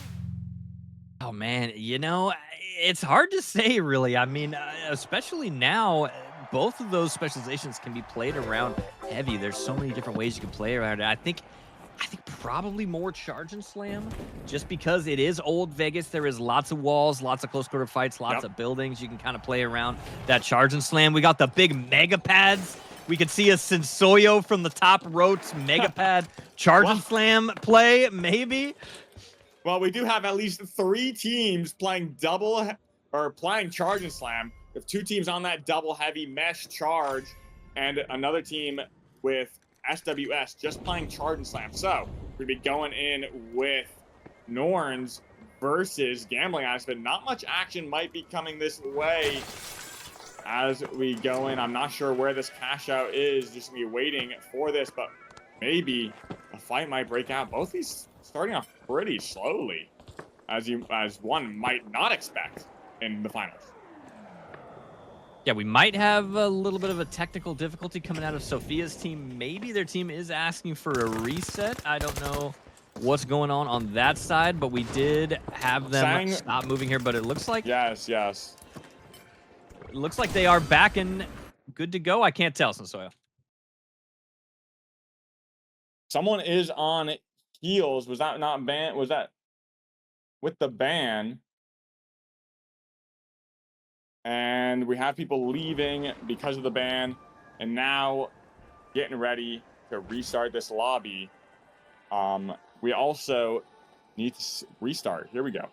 Oh, man. You know, it's hard to say, really. I mean, especially now, both of those specializations can be played around heavy. There's so many different ways you can play around it. I think probably more charge and slam, just because it is old Vegas. There is lots of walls, lots of close quarter fights, lots of buildings. You can kind of play around that charge and slam. We got the big mega pads. We could see a Sensoyo from the top ropes mega pad charge and slam play, maybe. Well, we do have at least 3 teams playing playing charge and slam. We have 2 teams on that double heavy mesh charge, and another team with SWS just playing charge and slam. So we'd be going in with Norns versus Gambling Eyes, but not much action might be coming this way as we go in. I'm not sure where this cash out is. Just gonna be waiting for this, but maybe a fight might break out. Both these starting off pretty slowly, as one might not expect in the finals. Yeah, we might have a little bit of a technical difficulty coming out of Sophia's team. Maybe their team is asking for a reset. I don't know what's going on that side, but we did have them stop moving here. But it looks like yes. It looks like they are back and good to go. I can't tell, Sensoyo. Someone is on heels. Was that not ban? Was that with the ban? And we have people leaving because of the ban, and now getting ready to restart this lobby. We also need to restart. Here we go.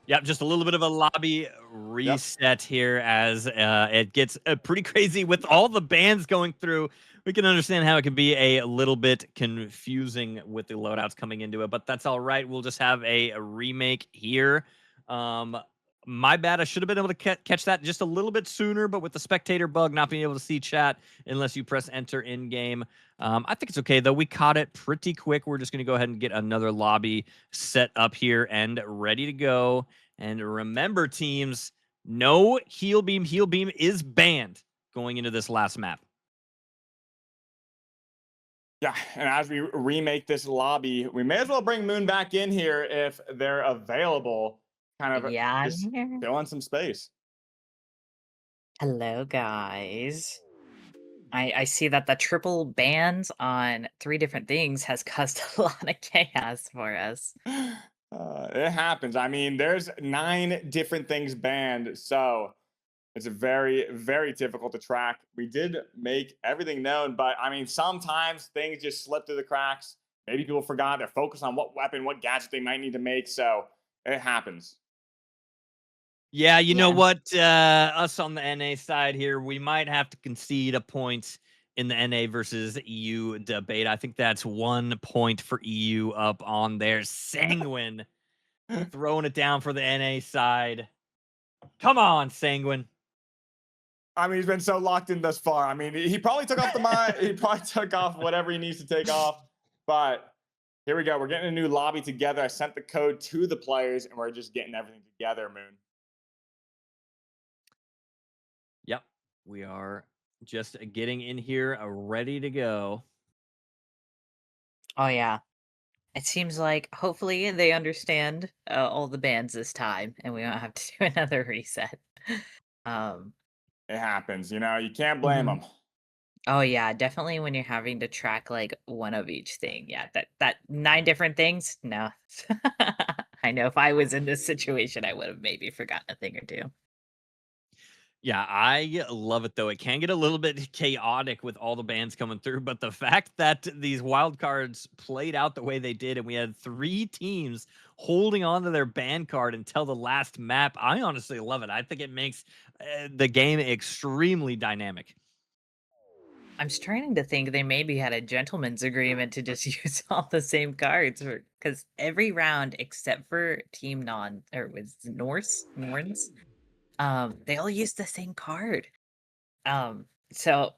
Yep, just a little bit of a lobby reset here as it gets pretty crazy with all the bans going through. We can understand how it can be a little bit confusing with the loadouts coming into it, but that's all right. We'll just have a remake here. My bad. I should have been able to catch that just a little bit sooner, but with the spectator bug, not being able to see chat unless you press enter in game. I think it's okay, though. We caught it pretty quick. We're just going to go ahead and get another lobby set up here and ready to go. And remember, teams, no heel beam. Heel beam is banned going into this last map. Yeah, and as we remake this lobby, we may as well bring Moon back in here if they're available. Kind of just fill in some space. Hello, guys. I see that the triple bans on 3 different things has caused a lot of chaos for us. It happens. I mean, there's 9 different things banned, so it's very, very difficult to track. We did make everything known, but I mean, sometimes things just slip through the cracks. Maybe people forgot. They're focused on what weapon, what gadget they might need to make, so it happens. Yeah, you know what? Us on the NA side here, we might have to concede a point in the NA versus EU debate. I think that's 1 point for EU up on there. Sanguine throwing it down for the NA side. Come on, Sanguine. I mean, he's been so locked in thus far. I mean, he probably took off the mind. He probably took off whatever he needs to take off. But here we go. We're getting a new lobby together. I sent the code to the players, and we're just getting everything together, Moon. Yep, we are just getting in here, ready to go. Oh, yeah. It seems like hopefully they understand all the bans this time, and we won't have to do another reset. It happens, you know. You can't blame them. Oh yeah, definitely when you're having to track like one of each thing. Yeah, that 9 different things. No, I know if I was in this situation, I would have maybe forgotten a thing or 2. Yeah, I love it, though. It can get a little bit chaotic with all the bans coming through, but the fact that these wild cards played out the way they did, and we had 3 teams holding on to their ban card until the last map, I honestly love it. I think it makes the game extremely dynamic. I'm starting to think they maybe had a gentleman's agreement to just use all the same cards because every round except for Team Non or was Norns, they all used the same card. So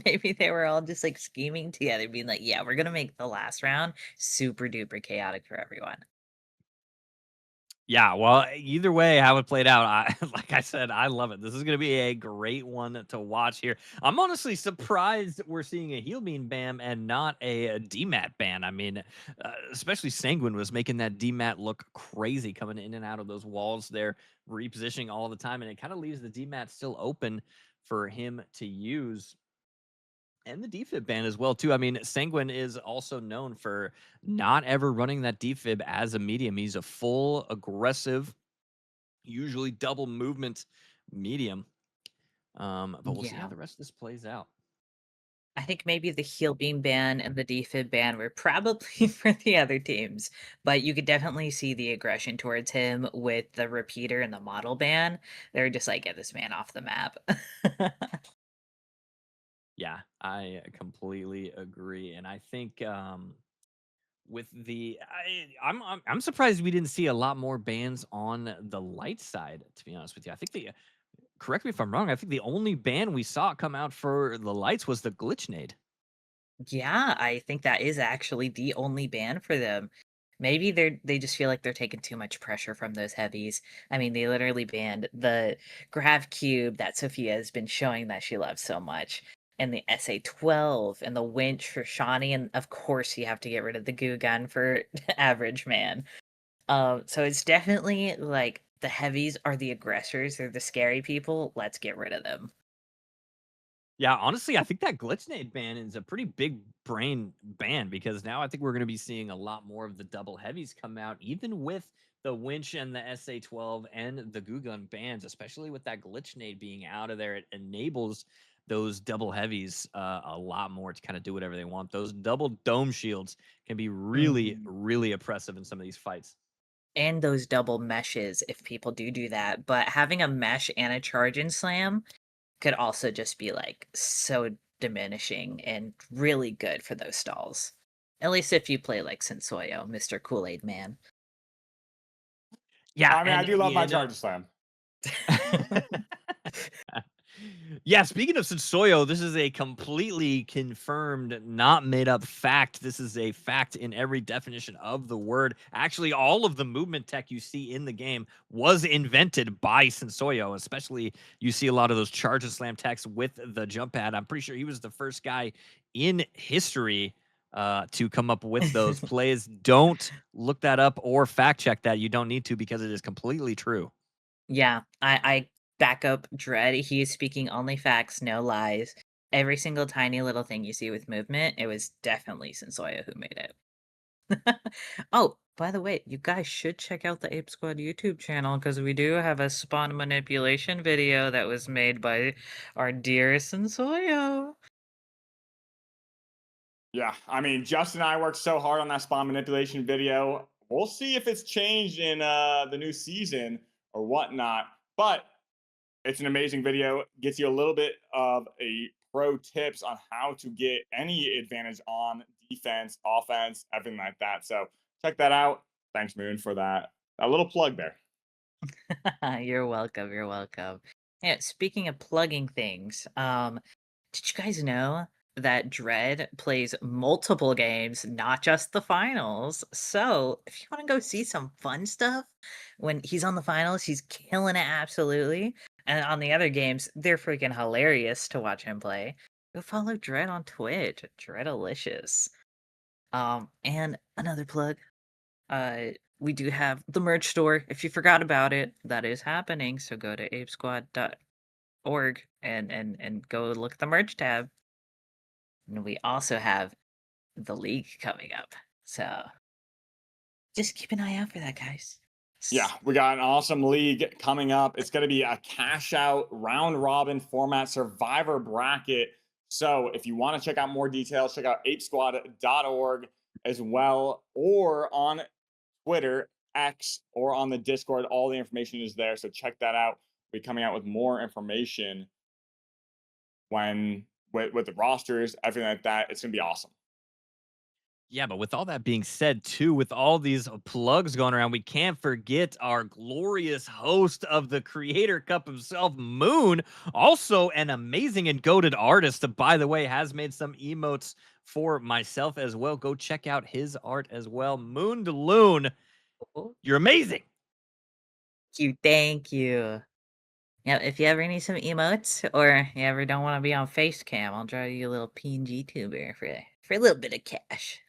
maybe they were all just like scheming together, being like, yeah, we're gonna make the last round super duper chaotic for everyone. Yeah, well, either way, how it played out, like I said, I love it. This is going to be a great one to watch here. I'm honestly surprised we're seeing a heal beam ban and not a DMAT ban. I mean, especially Sanguine was making that DMAT look crazy coming in and out of those walls there, repositioning all the time, and it kind of leaves the DMAT still open for him to use. And the defib ban as well too. I mean, Sanguine is also known for not ever running that defib as a medium. He's a full aggressive, usually double movement medium. But we'll see how Yeah. the rest of this plays out. I think maybe the heal beam ban and the defib ban were probably for the other teams, but you could definitely see the aggression towards him with the repeater and the model ban. They're just like, get this man off the map. Yeah, I completely agree, and I think with the I'm surprised we didn't see a lot more bans on the light side. To be honest with you, I think the correct me if I'm wrong. I think the only ban we saw come out for the lights was the glitch nade. Yeah, I think that is actually the only ban for them. Maybe they just feel like they're taking too much pressure from those heavies. I mean, they literally banned the grav cube that Sophia has been showing that she loves so much, and the SA-12 and the winch for Shawnee, and of course you have to get rid of the goo gun for average man. So it's definitely like the heavies are the aggressors, they're the scary people. Let's get rid of them. Yeah, honestly, I think that Glitchnade ban is a pretty big brain ban because now I think we're going to be seeing a lot more of the double heavies come out, even with the winch and the SA-12 and the goo gun bans, especially with that Glitchnade being out of there. It enables those double heavies a lot more to kind of do whatever they want. Those double dome shields can be really, Mhm. really oppressive in some of these fights. And those double meshes if people do that, but having a mesh and a charge and slam could also just be, like, so diminishing and really good for those stalls. At least if you play like Sensoyo, Mr. Kool-Aid Man. Yeah, I mean, I and do love my you know, charge slam. Yeah, speaking of Sensoyo, this is a completely confirmed, not made up fact. This is a fact in every definition of the word. Actually, all of the movement tech you see in the game was invented by Sensoyo, especially you see a lot of those charge and slam techs with the jump pad. I'm pretty sure he was the first guy in history to come up with those plays. Don't look that up or fact check that. You don't need to because it is completely true. Yeah, I back up Dread. He is speaking only facts, no lies. Every single tiny little thing you see with movement, it was definitely Sensoya who made it. Oh, by the way, you guys should check out the Ape Squad YouTube channel because we do have a spawn manipulation video that was made by our dear Sensoyo. Yeah, I mean, Justin and I worked so hard on that spawn manipulation video. We'll see if it's changed in the new season or whatnot. But it's an amazing video. Gets you a little bit of a pro tips on how to get any advantage on defense, offense, everything like that. So check that out. Thanks, Moon, for that. A little plug there. You're welcome. You're welcome. Yeah, speaking of plugging things, did you guys know that Dread plays multiple games, not just the finals? So if you want to go see some fun stuff, when he's on the finals, he's killing it absolutely. And on the other games, they're freaking hilarious to watch him play. Go follow Dread on Twitch, Dreadalicious. And another plug, uh, we do have the merch store. If you forgot about it, that is happening. So go to apesquad.org and go look at the merch tab. And we also have the league coming up. So just keep an eye out for that, guys. Yeah, we got an awesome league coming up. It's going to be a cash out round robin format survivor bracket. So if you want to check out more details, check out apesquad.org as well, or on Twitter, X, or on the Discord. All the information is there. So check that out. We'll be coming out with more information when with the rosters, everything like that. It's going to be awesome. Yeah, but with all that being said, too, with all these plugs going around, we can't forget our glorious host of the Creator Cup himself, Moon. Also, an amazing and goated artist. By the way, has made some emotes for myself as well. Go check out his art as well. MoonDeLune, you're amazing. Thank you. Yeah, if you ever need some emotes or you ever don't want to be on face cam, I'll draw you a little PNG tuber for a little bit of cash.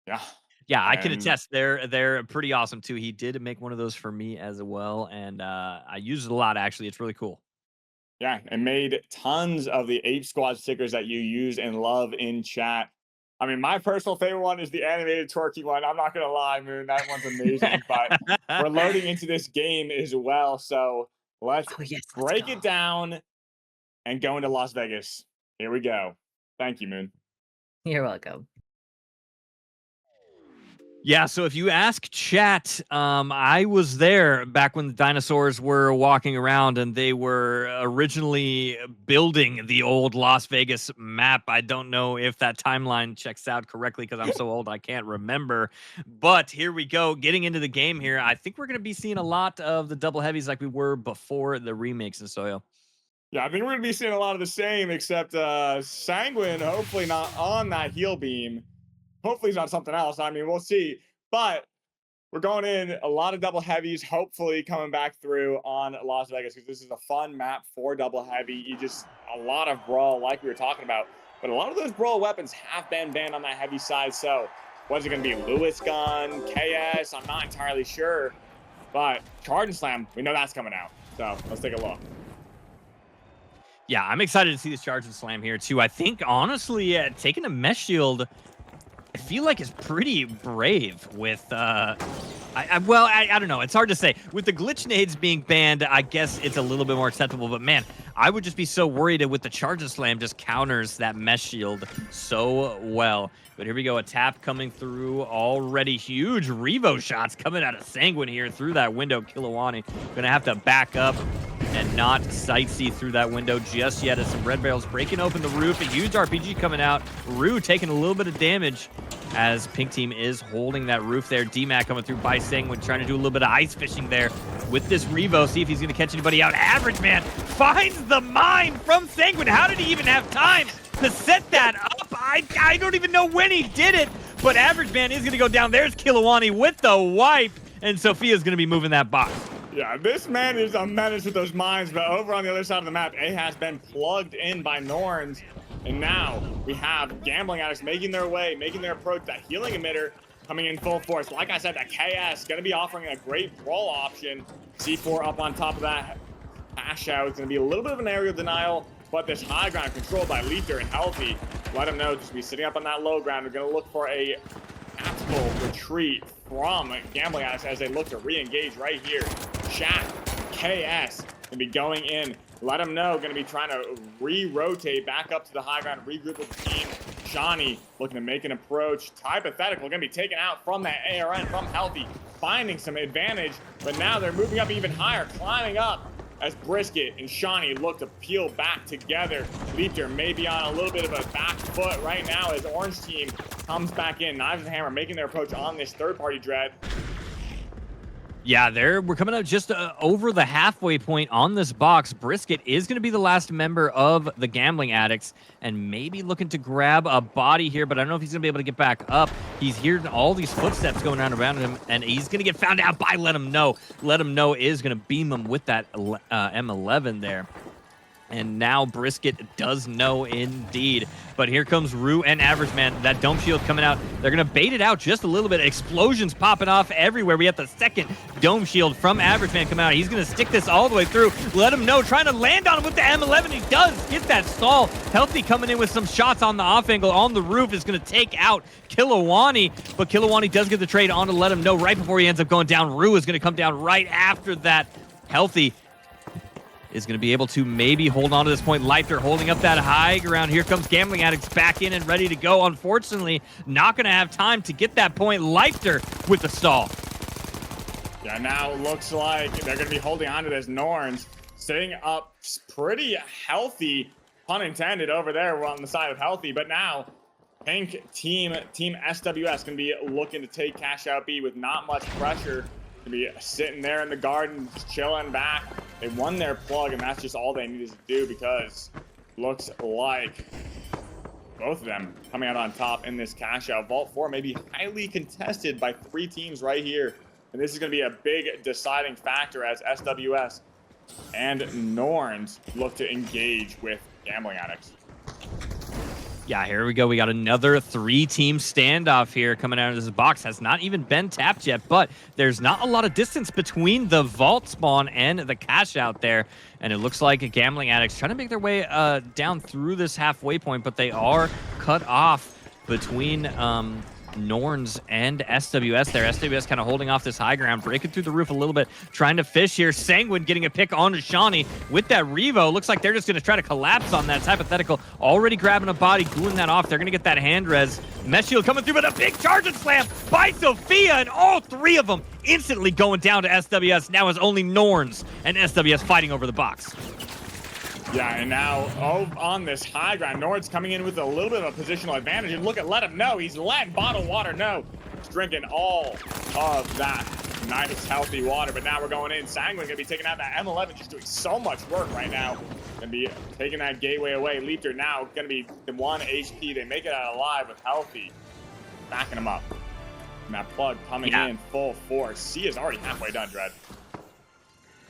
Yeah. Yeah, I can And attest. They're pretty awesome too. He did make one of those for me as well, and I use it a lot. Actually, it's really cool. yeah, and made tons of the Ape Squad stickers that you use and love in chat. I mean, my personal favorite one is the animated twerky one. I'm not gonna lie, Moon, that one's amazing. But we're loading into this game as well, so let's Oh yes, let's break go. it down and go into Las Vegas. Here we go. Thank you, Moon. You're welcome. Yeah, so if you ask chat, I was there back when the dinosaurs were walking around and they were originally building the old Las Vegas map. I don't know if that timeline checks out correctly because I'm so old I can't remember. But here we go, getting into the game here. I think we're going to be seeing a lot of the double heavies like we were before the remakes in Soyo. Yeah, I think we're gonna be seeing a lot of the same, except Sanguine, hopefully not on that heel beam. Hopefully he's on something else. I mean, we'll see. But we're going in a lot of double heavies, hopefully coming back through on Las Vegas because this is a fun map for double heavy. You just a lot of brawl, like we were talking about. But a lot of those brawl weapons have been banned on that heavy side. So was it going to be Lewis gun, KS? I'm not entirely sure. But Charge and Slam, we know that's coming out. So let's take a look. Yeah, I'm excited to see this Charge and Slam here too. I think honestly, taking a Mesh Shield, I feel like is pretty brave with I don't know. It's hard to say. With the glitch nades being banned, I guess it's a little bit more acceptable. But man, I would just be so worried with the Charge and Slam just counters that Mesh Shield so well. But here we go, a tap coming through already. Huge Revo shots coming out of Sanguine here through that window. Kilowani gonna have to back up and not sightsee through that window just yet as some red barrels breaking open the roof. A huge RPG coming out. Rue taking a little bit of damage as Pink Team is holding that roof there. DMAC coming through by Sanguine, trying to do a little bit of ice fishing there with this Revo. See if he's going to catch anybody out. Average Man finds the mine from Sanguine. How did he even have time to set that up? I don't even know when he did it, but Average Man is going to go down. There's Kilowani with the wipe, and Sophia's going to be moving that box. Yeah, this man is a menace with those mines, but over on the other side of the map, A has been plugged in by Norns, and now we have Gambling Addicts making their way, making their approach. That healing emitter coming in full force. Like I said, that KS going to be offering a great brawl option. C4 up on top of that hash out. It's going to be a little bit of an aerial denial, but this high ground controlled by Leader and Healthy. Let him know, just be sitting up on that low ground. We're going to look for a tactical retreat from Gambling Addicts as they look to re-engage right here. Shaq, KS, gonna be going in. Let him know, gonna be trying to re-rotate back up to the high ground, regroup with the team. Shawnee looking to make an approach. Hypothetical, gonna be taken out from that ARN, from Healthy, finding some advantage, but now they're moving up even higher, climbing up as Brisket and Shawnee look to peel back together. Leader may be on a little bit of a back foot right now as Orange Team comes back in. Knives and Hammer making their approach on this third-party Dread. Yeah, we're coming up just over the halfway point on this box. Brisket is going to be the last member of the Gambling Addicts and maybe looking to grab a body here, but I don't know if he's going to be able to get back up. He's hearing all these footsteps going on around him, and he's going to get found out by Let Him Know. Let Him Know is going to beam him with that M11 there. And now Brisket does know indeed. But here comes Rue and Average Man. That dome shield coming out. They're going to bait it out just a little bit. Explosions popping off everywhere. We have the second dome shield from Average Man coming out. He's going to stick this all the way through. Let him know. Trying to land on him with the M11. He does get that stall. Healthy coming in with some shots on the off angle on the roof is going to take out Kilowani. But Kilowani does get the trade on to Let him know right before he ends up going down. Rue is going to come down right after that. Healthy is going to be able to maybe hold on to this point. Leifter holding up that high ground. Here comes Gambling Addicts back in and ready to go. Unfortunately, not going to have time to get that point. Leifter with the stall. Yeah, now it looks like they're going to be holding on to this. Norns sitting up pretty healthy, pun intended, over there on the side of Healthy. But now Pink Team SWS going to be looking to take Cash Out B with not much pressure. To be sitting there in the garden, chilling back. They won their plug, and that's just all they needed to do because looks like both of them coming out on top in this cash out. Vault 4 may be highly contested by 3 teams right here. And this is going to be a big deciding factor as SWS and Norns look to engage with Gambling Addicts. Yeah, here we go. We got another 3-team standoff here coming out of this box. Has not even been tapped yet, but there's not a lot of distance between the vault spawn and the cash out there. And it looks like Gambling Addicts trying to make their way down through this halfway point, but they are cut off between Norns and SWS there. SWS kind of holding off this high ground, breaking through the roof a little bit, trying to fish here. Sanguine getting a pick onto Shawnee with that Revo. Looks like they're just going to try to collapse on that. It's hypothetical. Already grabbing a body, cooling that off. They're going to get that hand res. Mesh shield coming through, but a big charge and slam by Sophia, and all 3 of them instantly going down to SWS. Now is only Norns and SWS fighting over the box. Yeah, and now on this high ground, Nord's coming in with a little bit of a positional advantage. And look at let him know. He's letting bottled water know. He's drinking all of that nice, healthy water. But now we're going in. Sanguine going to be taking out that M11, just doing so much work right now. Going to be taking that gateway away. Leapter now going to be the 1 HP. They make it out alive with healthy. Backing him up. And that plug coming in full force. C is already halfway done, Dread.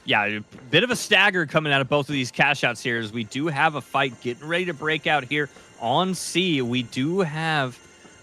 Yeah, a bit of a stagger coming out of both of these cash outs here as we do have a fight getting ready to break out here on C. We do have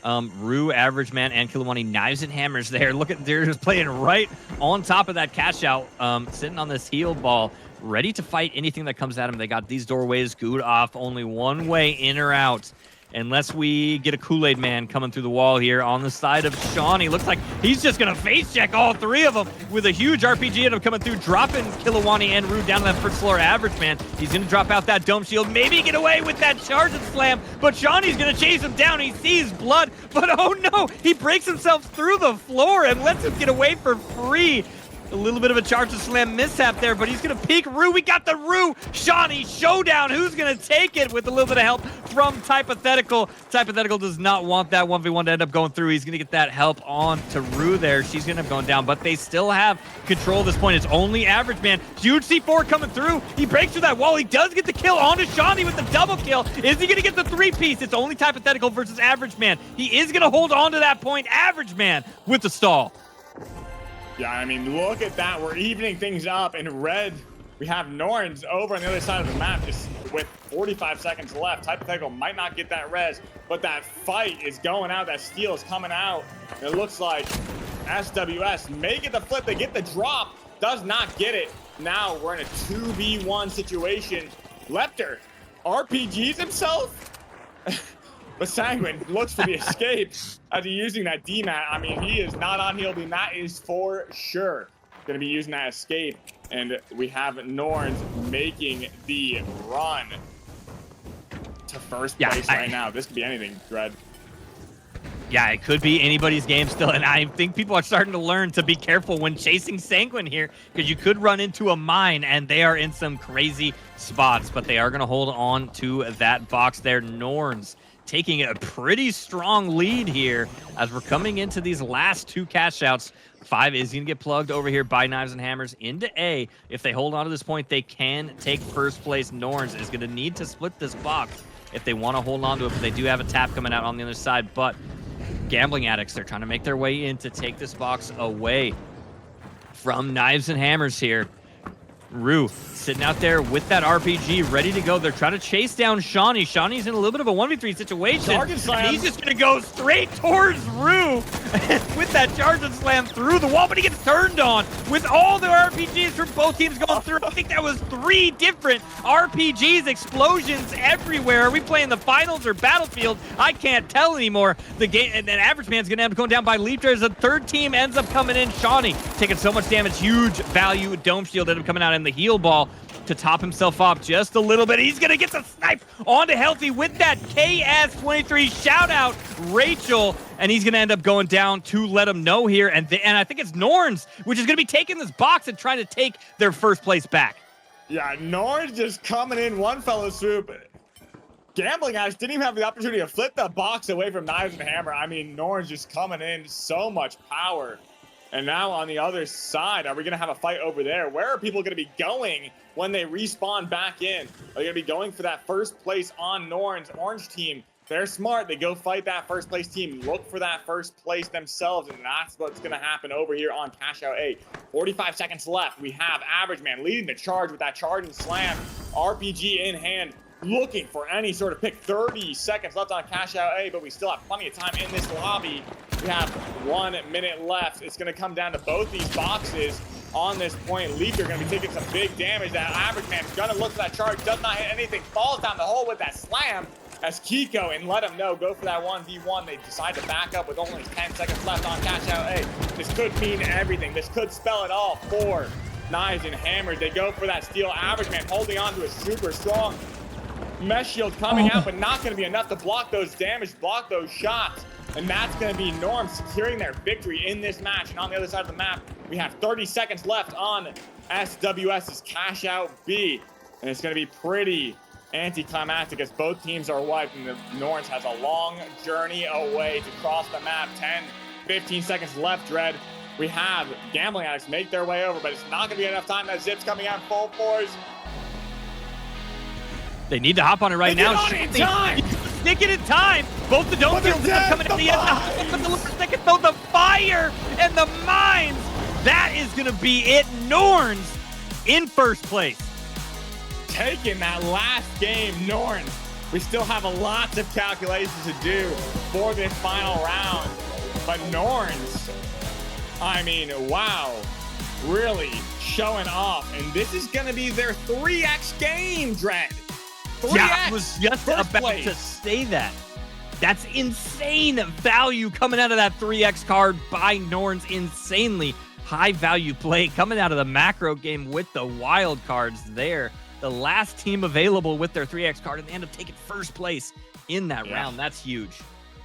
Rue, Average Man, and Kilowani Knives and Hammers there. Look at, they're just playing right on top of that cash out, sitting on this heal ball, ready to fight anything that comes at them. They got these doorways gooed off, only one way in or out. Unless we get a Kool-Aid Man coming through the wall here on the side of Shawnee. Looks like he's just going to face check all 3 of them with a huge RPG end up coming through, dropping Kilowani and Rue down to that first floor Average Man. He's going to drop out that dome shield, maybe get away with that charge and slam, but Shawnee's going to chase him down. He sees blood, but oh no, he breaks himself through the floor and lets him get away for free. A little bit of a charge and slam mishap there, but he's going to peek Rue. We got the Rue Shawnee showdown. Who's going to take it with a little bit of help from Hypothetical? Hypothetical does not want that 1v1 to end up going through. He's going to get that help on to Rue there. She's going to end up going down, but they still have control at this point. It's only Average Man. Huge C4 coming through. He breaks through that wall. He does get the kill onto Shawnee with the double kill. Is he going to get the 3-piece? It's only Hypothetical versus Average Man. He is going to hold on to that point. Average Man with the stall. Yeah, I mean, look at that. We're evening things up. In red, we have Norns over on the other side of the map just with 45 seconds left. Hypothetical might not get that res, but that fight is going out. That steal is coming out. And it looks like SWS may get the flip. They get the drop. Does not get it. Now we're in a 2v1 situation. Lepter RPGs himself. But Sanguine looks for the escape as he's using that DMAT. I mean, he is not on heal beam. That is for sure going to be using that escape. And we have Norns making the run to first place right now. This could be anything, Dread. Yeah, it could be anybody's game still, and I think people are starting to learn to be careful when chasing Sanguine here, because you could run into a mine, and they are in some crazy spots, but they are going to hold on to that box there. Norns taking a pretty strong lead here as we're coming into these last 2 cash outs. 5 is going to get plugged over here by Knives and Hammers into A. If they hold on to this point, they can take first place. Norns is going to need to split this box if they want to hold on to it, but they do have a tap coming out on the other side. But Gambling Addicts, they're trying to make their way in to take this box away from Knives and Hammers here. Rue sitting out there with that RPG ready to go. They're trying to chase down Shawnee. Shawnee's in a little bit of a 1v3 situation. And he's just going to go straight towards Rue with that charge and slam through the wall, but he gets turned on with all the RPGs from both teams going through. I think that was 3 different RPGs, explosions everywhere. Are we playing the finals or Battlefield? I can't tell anymore. The game, and then Average Man's going to end up going down by Leapter as the 3rd team ends up coming in. Shawnee taking so much damage, huge value. Dome shield ended up coming out in the heal ball to top himself up just a little bit. He's going to get the snipe onto Healthy with that KS23 shout out, Rachel, and he's going to end up going down to let him know here. And I think it's Norns, which is going to be taking this box and trying to take their first place back. Yeah, Norns just coming in one fellow swoop. Gambling Addicts didn't even have the opportunity to flip the box away from Knives and Hammer. I mean, Norns just coming in, so much power. And now on the other side, are we going to have a fight over there? Where are people going to be going when they respawn back in? Are they going to be going for that first place on Norns? Orange team They're smart. They go fight that first place team, look for that first place themselves, and that's what's going to happen over here on Cash Out A. 45 seconds left. We have Average Man leading the charge with that charge and slam. RPG in hand, looking for any sort of pick. 30 seconds left on Cash Out A, but we still have plenty of time in this lobby. We have 1 minute left. It's going to come down to both these boxes. On this point, Leaker going to be taking some big damage. That Average Man's going to look for that charge, does not hit anything, falls down the hole with that slam as Kiko, and let him know, go for that 1v1. They decide to back up with only 10 seconds left on Cash Out A. This could mean everything. This could spell it all for Knives and Hammers. They go for that steal. Average Man holding on to a super strong mesh shield coming out, but not going to be enough to block those damage, block those shots. And that's going to be Norm securing their victory in this match. And on the other side of the map, we have 30 seconds left on SWS's Cash Out B. And it's going to be pretty anticlimactic as both teams are wiped. And the Norns has a long journey away to cross the map. 10, 15 seconds left, Dread. We have Gambling Addicts make their way over, but it's not going to be enough time. That Zip's coming out full force. They need to hop on it right now. Stick it in time. Both the dome fields are coming at the end. The last second, though, the fire and the mines. That is going to be it. Norns in first place. Taking that last game, Norns. We still have lots of calculations to do for this final round. But Norns, I mean, wow, really showing off. And this is going to be their 3x game, Dread. 3x, yeah, I was just about to say that. That's insane value coming out of that 3x card by Norns. Insanely high value play coming out of the macro game with the wild cards there. The last team available with their 3x card, and they end up taking first place in that round. That's huge.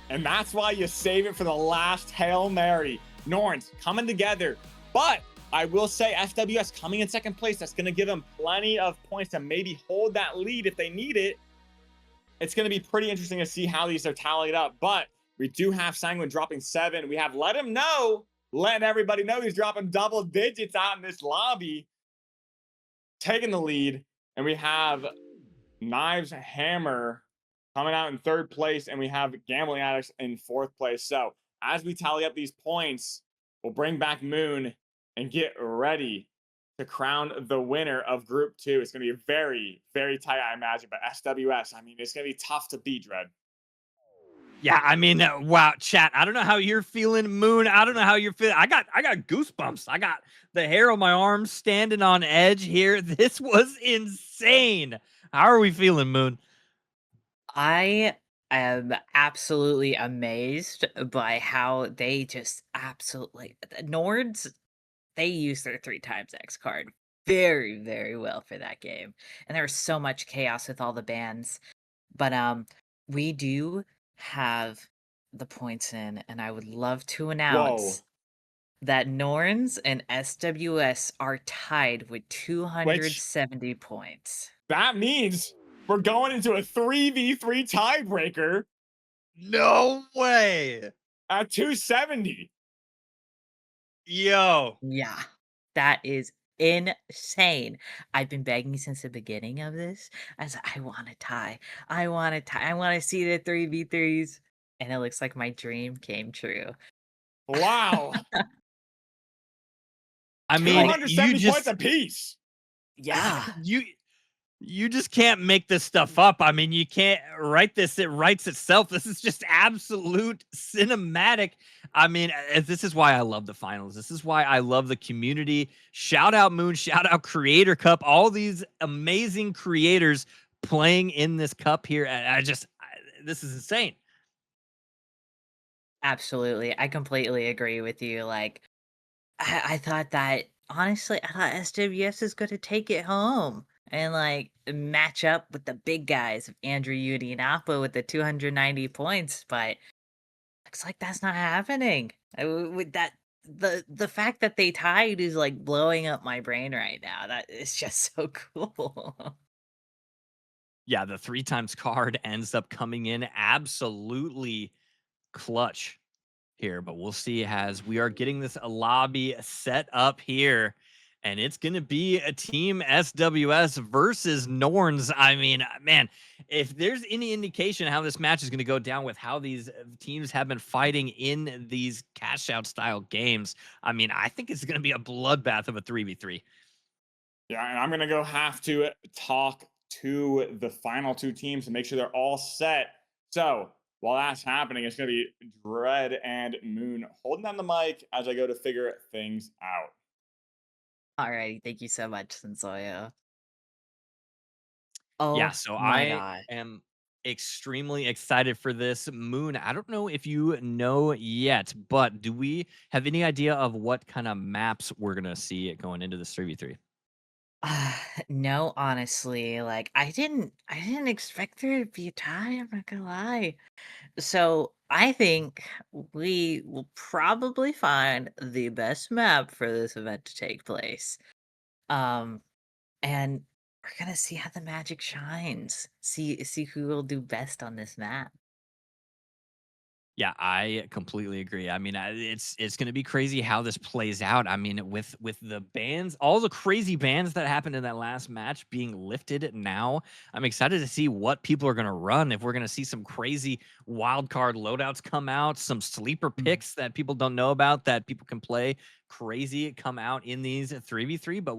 And that's why you save it for the last Hail Mary. Norns coming together. But I will say SWS coming in second place. That's going to give them plenty of points to maybe hold that lead if they need it. It's going to be pretty interesting to see how these are tallied up. But we do have Sanguine dropping 7. We have Let Him Know, letting everybody know he's dropping double digits out in this lobby, taking the lead. And we have Knives Hammer coming out in third place. And we have Gambling Addicts in fourth place. So as we tally up these points, we'll bring back Moon and get ready to crown the winner of Group 2. It's going to be very, very tight, I imagine. But SWS, I mean, it's going to be tough to beat, Dread. Yeah, I mean, wow, chat. I don't know how you're feeling, Moon. I don't know how you're feeling. I got goosebumps. I got the hair on my arms standing on edge here. This was insane. How are we feeling, Moon? I am absolutely amazed by how they just absolutely Nords. They use their 3x X card very, very well for that game. And there was so much chaos with all the bans. But we do have the points in, and I would love to announce that Norns and SWS are tied with 270 points. That means we're going into a 3v3 tiebreaker. No way. At 270. Yo. Yeah, that is insane. I've been begging since the beginning of this. I want to tie. I want to tie. I want to see the 3v3s. And it looks like my dream came true. Wow. I mean, 270 points apiece. Yeah. You just can't make this stuff up. I mean, you can't write this. It writes itself. This is just absolute cinematic. I mean, this is why I love the finals. This is why I love the community. Shout out Moon, shout out Creator Cup. All these amazing creators playing in this cup here. This is insane. Absolutely. I completely agree with you. Like, I thought that, honestly, I thought SWS is going to take it home and like match up with the big guys of Andrew, Yudi, and Appa with the 290 points, but looks like that's not happening. With that, the fact that they tied is like blowing up my brain right now. That is just so cool. Yeah, the 3x card ends up coming in absolutely clutch here, but we'll see as we are getting this lobby set up here. and it's going to be a team SWS versus Norns. I mean, man, if there's any indication how this match is going to go down with how these teams have been fighting in these cash out style games, I mean, I think it's going to be a bloodbath of a 3v3. Yeah, and I'm gonna go have to talk to the final two teams to make sure they're all set. So while that's happening, it's gonna be Dread and Moon holding down the mic as I go to figure things out. Alrighty, thank you so much, Sensoya. Yeah, Oh so my I god. am extremely excited for this. Moon, I don't know if you know yet, but do we have any idea of what kind of maps we're going to see going into this 3v3? No, honestly, like I didn't expect there to be a tie, I'm not gonna lie. So I think we will probably find the best map for this event to take place. Um, and we're gonna see how the magic shines. See who will do best on this map. Yeah, I completely agree. I mean, it's going to be crazy how this plays out. I mean, with the bans, all the crazy bans that happened in that last match being lifted now, I'm excited to see what people are going to run. If we're going to see some crazy wild card loadouts come out, some sleeper Mhm. picks that people don't know about that people can play crazy come out in these 3v3. But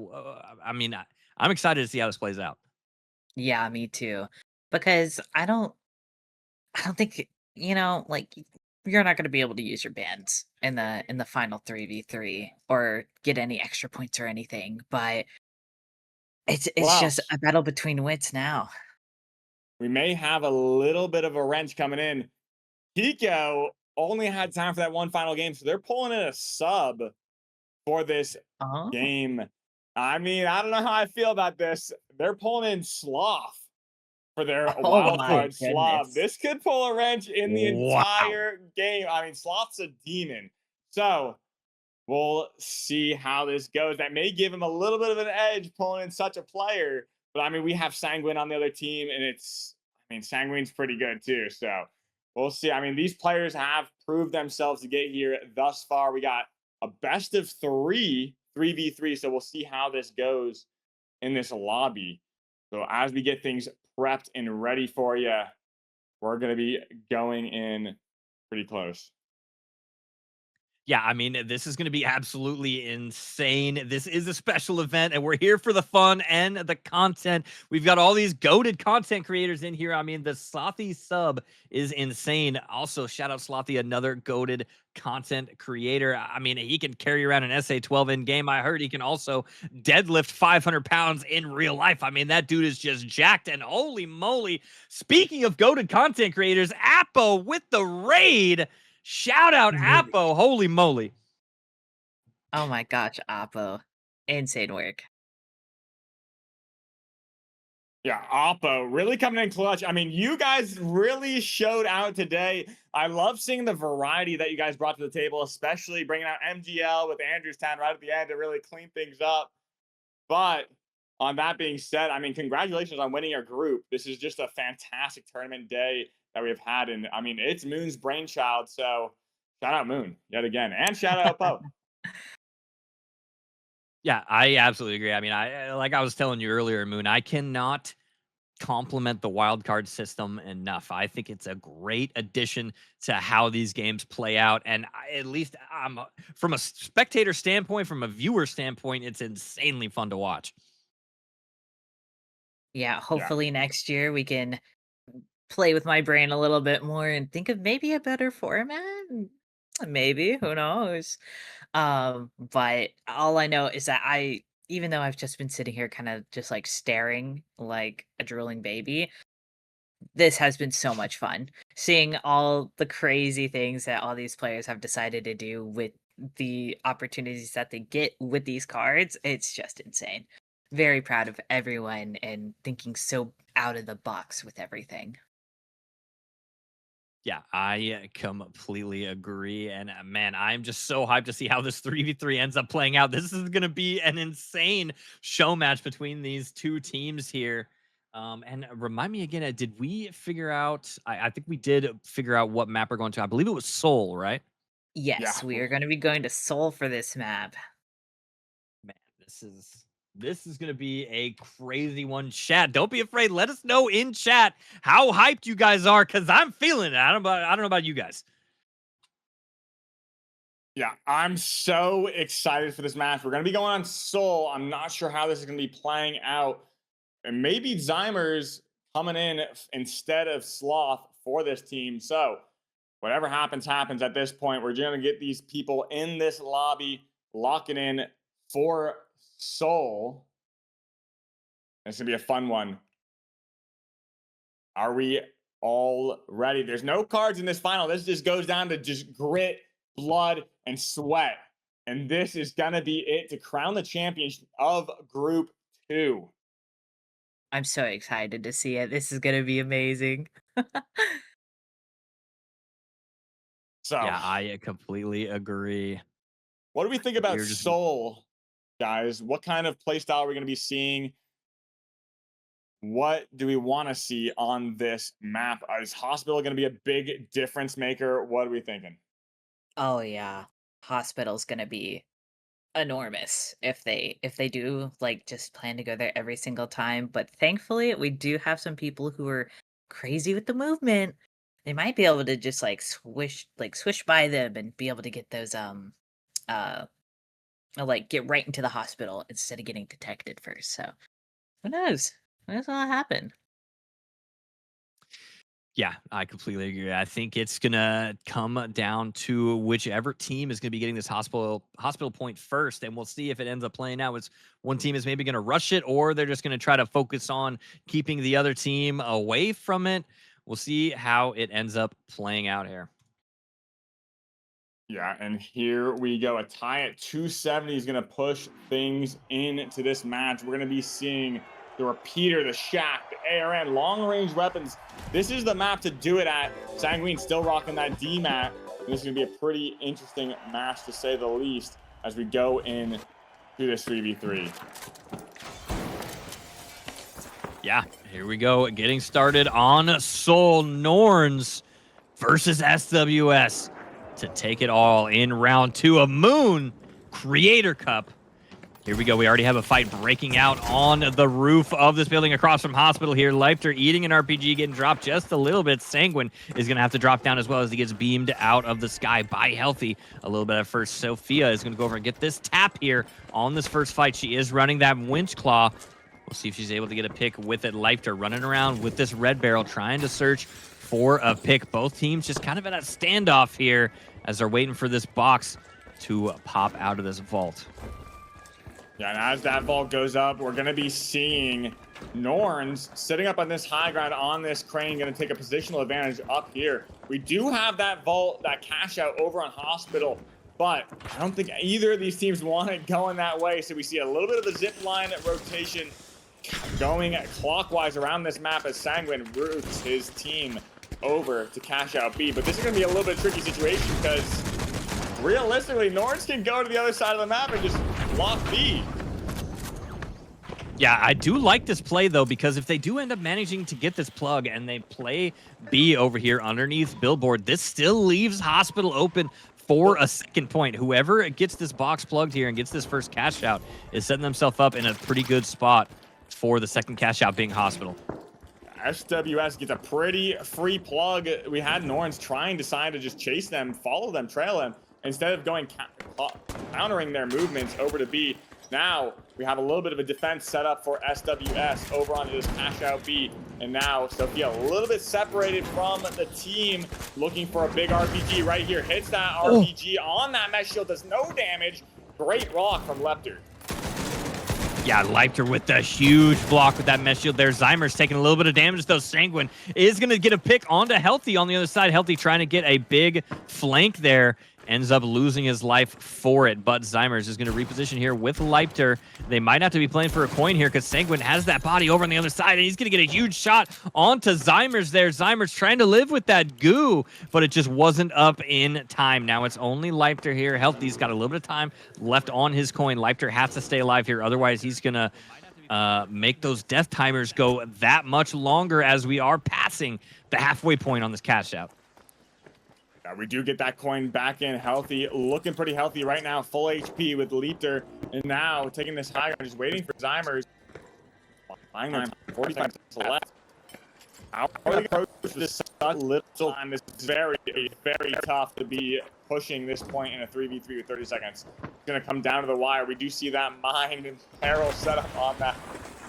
I mean, I'm excited to see how this plays out. Yeah, me too. Because I don't think like you're not going to be able to use your bands in the final 3v3 or get any extra points or anything, but it's Well, just a battle between wits now. we may have a little bit of a wrench coming in. Pico only had time for that one final game, so they're pulling in a sub for this Oh, game. I mean, I don't know how I feel about this. They're pulling in Sloth for their oh wild my card slot. goodness. This could pull a wrench in the Wow. entire game. I mean, Sloth's a demon. So we'll see how this goes. That may give him a little bit of an edge pulling in such a player. But I mean, we have Sanguine on the other team, and Sanguine's pretty good too. So we'll see. I mean, these players have proved themselves to get here thus far. We got a best of three, 3v3. So we'll see how this goes in this lobby. So as we get things prepped and ready for you, we're going to be going in pretty close. Yeah, I mean, this is going to be absolutely insane. This is a special event, and we're here for the fun and the content. We've got all these goaded content creators in here. I mean, the Slothy sub is insane. Also, shout out Slothy, another goaded content creator. I mean, he can carry around an SA-12 in game. I heard he can also deadlift 500 pounds in real life. I mean, that dude is just jacked, and holy moly. Speaking of goaded content creators, Appo with the raid. Shout out Appo. Holy moly. Oh my gosh, Oppo. Insane work. Yeah, Oppo really coming in clutch. I mean, you guys really showed out today. I love seeing the variety that you guys brought to the table, especially bringing out MGL with Andrewstown right at the end to really clean things up. But on that being said, I mean, congratulations on winning your group. This is just a fantastic tournament day that we've had. And I mean, it's Moon's brainchild. So shout out Moon yet again. And shout out Oppo. Yeah, I absolutely agree. I mean, like I was telling you earlier, Moon, I cannot compliment the wild card system enough. I think it's a great addition to how these games play out. And at least from a spectator standpoint, from a viewer standpoint, it's insanely fun to watch. Yeah, Yeah. hopefully next year we can play with my brain a little bit more and think of maybe a better format. Maybe, who knows? But all I know is that even though I've just been sitting here kind of just like staring like a drooling baby, this has been so much fun. Seeing all the crazy things that all these players have decided to do with the opportunities that they get with these cards, it's just insane. Very proud of everyone and thinking so out of the box with everything. Yeah, I completely agree. And man, I'm just so hyped to see how this 3v3 ends up playing out. This is going to be an insane show match between these two teams here. And remind me again, did we figure out? I think we did figure out what map we're going to. I believe it was Seoul, right? Yeah. Yes, we are going to be going to Seoul for this map. Man, This is gonna be a crazy one. Chat, don't be afraid. Let us know in chat how hyped you guys are, because I'm feeling it. I don't know about you guys. Yeah, I'm so excited for this match. We're going to be going on Seoul. I'm not sure how this is going to be playing out. And maybe Zymer's coming in instead of Sloth for this team. So whatever happens, happens at this point. We're going to get these people in this lobby, locking in for Seoul. It's going to be a fun one. Are we all ready? There's no cards in this final. This just goes down to just grit, blood, and sweat. And this is going to be it to crown the champion of Group 2. I'm so excited to see it. This is going to be amazing. So, Yeah, I completely agree. what do we think about You're just- Seoul, guys? What kind of playstyle are we going to be seeing? What do we want to see on this map? Is Hospital going to be a big difference maker? What are we thinking? Oh yeah, Hospital's going to be enormous if they do like just plan to go there every single time. But thankfully, we do have some people who are crazy with the movement. They might be able to just swish by them and be able to get those like get right into the hospital instead of getting detected first. So who knows? What's gonna happen? Yeah, I completely agree. I think it's gonna come down to whichever team is gonna be getting this hospital point first, and we'll see if it ends up playing out. It's one team is maybe gonna rush it, or they're just gonna try to focus on keeping the other team away from it. We'll see how it ends up playing out here. Yeah, and here we go. A tie at 270 is going to push things into this match. We're going to be seeing the repeater, the shack, the ARN, long-range weapons. This is the map to do it at. Sanguine still rocking that D map. This is going to be a pretty interesting match, to say the least, as we go in to this 3v3. Yeah, here we go. Getting started on Seoul. Norns versus SWS to take it all in round 2 of Moon Creator Cup. Here we go. We already have a fight breaking out on the roof of this building across from Hospital here. Leifter eating an RPG, getting dropped just a little bit. Sanguine is going to have to drop down as well as he gets beamed out of the sky by Healthy a little bit at first. Sophia is going to go over and get this tap here on this first fight. She is running that winch claw. We'll see if she's able to get a pick with it. Leifter running around with this red barrel, trying to search for a pick. Both teams just kind of in a standoff here as they're waiting for this box to pop out of this vault. Yeah, and as that vault goes up, we're going to be seeing Norns sitting up on this high ground on this crane, going to take a positional advantage up here. We do have that vault, that cash out over on Hospital, but I don't think either of these teams want it going that way. So we see a little bit of the zip line rotation going clockwise around this map as Sanguine routes his team over to cash out B. But this is going to be a little bit tricky situation because realistically, Norns can go to the other side of the map and just lock B. Yeah, I do like this play, though, because if they do end up managing to get this plug and they play B over here underneath Billboard, this still leaves Hospital open for a second point. Whoever gets this box plugged here and gets this first cash out is setting themselves up in a pretty good spot for the second cash out being Hospital. SWS gets a pretty free plug. We had Norns trying to decide to just chase them, follow them, trail them, instead of going countering their movements over to B. Now we have a little bit of a defense set up for SWS over onto this cash out B. And now Sophia a little bit separated from the team, looking for a big RPG right here. Hits that RPG on that mesh shield, does no damage. Great rock from Lepter. Yeah, Leifter with the huge block with that mesh shield there. Zymer's taking a little bit of damage, though. Sanguine is going to get a pick onto Healthy on the other side. Healthy trying to get a big flank there. Ends up losing his life for it, but Zymers is going to reposition here with Leifter. They might have to be playing for a coin here because Sanguine has that body over on the other side, and he's going to get a huge shot onto Zymers there. Zymers trying to live with that goo, but it just wasn't up in time. Now it's only Leifter here. Healthy's got a little bit of time left on his coin. Leifter has to stay alive here, otherwise he's going to make those death timers go that much longer as we are passing the halfway point on this cash out. We do get that coin back in. Healthy, looking pretty healthy right now. Full HP with Leiter And now taking this high ground, just waiting for Zymers. Buying their time, 45 seconds left. How are they going to approach this such little time? This is very, very tough to be pushing this point in a 3v3 with 30 seconds. It's going to come down to the wire. We do see that mine and peril set up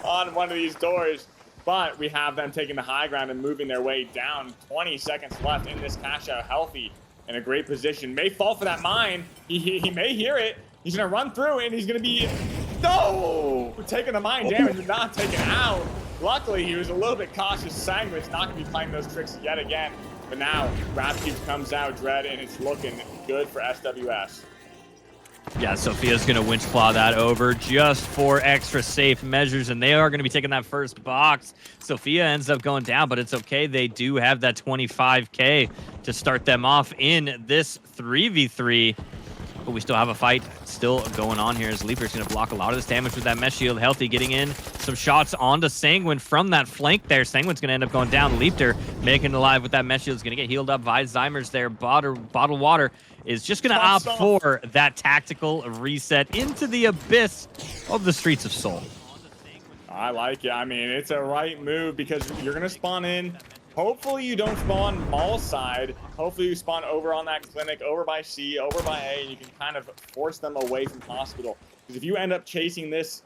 on one of these doors. But we have them taking the high ground and moving their way down. 20 seconds left in this cash out. Healthy in a great position. May fall for that mine. He may hear it. He's going to run through and he's going to be... No! Taking the mine damage and not taken out. Luckily, he was a little bit cautious. Sanguine's not going to be playing those tricks yet again. But now, Rapcube comes out, Dread, and it's looking good for SWS. Yeah, Sophia's going to winch claw that over just for extra safe measures, and they are going to be taking that first box. Sophia ends up going down, but it's okay. They do have that 25K to start them off in this 3v3. But we still have a fight still going on here as Leaper's going to block a lot of this damage with that mesh shield. Healthy getting in some shots onto Sanguine from that flank there. Sanguine's going to end up going down. Leaper making it alive with that mesh shield is going to get healed up by Zymers there. Bottled Water is just going to opt for that tactical reset into the abyss of the Streets of Soul. I like it. I mean, it's a right move because you're going to spawn in. Hopefully you don't spawn mall side. Hopefully you spawn over on that clinic, over by C, over by A, and you can kind of force them away from hospital. Because if you end up chasing this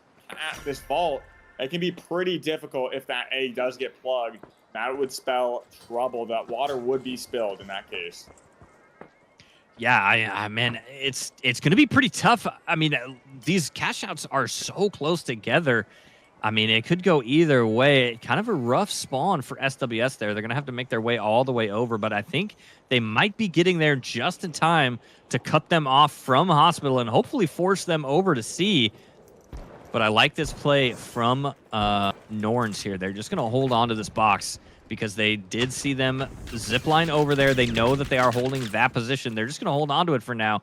vault, it can be pretty difficult if that A does get plugged. That would spell trouble. That water would be spilled in that case. Yeah, man, it's going to be pretty tough. I mean, these cash outs are so close together. I mean, it could go either way. Kind of a rough spawn for SWS there. They're going to have to make their way all the way over, but I think they might be getting there just in time to cut them off from hospital and hopefully force them over to C. But I like this play from Norns here. They're just going to hold on to this box because they did see them zipline over there. They know that they are holding that position. They're just going to hold on to it for now.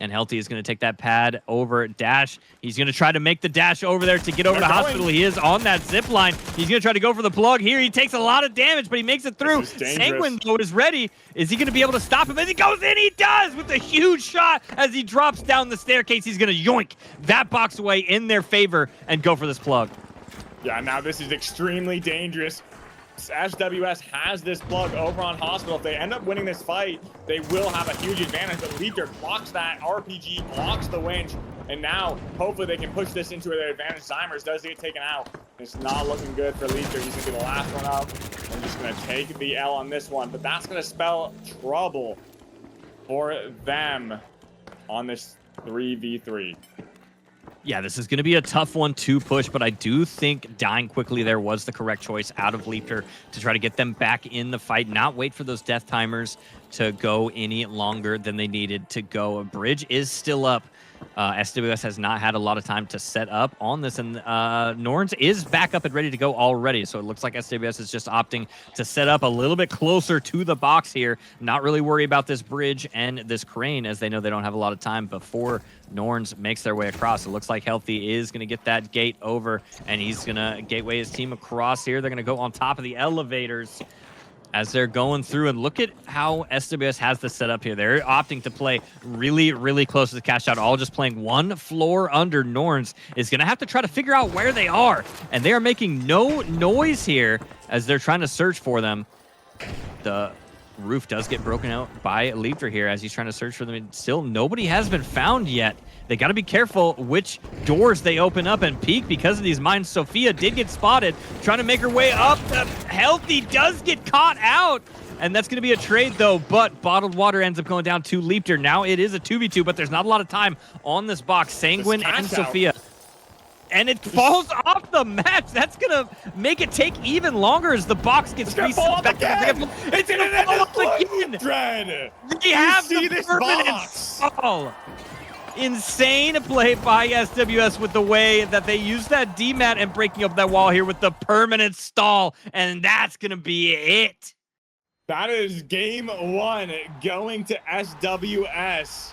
And Healthy is going to take that pad over dash. He's going to try to make the dash over there to get over to hospital. He is on that zip line. He's going to try to go for the plug here. He takes a lot of damage, but he makes it through. Sanguine, though, is ready. Is he going to be able to stop him? As he goes in, he does with a huge shot. As he drops down the staircase, he's going to yoink that box away in their favor and go for this plug. Yeah, now this is extremely dangerous. SWS has this plug over on hospital. If they end up winning this fight, they will have a huge advantage. But Leader blocks that RPG, blocks the winch, and now hopefully they can push this into their advantage. Zymers does get taken out. It's not looking good for Leader. He's gonna be the last one up. I'm just gonna take the L on this one, but that's gonna spell trouble for them on this 3v3. Yeah, this is going to be a tough one to push, but I do think dying quickly there was the correct choice out of Leaper to try to get them back in the fight, not wait for those death timers to go any longer than they needed to go. A bridge is still up. SWS has not had a lot of time to set up on this, and Norns is back up and ready to go already, so it looks like SWS is just opting to set up a little bit closer to the box here, not really worry about this bridge and this crane, as they know they don't have a lot of time before Norns makes their way across. It looks like Healthy is going to get that gate over, and he's going to gateway his team across here. They're going to go on top of the elevators as they're going through, and look at how SWS has this set up here. They're opting to play really, really close to the cash out, all just playing one floor under. Norns is going to have to try to figure out where they are, and they are making no noise here as they're trying to search for them. The roof does get broken out by Leaper here as he's trying to search for them. Still, nobody has been found yet. They got to be careful which doors they open up and peek because of these mines. Sophia did get spotted, trying to make her way up. The Healthy does get caught out, and that's going to be a trade, though. But Bottled Water ends up going down to Leaper. Now it is a 2v2, but there's not a lot of time on this box. Sanguine and Sophia. And it falls off the match. That's going to make it take even longer as the box gets reset back. It's going to fall up again. Dread. We have the permanent stall. Insane play by SWS with the way that they use that DMAT and breaking up that wall here with the permanent stall. And that's going to be it. That is game one going to SWS.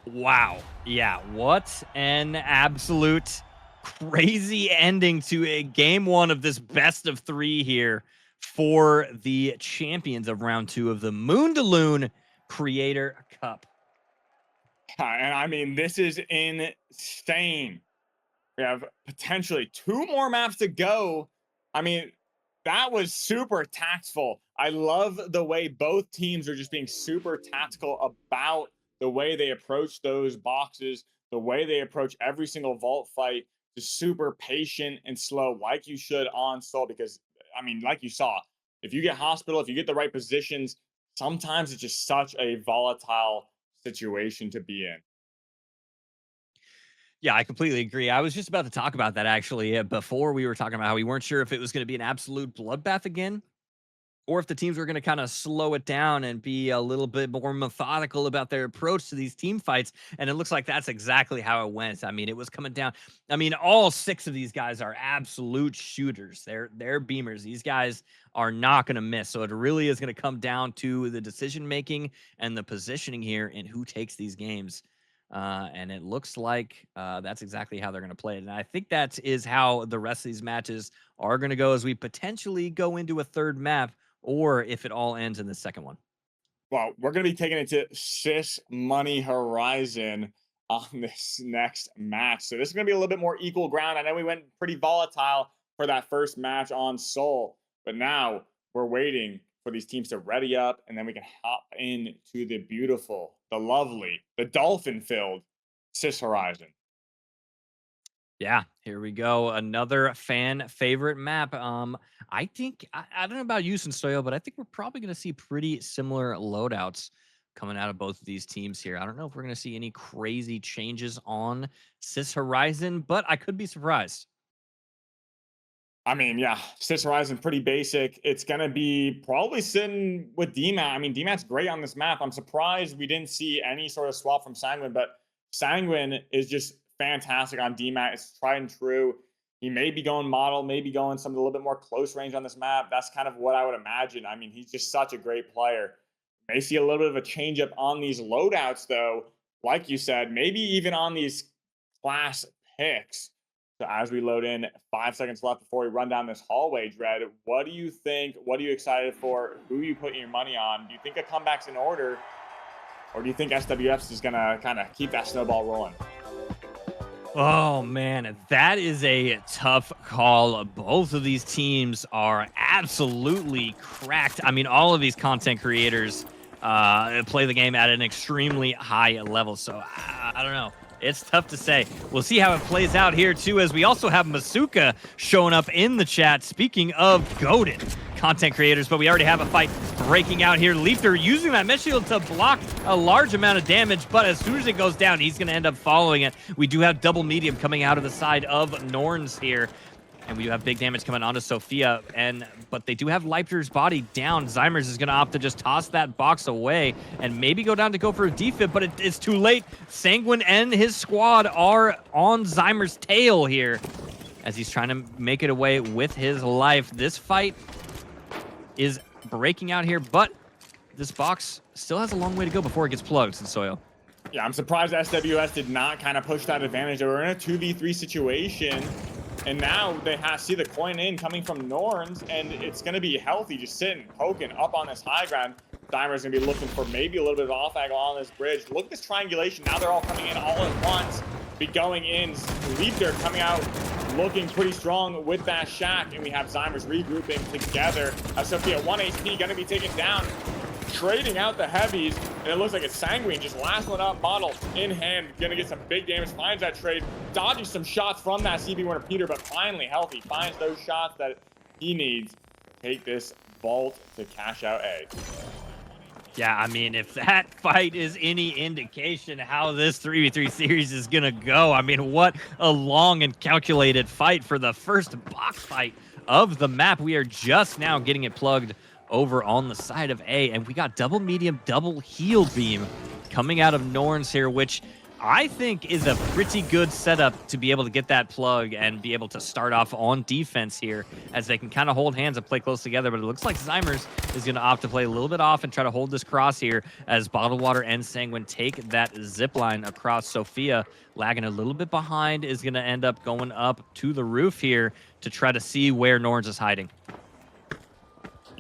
Wow. Yeah, what an absolute crazy ending to a game one of this best of three here for the champions of round two of the MoonDeLune Creator Cup. And I mean, this is insane. We have potentially 2 more maps to go. I mean, that was super tactful. I love the way both teams are just being super tactical about the way they approach those boxes, the way they approach every single vault fight, just super patient and slow, like you should on Soul. Because, I mean, like you saw, if you get hospital, if you get the right positions, sometimes it's just such a volatile situation to be in. Yeah, I completely agree. I was just about to talk about that actually before we were talking about how we weren't sure if it was going to be an absolute bloodbath again, or if the teams were going to kind of slow it down and be a little bit more methodical about their approach to these team fights. And it looks like that's exactly how it went. I mean, it was coming down. I mean, all 6 of these guys are absolute shooters. They're beamers. These guys are not going to miss. So it really is going to come down to the decision making and the positioning here and who takes these games. And it looks like that's exactly how they're going to play it. And I think that is how the rest of these matches are going to go as we potentially go into a third map, or if it all ends in the second one. Well, we're going to be taking it to Sis Money Horizon on this next match. So this is going to be a little bit more equal ground. I know we went pretty volatile for that first match on Soul, but now we're waiting for these teams to ready up, and then we can hop into the beautiful, the lovely, the dolphin-filled Sis Horizon. Yeah, here we go. Another fan favorite map. I think I don't know about you, Soil, but I think we're probably going to see pretty similar loadouts coming out of both of these teams here. I don't know if we're going to see any crazy changes on Sis Horizon, but I could be surprised. I mean, yeah, Sis Horizon, pretty basic. It's going to be probably sitting with DMAT. I mean, DMAT's great on this map. I'm surprised we didn't see any sort of swap from Sanguine, but Sanguine is just fantastic on DMAT. It's tried and true. He may be going model, maybe going something a little bit more close range on this map. That's kind of what I would imagine. I mean, he's just such a great player. May see a little bit of a change up on these loadouts, though. Like you said, maybe even on these class picks. So as we load in, 5 seconds left before we run down this hallway, Dread, what do you think? What are you excited for? Who are you putting your money on? Do you think a comeback's in order? Or do you think SWF is going to kind of keep that snowball rolling? Oh, man, that is a tough call. Both of these teams are absolutely cracked. I mean, all of these content creators play the game at an extremely high level. So I don't know. It's tough to say. We'll see how it plays out here, too, as we also have Masuka showing up in the chat. Speaking of goated content creators, but we already have a fight breaking out here. Leafter using that mesh shield to block a large amount of damage, but as soon as it goes down, he's going to end up following it. We do have double medium coming out of the side of Norns here. And we do have big damage coming onto Sophia, but they do have Leipzig's body down. Zymers is going to opt to just toss that box away and maybe go down to go for a defib, but it's too late. Sanguine and his squad are on Zymers' tail here as he's trying to make it away with his life. This fight is breaking out here, but this box still has a long way to go before it gets plugged, Soil. Yeah, I'm surprised SWS did not kind of push that advantage. They were in a 2v3 situation. And now they see the coin in coming from Norns, and it's going to be healthy, just sitting, poking up on this high ground. Dimer's going to be looking for maybe a little bit of off angle on this bridge. Look at this triangulation. Now they're all coming in all at once. Be going in. Leafter coming out looking pretty strong with that shack, and we have Zymers regrouping together. Sophia, 1 HP, going to be taken down. Trading out the heavies, and it looks like it's Sanguine, just last one up, model in hand, gonna get some big damage, finds that trade, dodging some shots from that CB Warner Peter, but finally healthy, finds those shots that he needs to take this vault to cash out A. Yeah, I mean, if that fight is any indication how this 3v3 series is gonna go, I mean, what a long and calculated fight for the first box fight of the map. We are just now getting it plugged over on the side of A, and we got double medium, double heal beam coming out of Norns here, which I think is a pretty good setup to be able to get that plug and be able to start off on defense here as they can kind of hold hands and play close together. But it looks like Zymers is going to opt to play a little bit off and try to hold this cross here as Bottled Water and Sanguine take that zip line across. Sophia lagging a little bit behind is going to end up going up to the roof here to try to see where Norns is hiding.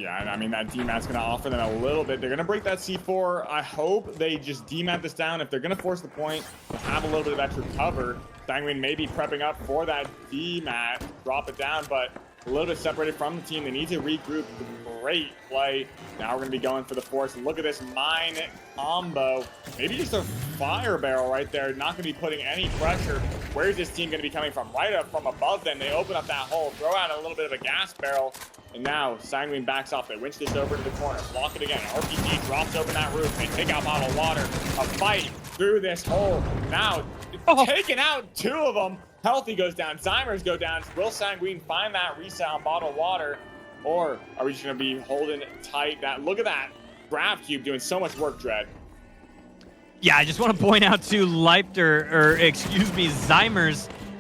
Yeah, and I mean, that DMAT's going to offer them a little bit. They're going to break that C4. I hope they just DMAT this down. If they're going to force the point, they'll have a little bit of extra cover. Sanguine may be prepping up for that DMAT, drop it down, but a little bit separated from the team. They need to regroup. Great play. Now we're going to be going for the force. Look at this mine combo. Maybe just a fire barrel right there. Not going to be putting any pressure. Where's this team going to be coming from? Right up from above them. They open up that hole, throw out a little bit of a gas barrel. And now Sanguine backs off. They winch this over to the corner. Block it again. RPG drops open that roof. They take out bottled water. A fight through this hole. Now taking out 2 of them. Healthy goes down. Zymers go down. Will Sanguine find that reset on bottled water? Or are we just going to be holding tight? Look at that. Grab Cube doing so much work, Dread. Yeah, I just want to point out to Zymers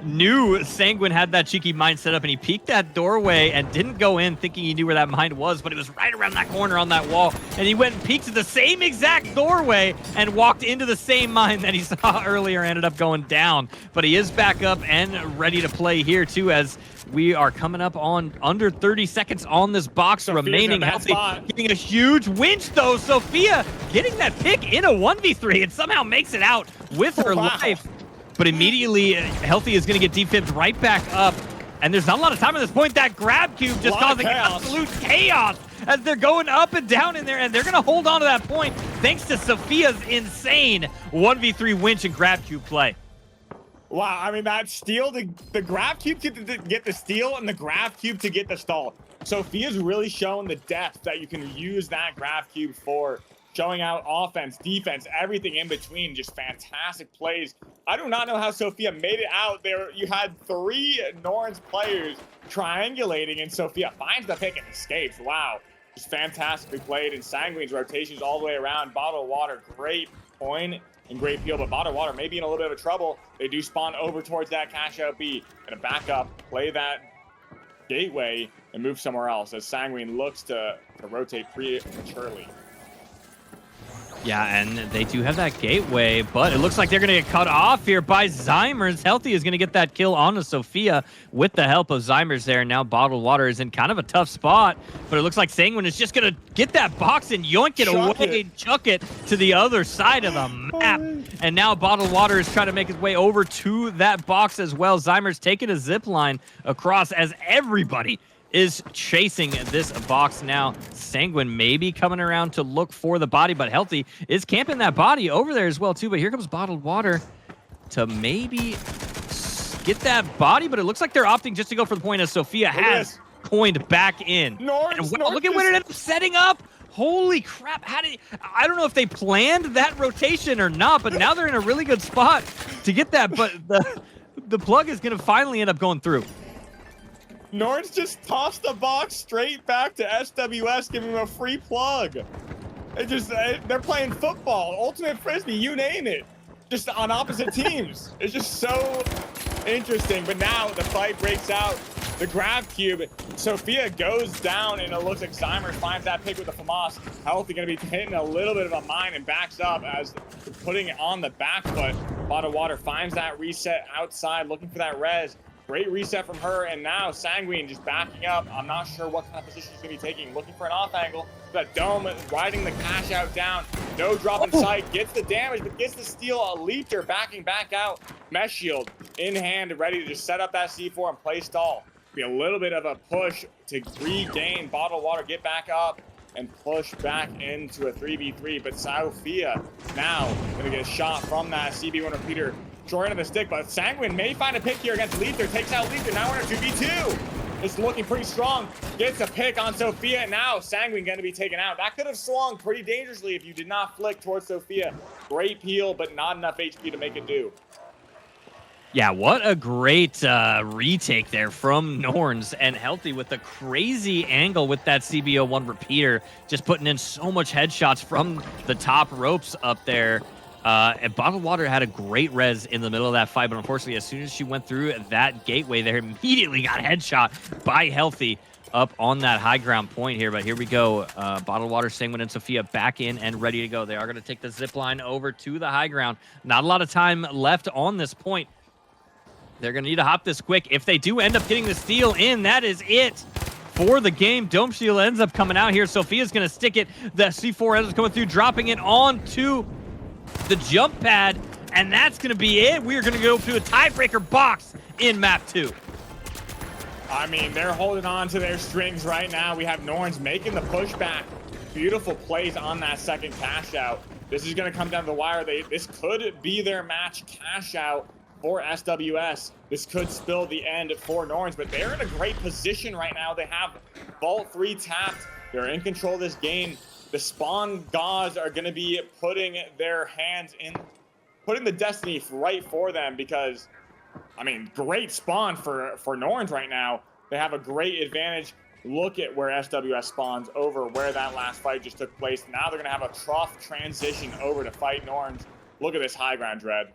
knew Sanguine had that cheeky mine set up, and he peeked that doorway and didn't go in thinking he knew where that mine was, but it was right around that corner on that wall. And he went and peeked at the same exact doorway and walked into the same mine that he saw earlier, ended up going down. But he is back up and ready to play here too, as we are coming up on under 30 seconds on this box. Sophia's remaining healthy. Getting a huge winch though. Sophia getting that pick in a 1v3 and somehow makes it out with her life. But immediately, Healthy is going to get defibbed right back up. And there's not a lot of time at this point. That grab cube just causing absolute chaos as they're going up and down in there. And they're going to hold on to that point thanks to Sophia's insane 1v3 winch and grab cube play. Wow, I mean, that steal, the grab cube to get the steal and the grab cube to get the stall. Sophia's really shown the depth that you can use that grab cube for. Showing out offense, defense, everything in between. Just fantastic plays. I do not know how Sophia made it out there. You had 3 Norns players triangulating, and Sophia finds the pick and escapes. Wow. Just fantastically played. And Sanguine's rotations all the way around. Bottled water, great point and great peel, but Bottled water may be in a little bit of trouble. They do spawn over towards that cash out B. Gonna back up, play that gateway, and move somewhere else as Sanguine looks to rotate prematurely. Yeah, and they do have that gateway, but it looks like they're going to get cut off here by Zymers. Healthy is going to get that kill onto Sophia with the help of Zymers there. Now Bottled Water is in kind of a tough spot, but it looks like Sanguine is just going to get that box and yoink it away, chuck it to the other side of the map. And now Bottled Water is trying to make his way over to that box as well. Zymers taking a zip line across as everybody is chasing this box now. Sanguine maybe coming around to look for the body, but Healthy is camping that body over there as well too. But here comes Bottled Water to maybe get that body, but it looks like they're opting just to go for the point as Sophia has coined back in. Look at where it ended up setting up. Holy crap. I don't know if they planned that rotation or not, but now they're in a really good spot to get that, but the plug is going to finally end up going through. Norns just tossed the box straight back to SWS, giving them a free plug. They're playing football, ultimate frisbee, you name it. Just on opposite teams. It's just so interesting. But now the fight breaks out. The grab cube. Sophia goes down, and it looks like Zymers finds that pick with the FAMAS. Healthy going to be hitting a little bit of a mine and backs up as putting it on the back foot. Bottled Water finds that reset outside, looking for that res. Great reset from her, and now Sanguine just backing up. I'm not sure what kind of position she's going to be taking. Looking for an off angle. That dome riding the cash out down. No drop in sight. Gets the damage, but gets the steal. A leaper backing back out. Mesh shield in hand, ready to just set up that C4 and play stall. Be a little bit of a push to regain Bottled Water, get back up, and push back into a 3v3. But Sophia now going to get a shot from that CB1 repeater. Short end of the stick, but Sanguine may find a pick here against Lether. Takes out Lether. Now we're in a 2v2. It's looking pretty strong. Gets a pick on Sophia. Now Sanguine going to be taken out. That could have swung pretty dangerously if you did not flick towards Sophia. Great peel, but not enough HP to make it do. Yeah, what a great retake there from Norns, and Healthy with the crazy angle with that CBO1 repeater, just putting in so much headshots from the top ropes up there. And Bottled Water had a great res in the middle of that fight, but unfortunately, as soon as she went through that gateway there, immediately got headshot by Healthy up on that high ground point here. But here we go. Bottled Water, Sanguine, and Sophia back in and ready to go. They are going to take the zip line over to the high ground. Not a lot of time left on this point. They're going to need to hop this quick. If they do end up getting the steal in, that is it for the game. Dome Shield ends up coming out here. Sophia's going to stick it. The C4 ends up coming through, dropping it onto the jump pad, and that's going to be it. We're going to go to a tiebreaker box in map 2. I mean, they're holding on to their strings right now. We have Norns making the pushback. Beautiful plays on that second cash out. This is going to come down to the wire. This could be their match cash out for SWS. This could spill the end for Norns, but they're in a great position right now. They have Vault 3 tapped. They're in control of this game. The spawn gods are going to be putting their hands in, putting the destiny right for them because, I mean, great spawn for Norns right now. They have a great advantage. Look at where SWS spawns over where that last fight just took place. Now they're going to have a trough transition over to fight Norns. Look at this high ground, Dread.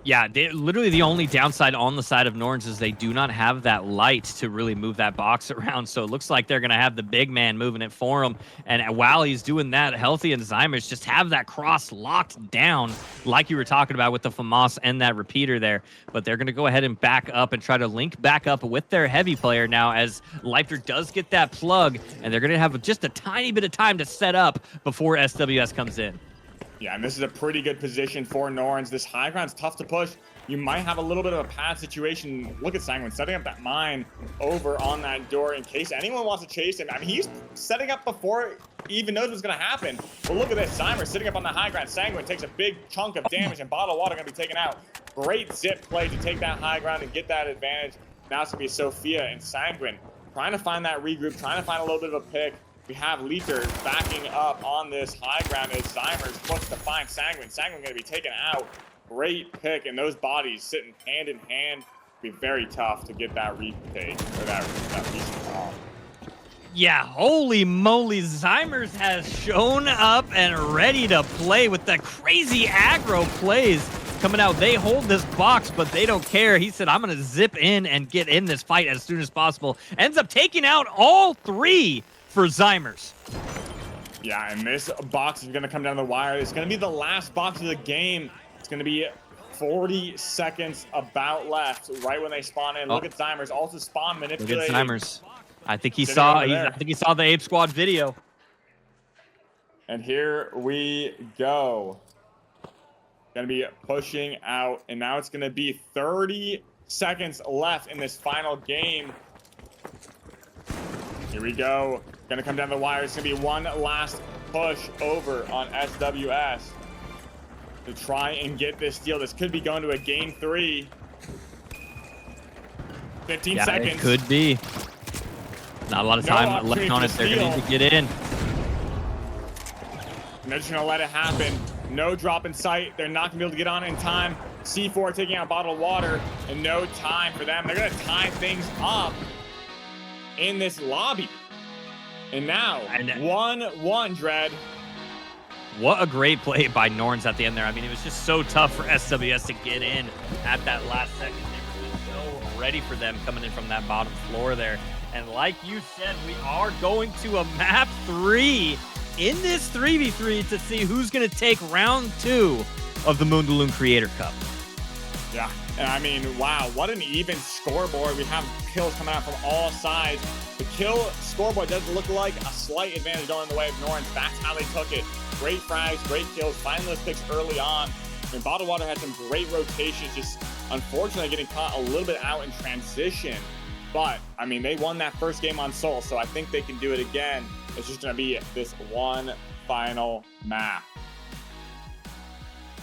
Yeah, literally the only downside on the side of Norns is they do not have that light to really move that box around. So it looks like they're going to have the big man moving it for him. And while he's doing that, Healthy and Zymers just have that cross locked down like you were talking about with the FAMAS and that repeater there. But they're going to go ahead and back up and try to link back up with their heavy player now as Leifter does get that plug. And they're going to have just a tiny bit of time to set up before SWS comes in. Yeah, and this is a pretty good position for Norns. This high ground's tough to push. You might have a little bit of a pad situation. Look at Sanguine setting up that mine over on that door in case anyone wants to chase him. I mean, he's setting up before he even knows what's going to happen. But look at this. Zymer sitting up on the high ground. Sanguine takes a big chunk of damage, and Bottle of Water going to be taken out. Great zip play to take that high ground and get that advantage. Now it's going to be Sophia and Sanguine trying to find that regroup, trying to find a little bit of a pick. We have Leether backing up on this high ground as Zymers looks to find Sanguine. Sanguine going to be taken out. Great pick, and those bodies sitting hand in hand. Be very tough to get that retake or that respawn. Yeah, holy moly, Zymers has shown up and ready to play with the crazy aggro plays coming out. They hold this box, but they don't care. He said, I'm going to zip in and get in this fight as soon as possible. Ends up taking out all 3 for Zymers. Yeah, and this box is going to come down the wire. It's going to be the last box of the game. It's going to be 40 seconds about left, right when they spawn in. Look at Zymers, also spawn manipulating. Look at Zymers. I think he saw the Ape Squad video. And here we go. Going to be pushing out, and now it's going to be 30 seconds left in this final game. Here we go. Going to come down the wire. It's going to be one last push over on SWS to try and get this steal. This could be going to a game 3. 15 seconds. It could be. Not a lot of time left on it. They're going to need to get in. They're just going to let it happen. No drop in sight. They're not going to be able to get on it in time. C4 taking out a bottle of water, and no time for them. They're going to tie things up in this lobby. And now, 1-1, Dread. What a great play by Norns at the end there. I mean, it was just so tough for SWS to get in at that last second. They were just so ready for them coming in from that bottom floor there. And like you said, we are going to a map 3 in this 3v3 to see who's going to take round 2 of the MoonDeLune Creator Cup. Yeah, and I mean, wow, what an even scoreboard. We have kills coming out from all sides. The kill scoreboard does look like a slight advantage going in the way of Norns. That's how they took it. Great frags, great kills, finding those picks early on. And Bottle Water had some great rotations, just unfortunately getting caught a little bit out in transition. But, I mean, they won that first game on Soul, so I think they can do it again. It's just going to be this one final map.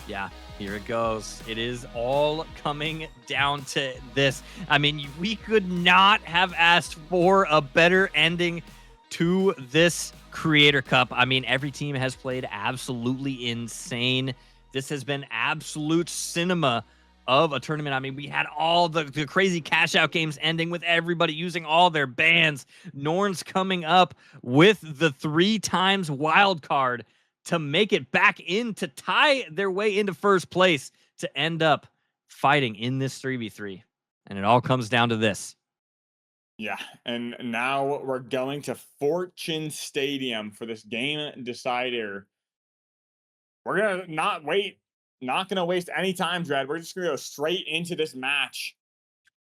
Yeah, here it goes. It is all coming down to this. I mean, we could not have asked for a better ending to this Creator Cup. I mean, every team has played absolutely insane. This has been absolute cinema of a tournament. I mean, we had all the crazy cash out games ending with everybody using all their bans. Norns coming up with the 3 times wild card to make it back in to tie their way into first place to end up fighting in this 3v3. And it all comes down to this. Yeah, and now we're going to Fortune Stadium for this game decider. We're going to not going to waste any time, Dread. We're just going to go straight into this match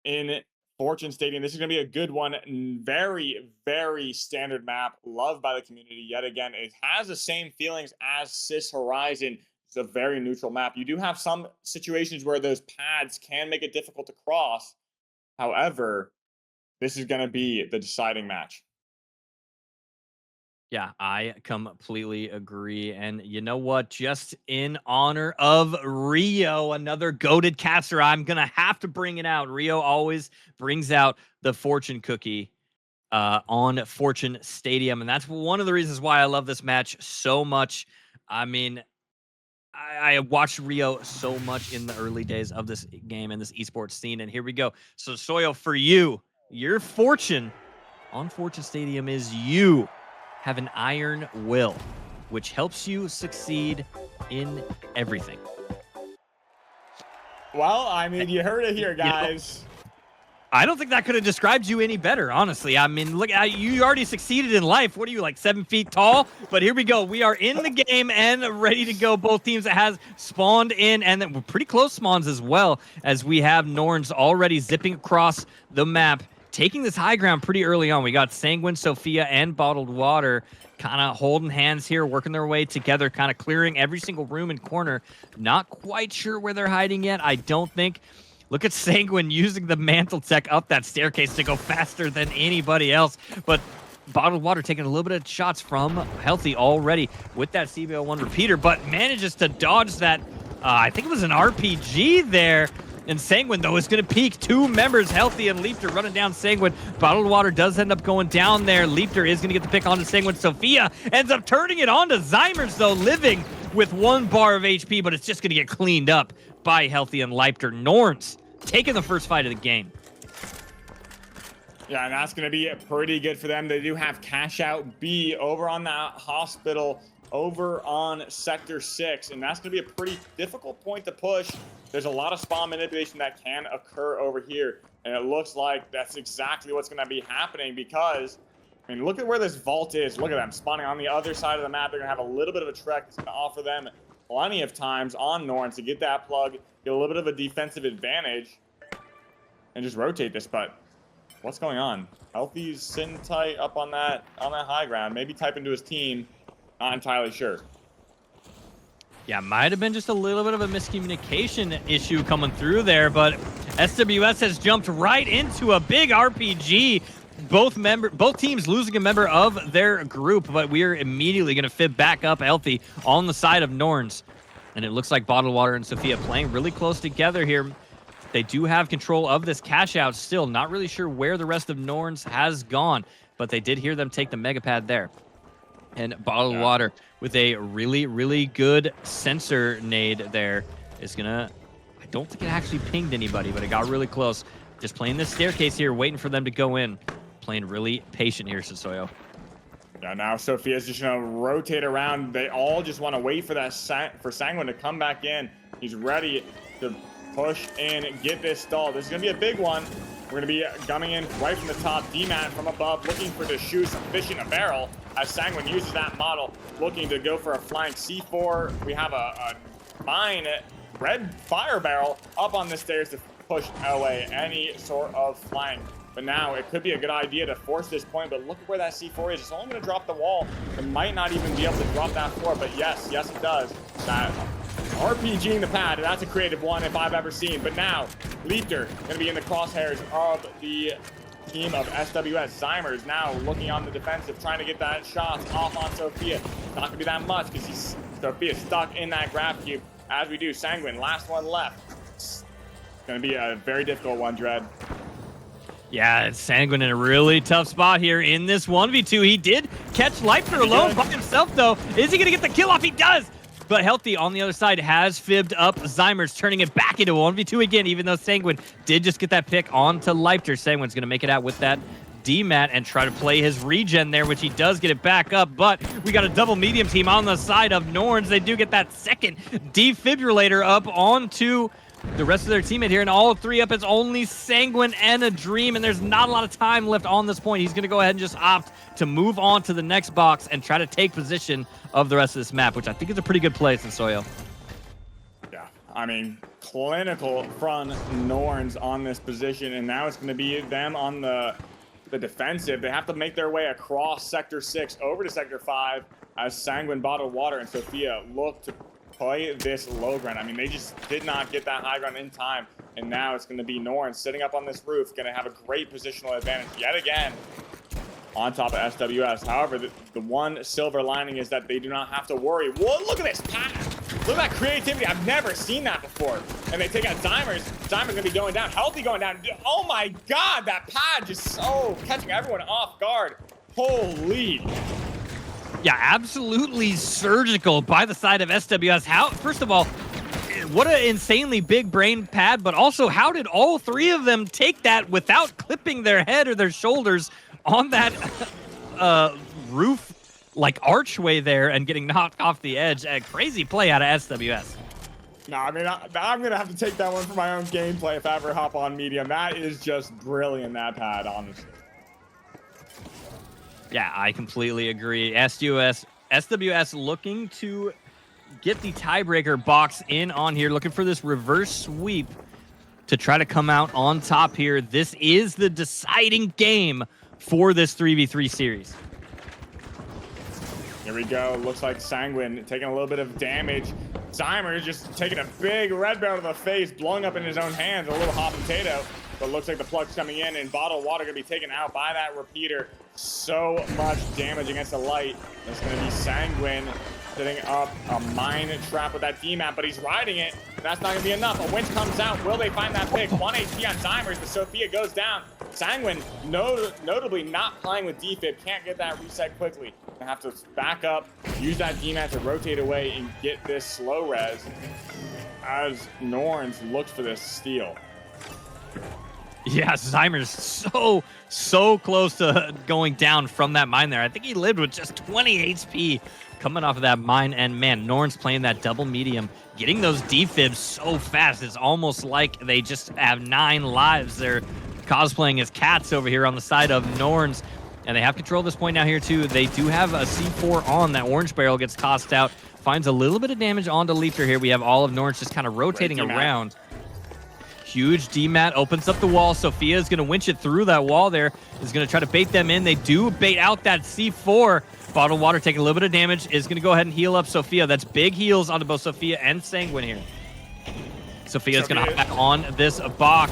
in Fortune Stadium. This is going to be a good one. Very, very standard map. Loved by the community yet again. It has the same feelings as Sis Horizon. It's a very neutral map. You do have some situations where those pads can make it difficult to cross. However, this is going to be the deciding match. Yeah, I completely agree. And you know what? Just in honor of Rio, another goated caster, I'm going to have to bring it out. Rio always brings out the fortune cookie on Fortune Stadium. And that's one of the reasons why I love this match so much. I mean, I watched Rio so much in the early days of this game and this esports scene. And here we go. So, Soyo, for you, your fortune on Fortune Stadium is you have an iron will, which helps you succeed in everything. Well, I mean, you heard it here, guys. I don't think that could have described you any better, honestly. I mean, look, you already succeeded in life. What are you, like 7 feet tall? But here we go. We are in the game and ready to go. Both teams that has spawned in, and then we're pretty close spawns as well, as we have Norns already zipping across the map, taking this high ground pretty early on. We got Sanguine, Sophia, and Bottled Water kind of holding hands here, working their way together, kind of clearing every single room and corner. Not quite sure where they're hiding yet, I don't think. Look at Sanguine using the mantle tech up that staircase to go faster than anybody else. But Bottled Water taking a little bit of shots from Healthy already with that CBO1 repeater, but manages to dodge that. I think it was an RPG there. And Sanguine, though, is going to peek. 2 members, Healthy and Leapter, running down Sanguine. Bottled Water does end up going down there. Leapter is going to get the pick onto Sanguine. Sophia ends up turning it onto Zymers, though, living with 1 bar of HP, but it's just going to get cleaned up by Healthy and Leapter. Norns taking the first fight of the game. Yeah, and that's going to be pretty good for them. They do have Cash Out B over on that hospital over on Sector 6, and that's going to be a pretty difficult point to push. There's a lot of spawn manipulation that can occur over here, and it looks like that's exactly what's going to be happening because, I mean, look at where this vault is. Look at them spawning on the other side of the map. They're going to have a little bit of a trek. It's going to offer them plenty of times on Norns to get that plug, get a little bit of a defensive advantage, and just rotate this. But what's going on? Healthy's sitting tight up on that high ground. Maybe type into his team. Not entirely sure. Yeah, might have been just a little bit of a miscommunication issue coming through there, but SWS has jumped right into a big RPG. Both teams losing a member of their group, but we're immediately going to fib back up Healthy on the side of Norns. And it looks like Bottled Water and Sophia playing really close together here. They do have control of this cash out still. Not really sure where the rest of Norns has gone, but they did hear them take the mega pad there. And Bottled Water with a really, really good sensor nade there is gonna, I don't think it actually pinged anybody, but it got really close. Just playing this staircase here, waiting for them to go in. Playing really patient here, Sosoyo. Yeah, now Sophia's just gonna rotate around. They all just want to wait for that for Sanguine to come back in. He's ready to push in, get this stall. This is gonna be a big one. We're gonna be gumming in right from the top. DMAT from above, looking for the shoe some fish in a barrel. As Sanguine uses that model, looking to go for a flank C4. We have a mine red fire barrel up on the stairs to push away any sort of flank. But now it could be a good idea to force this point, but look at where that C4 is. It's only going to drop the wall. It might not even be able to drop that floor, but yes, it does. That RPGing the pad, that's a creative one if I've ever seen. But now, Leapter going to be in the crosshairs of the team of SWS. Zymers now looking on the defensive, trying to get that shot off on Sophia. Not going to be that much because Sophia's stuck in that grab cube. As we do, Sanguine, last one left. It's going to be a very difficult one, Dread. Yeah, it's Sanguine in a really tough spot here in this 1v2. He did catch Leipner alone by himself, though. Is he going to get the kill off? He does! But Healthy on the other side has fibbed up Zymers, turning it back into 1v2 again, even though Sanguine did just get that pick onto Leipner. Sanguine's going to make it out with that DMAT and try to play his regen there, which he does get it back up. But we got a double medium team on the side of Norns. They do get that second defibrillator up onto the rest of their teammate here, and all 3 up. It's only Sanguine and a Dream, and there's not a lot of time left on this point. He's going to go ahead and just opt to move on to the next box and try to take position of the rest of this map, which I think is a pretty good place in Soyo. Yeah, I mean, clinical from Norns on this position, and now it's going to be them on the defensive. They have to make their way across Sector 6 over to Sector 5 as Sanguine, Bottled Water, and Sophia look to play this low ground. I mean, they just did not get that high ground in time, and now it's going to be Norns sitting up on this roof, going to have a great positional advantage yet again on top of SWS. However, the one silver lining is that they do not have to worry. Whoa, look at this pass. Look at that creativity. I've never seen that before. And they take out Zymers. Zymers going to be going down. Healthy going down. Oh my God, that pad just so catching everyone off guard. Holy. Yeah, absolutely surgical by the side of SWS. First of all, what an insanely big brain pad, but also how did all three of them take that without clipping their head or their shoulders on that roof like archway there and getting knocked off the edge? A crazy play out of SWS. No, I mean, I'm going to have to take that one for my own gameplay if I ever hop on medium. That is just brilliant, that pad, honestly. Yeah, I completely agree. SWS looking to get the tiebreaker box in on here, looking for this reverse sweep to try to come out on top here. This is the deciding game for this 3v3 series. Here we go. Looks like Sanguine taking a little bit of damage. Zymer just taking a big red barrel to the face, blowing up in his own hands. A little hot potato. But looks like the plug's coming in, and Bottled Water going to be taken out by that repeater. So much damage against the light. That's going to be Sanguine setting up a mine trap with that D-map, but he's riding it. That's not going to be enough. A winch comes out. Will they find that pick? 1 HP on Zymers, but Sophia goes down. Sanguine, notably not playing with defib, can't get that reset quickly. Gonna have to back up, use that D-map to rotate away and get this slow res as Norns looks for this steal. Yeah, Zymer's so close to going down from that mine there. I think he lived with just 20 HP coming off of that mine. And man, Norns playing that double medium, getting those defibs so fast. It's almost like they just have 9 lives. They're cosplaying as cats over here on the side of Norns. And they have control at this point now here too. They do have a C4 on. That orange barrel gets tossed out. Finds a little bit of damage onto Leaper here. We have all of Norns just kind of rotating around. Huge D-mat opens up the wall. Sophia is going to winch it through that wall there. Is going to try to bait them in. They do bait out that C4. Bottled Water taking a little bit of damage. Is going to go ahead and heal up Sophia. That's big heals onto both Sophia and Sanguine here. Sophia's going to hop back on this box.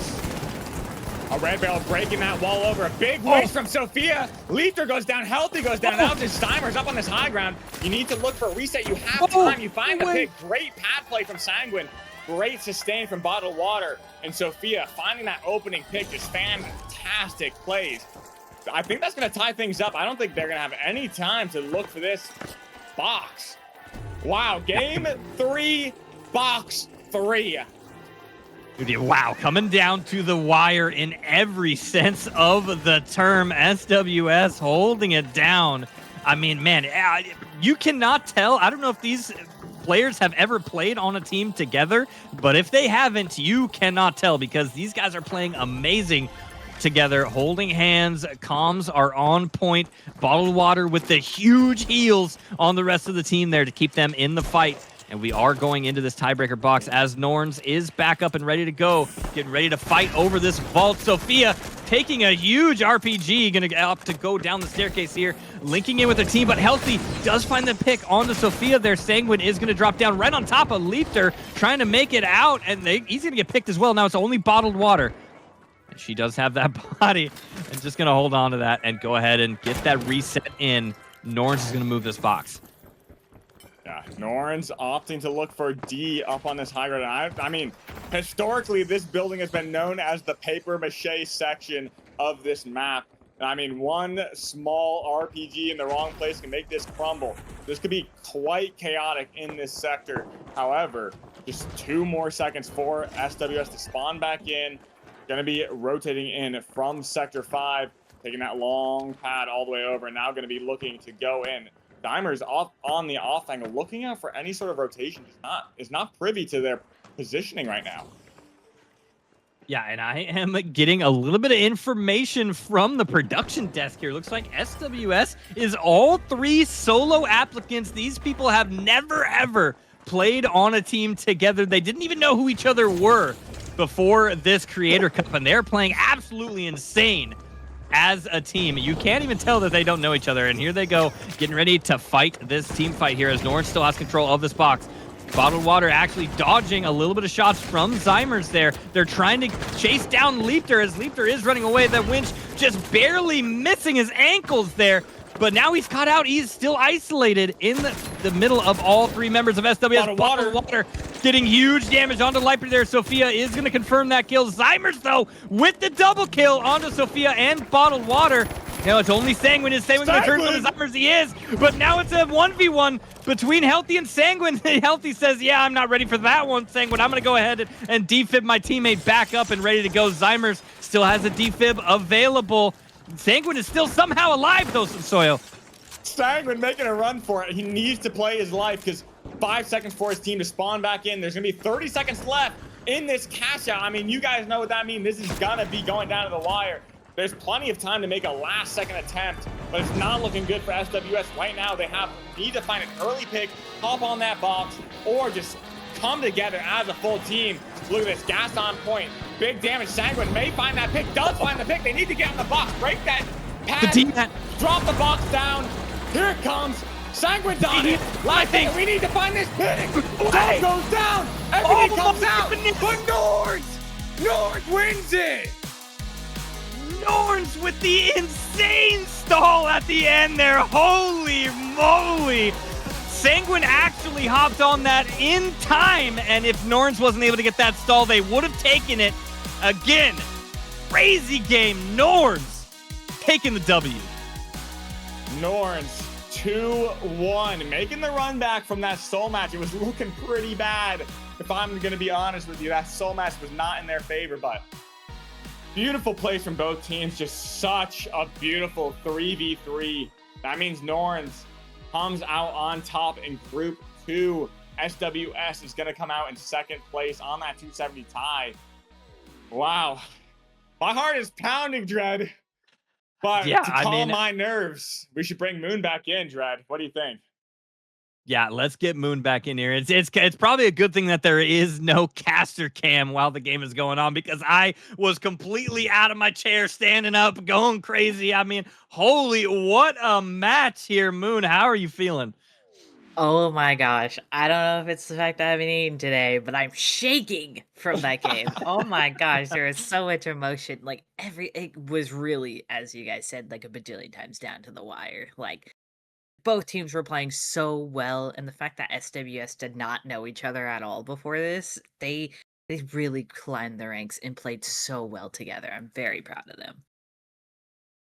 A red barrel breaking that wall over. A big waste from Sophia. Leaper goes down. Healthy goes down. Now just Steimer's up on this high ground. You need to look for a reset. You have time. You find the pick. Great pad play from Sanguine. Great sustain from Bottled Water. And Sophia finding that opening pick. Just fantastic plays. I think that's going to tie things up. I don't think they're going to have any time to look for this box. Wow. Game 3, box 3. Wow, coming down to the wire in every sense of the term. SWS holding it down. I mean, man, you cannot tell. I don't know if these players have ever played on a team together, but if they haven't, you cannot tell because these guys are playing amazing together, holding hands. Comms are on point. Bottled Water with the huge heals on the rest of the team there to keep them in the fight. And we are going into this tiebreaker box as Norns is back up and ready to go. Getting ready to fight over this vault. Sophia taking a huge RPG. Going to up to go down the staircase here. Linking in with her team, but Healthy does find the pick onto Sophia there. Sanguine is going to drop down right on top of Leaper, trying to make it out. And he's going to get picked as well. Now it's only Bottled Water. And she does have that body. And just going to hold on to that and go ahead and get that reset in. Norns is going to move this box. Yeah, Norns opting to look for D up on this high ground. I mean, historically, this building has been known as the paper mache section of this map. I mean, one small RPG in the wrong place can make this crumble. This could be quite chaotic in this sector. However, just 2 more seconds for SWS to spawn back in. Going to be rotating in from Sector 5, taking that long pad all the way over, and now going to be looking to go in. Dimer's off on the off angle, looking out for any sort of rotation. Is not privy to their positioning right now. Yeah, and I am getting a little bit of information from the production desk here. Looks like SWS is all 3 solo applicants. These people have never, ever played on a team together. They didn't even know who each other were before this Creator Cup, and they're playing absolutely insane as a team. You can't even tell that they don't know each other, and here they go, getting ready to fight this team fight here as Norn still has control of this box. Bottled Water actually dodging a little bit of shots from Zymers there. They're trying to chase down Leapter as Leapter is running away. That winch just barely missing his ankles there. But now he's caught out. He's still isolated in the middle of all three members of SWS. Bottled Water getting huge damage onto Leapter there. Sophia is going to confirm that kill. Zymers, though, with the double kill onto Sophia and Bottled Water. No, it's only Sanguine. Is Sanguine going to turn from the Zymers? He is. But now it's a 1v1 between Healthy and Sanguine. Healthy says, yeah, I'm not ready for that one, Sanguine. I'm going to go ahead and defib my teammate back up and ready to go. Zymers still has a defib available. Sanguine is still somehow alive, though, Soil. Sanguine making a run for it. He needs to play his life because 5 seconds for his team to spawn back in. There's going to be 30 seconds left in this cash out. I mean, you guys know what that means. This is going to be going down to the wire. There's plenty of time to make a last-second attempt, but it's not looking good for SWS right now. They need to find an early pick, hop on that box, or just come together as a full team. Look at this, gas on point, big damage. Sanguine may find that pick, does find the pick. They need to get on the box, break that pad, drop the box down. Here it comes. Sanguine's on it. Last thing, we need to find this pick. Dog goes down. Everything comes out. But Norns wins it. Norns with the insane stall at the end there. Holy moly. Sanguine actually hopped on that in time, and if Norns wasn't able to get that stall, they would have taken it. Again, crazy game. Norns taking the W. Norns 2-1, making the run back from that soul match. It was looking pretty bad. If I'm going to be honest with you, that soul match was not in their favor, but beautiful plays from both teams. Just such a beautiful 3v3. That means Norns comes out on top in Group 2. SWS is going to come out in second place on that 270 tie. Wow. My heart is pounding, Dread. But yeah, to calm my nerves, we should bring Moon back in, Dread. What do you think? Yeah, let's get Moon back in here. It's probably a good thing that there is no caster cam while the game is going on, because I was completely out of my chair, standing up, going crazy. I mean, holy, what a match here, Moon. How are you feeling? Oh my gosh. I don't know if it's the fact I haven't eaten today, but I'm shaking from that game. Oh my gosh, there is so much emotion. Like it was really, as you guys said, like a bajillion times down to the wire. Like both teams were playing so well, and the fact that SWS did not know each other at all before this, they really climbed the ranks and played so well together. I'm very proud of them.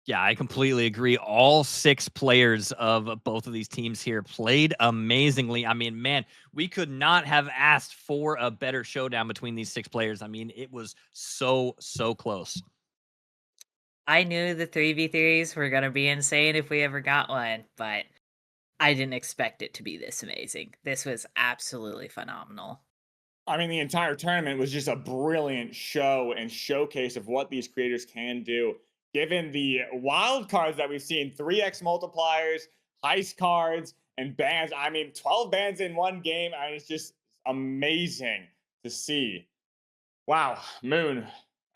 Yeah, I completely agree. All 6 players of both of these teams here played amazingly. I mean, man, we could not have asked for a better showdown between these 6 players. I mean, it was so close. I knew the 3v3s were going to be insane if we ever got one, but I didn't expect it to be this amazing. This was absolutely phenomenal. I mean, the entire tournament was just a brilliant show and showcase of what these creators can do. Given the wild cards that we've seen, 3x multipliers, heist cards, and bans. I mean, 12 bans in one game. I mean, it's just amazing to see. Wow, Moon,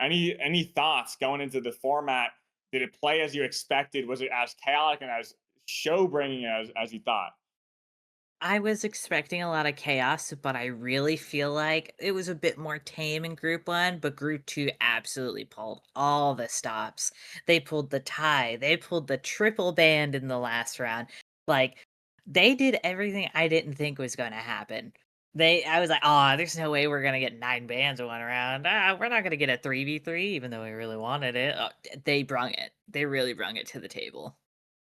any thoughts going into the format? Did it play as you expected? Was it as chaotic and as show-bringing as you thought? I was expecting a lot of chaos, but I really feel like it was a bit more tame in Group 1, but Group 2 absolutely pulled all the stops. They pulled the tie. They pulled the triple band in the last round. Like, they did everything I didn't think was going to happen. I was like, oh, there's no way we're going to get 9 bans in one round. We're not going to get a 3v3, even though we really wanted it. They brung it. They really brung it to the table.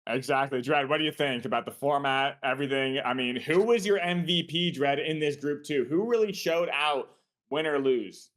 Exactly. Dread, what do you think about the format, everything? I mean, who was your MVP, Dread, in this Group 2? Who really showed out, win or lose?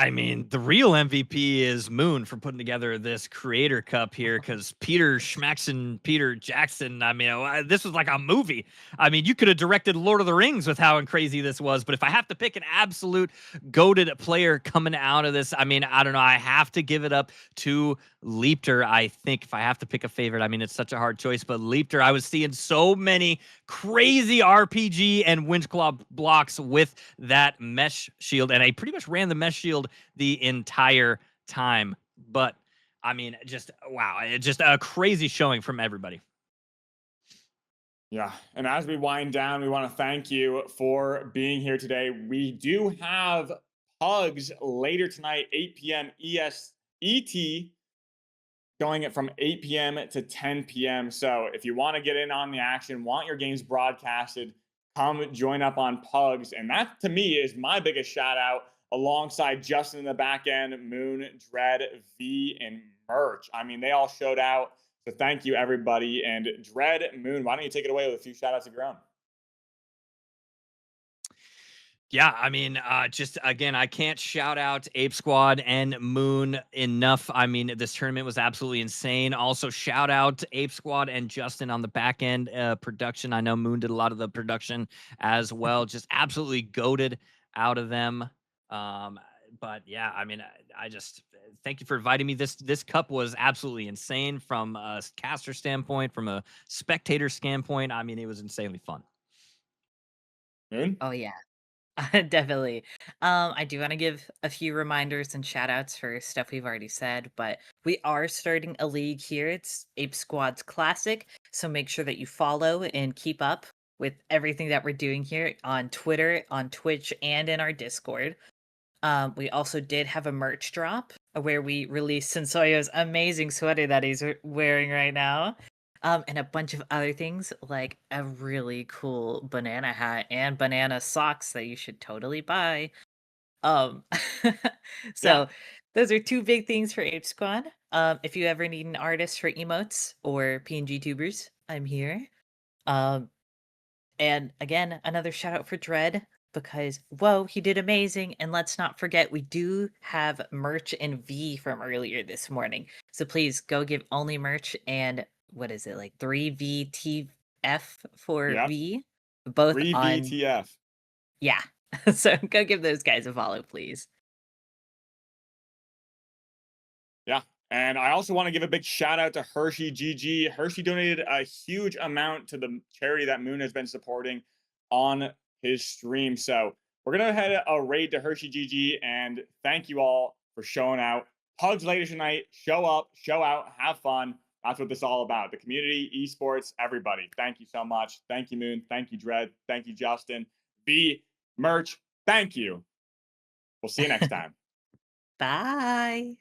I mean, the real MVP is Moon for putting together this Creator Cup here, because Peter Schmackson, Peter Jackson, I mean, this was like a movie. I mean, you could have directed Lord of the Rings with how crazy this was, but if I have to pick an absolute goated player coming out of this, I mean, I don't know, I have to give it up to Leapter, I think if I have to pick a favorite, I mean, it's such a hard choice, but Leapter, I was seeing so many crazy RPG and winch claw blocks with that mesh shield, and I pretty much ran the mesh shield the entire time. But I mean, just wow, just a crazy showing from everybody. Yeah. And as we wind down, we want to thank you for being here today. We do have Pugs later tonight, 8 p.m. ET, going it from 8 p.m. to 10 p.m. So if you want to get in on the action, want your games broadcasted, come join up on Pugs. And that, to me, is my biggest shout out alongside Justin in the back end, Moon, Dread, V, and Merch. I mean, they all showed out. So thank you, everybody. And Dread, Moon, why don't you take it away with a few shout outs of your own? Yeah, I mean, just again, I can't shout out Ape Squad and Moon enough. I mean, this tournament was absolutely insane. Also, shout out Ape Squad and Justin on the back end production. I know Moon did a lot of the production as well. Just absolutely goated out of them. But yeah, I mean, I just thank you for inviting me. This cup was absolutely insane from a caster standpoint, from a spectator standpoint. I mean, it was insanely fun. Moon? Oh yeah. Definitely. I do want to give a few reminders and shout outs for stuff we've already said, but we are starting a league here. It's Ape Squad's Classic. So make sure that you follow and keep up with everything that we're doing here on Twitter, on Twitch, and in our Discord. We also did have a merch drop where we released Sensoyo's amazing sweater that he's wearing right now. And a bunch of other things like a really cool banana hat and banana socks that you should totally buy. Um, Yeah. so those are two big things for Ape Squad. If you ever need an artist for emotes or PNG tubers, I'm here. Um, and again, another shout out for Dread because whoa, he did amazing. And let's not forget, we do have merch and V from earlier this morning. So please go give only merch and what is it, like 3VTF for Yep. V? Both on, 3VTF. yeah. So go give those guys a follow, please. Yeah. And I also want to give a big shout out to Hershey GG. Hershey donated a huge amount to the charity that Moon has been supporting on his stream. So we're going to head a raid to Hershey GG and thank you all for showing out. Pugs later tonight. Show up, show out, have fun. That's what this is all about. The community, esports, everybody. Thank you so much. Thank you, Moon. Thank you, Dread. Thank you, Justin. B, Merch. Thank you. We'll see you next time. Bye.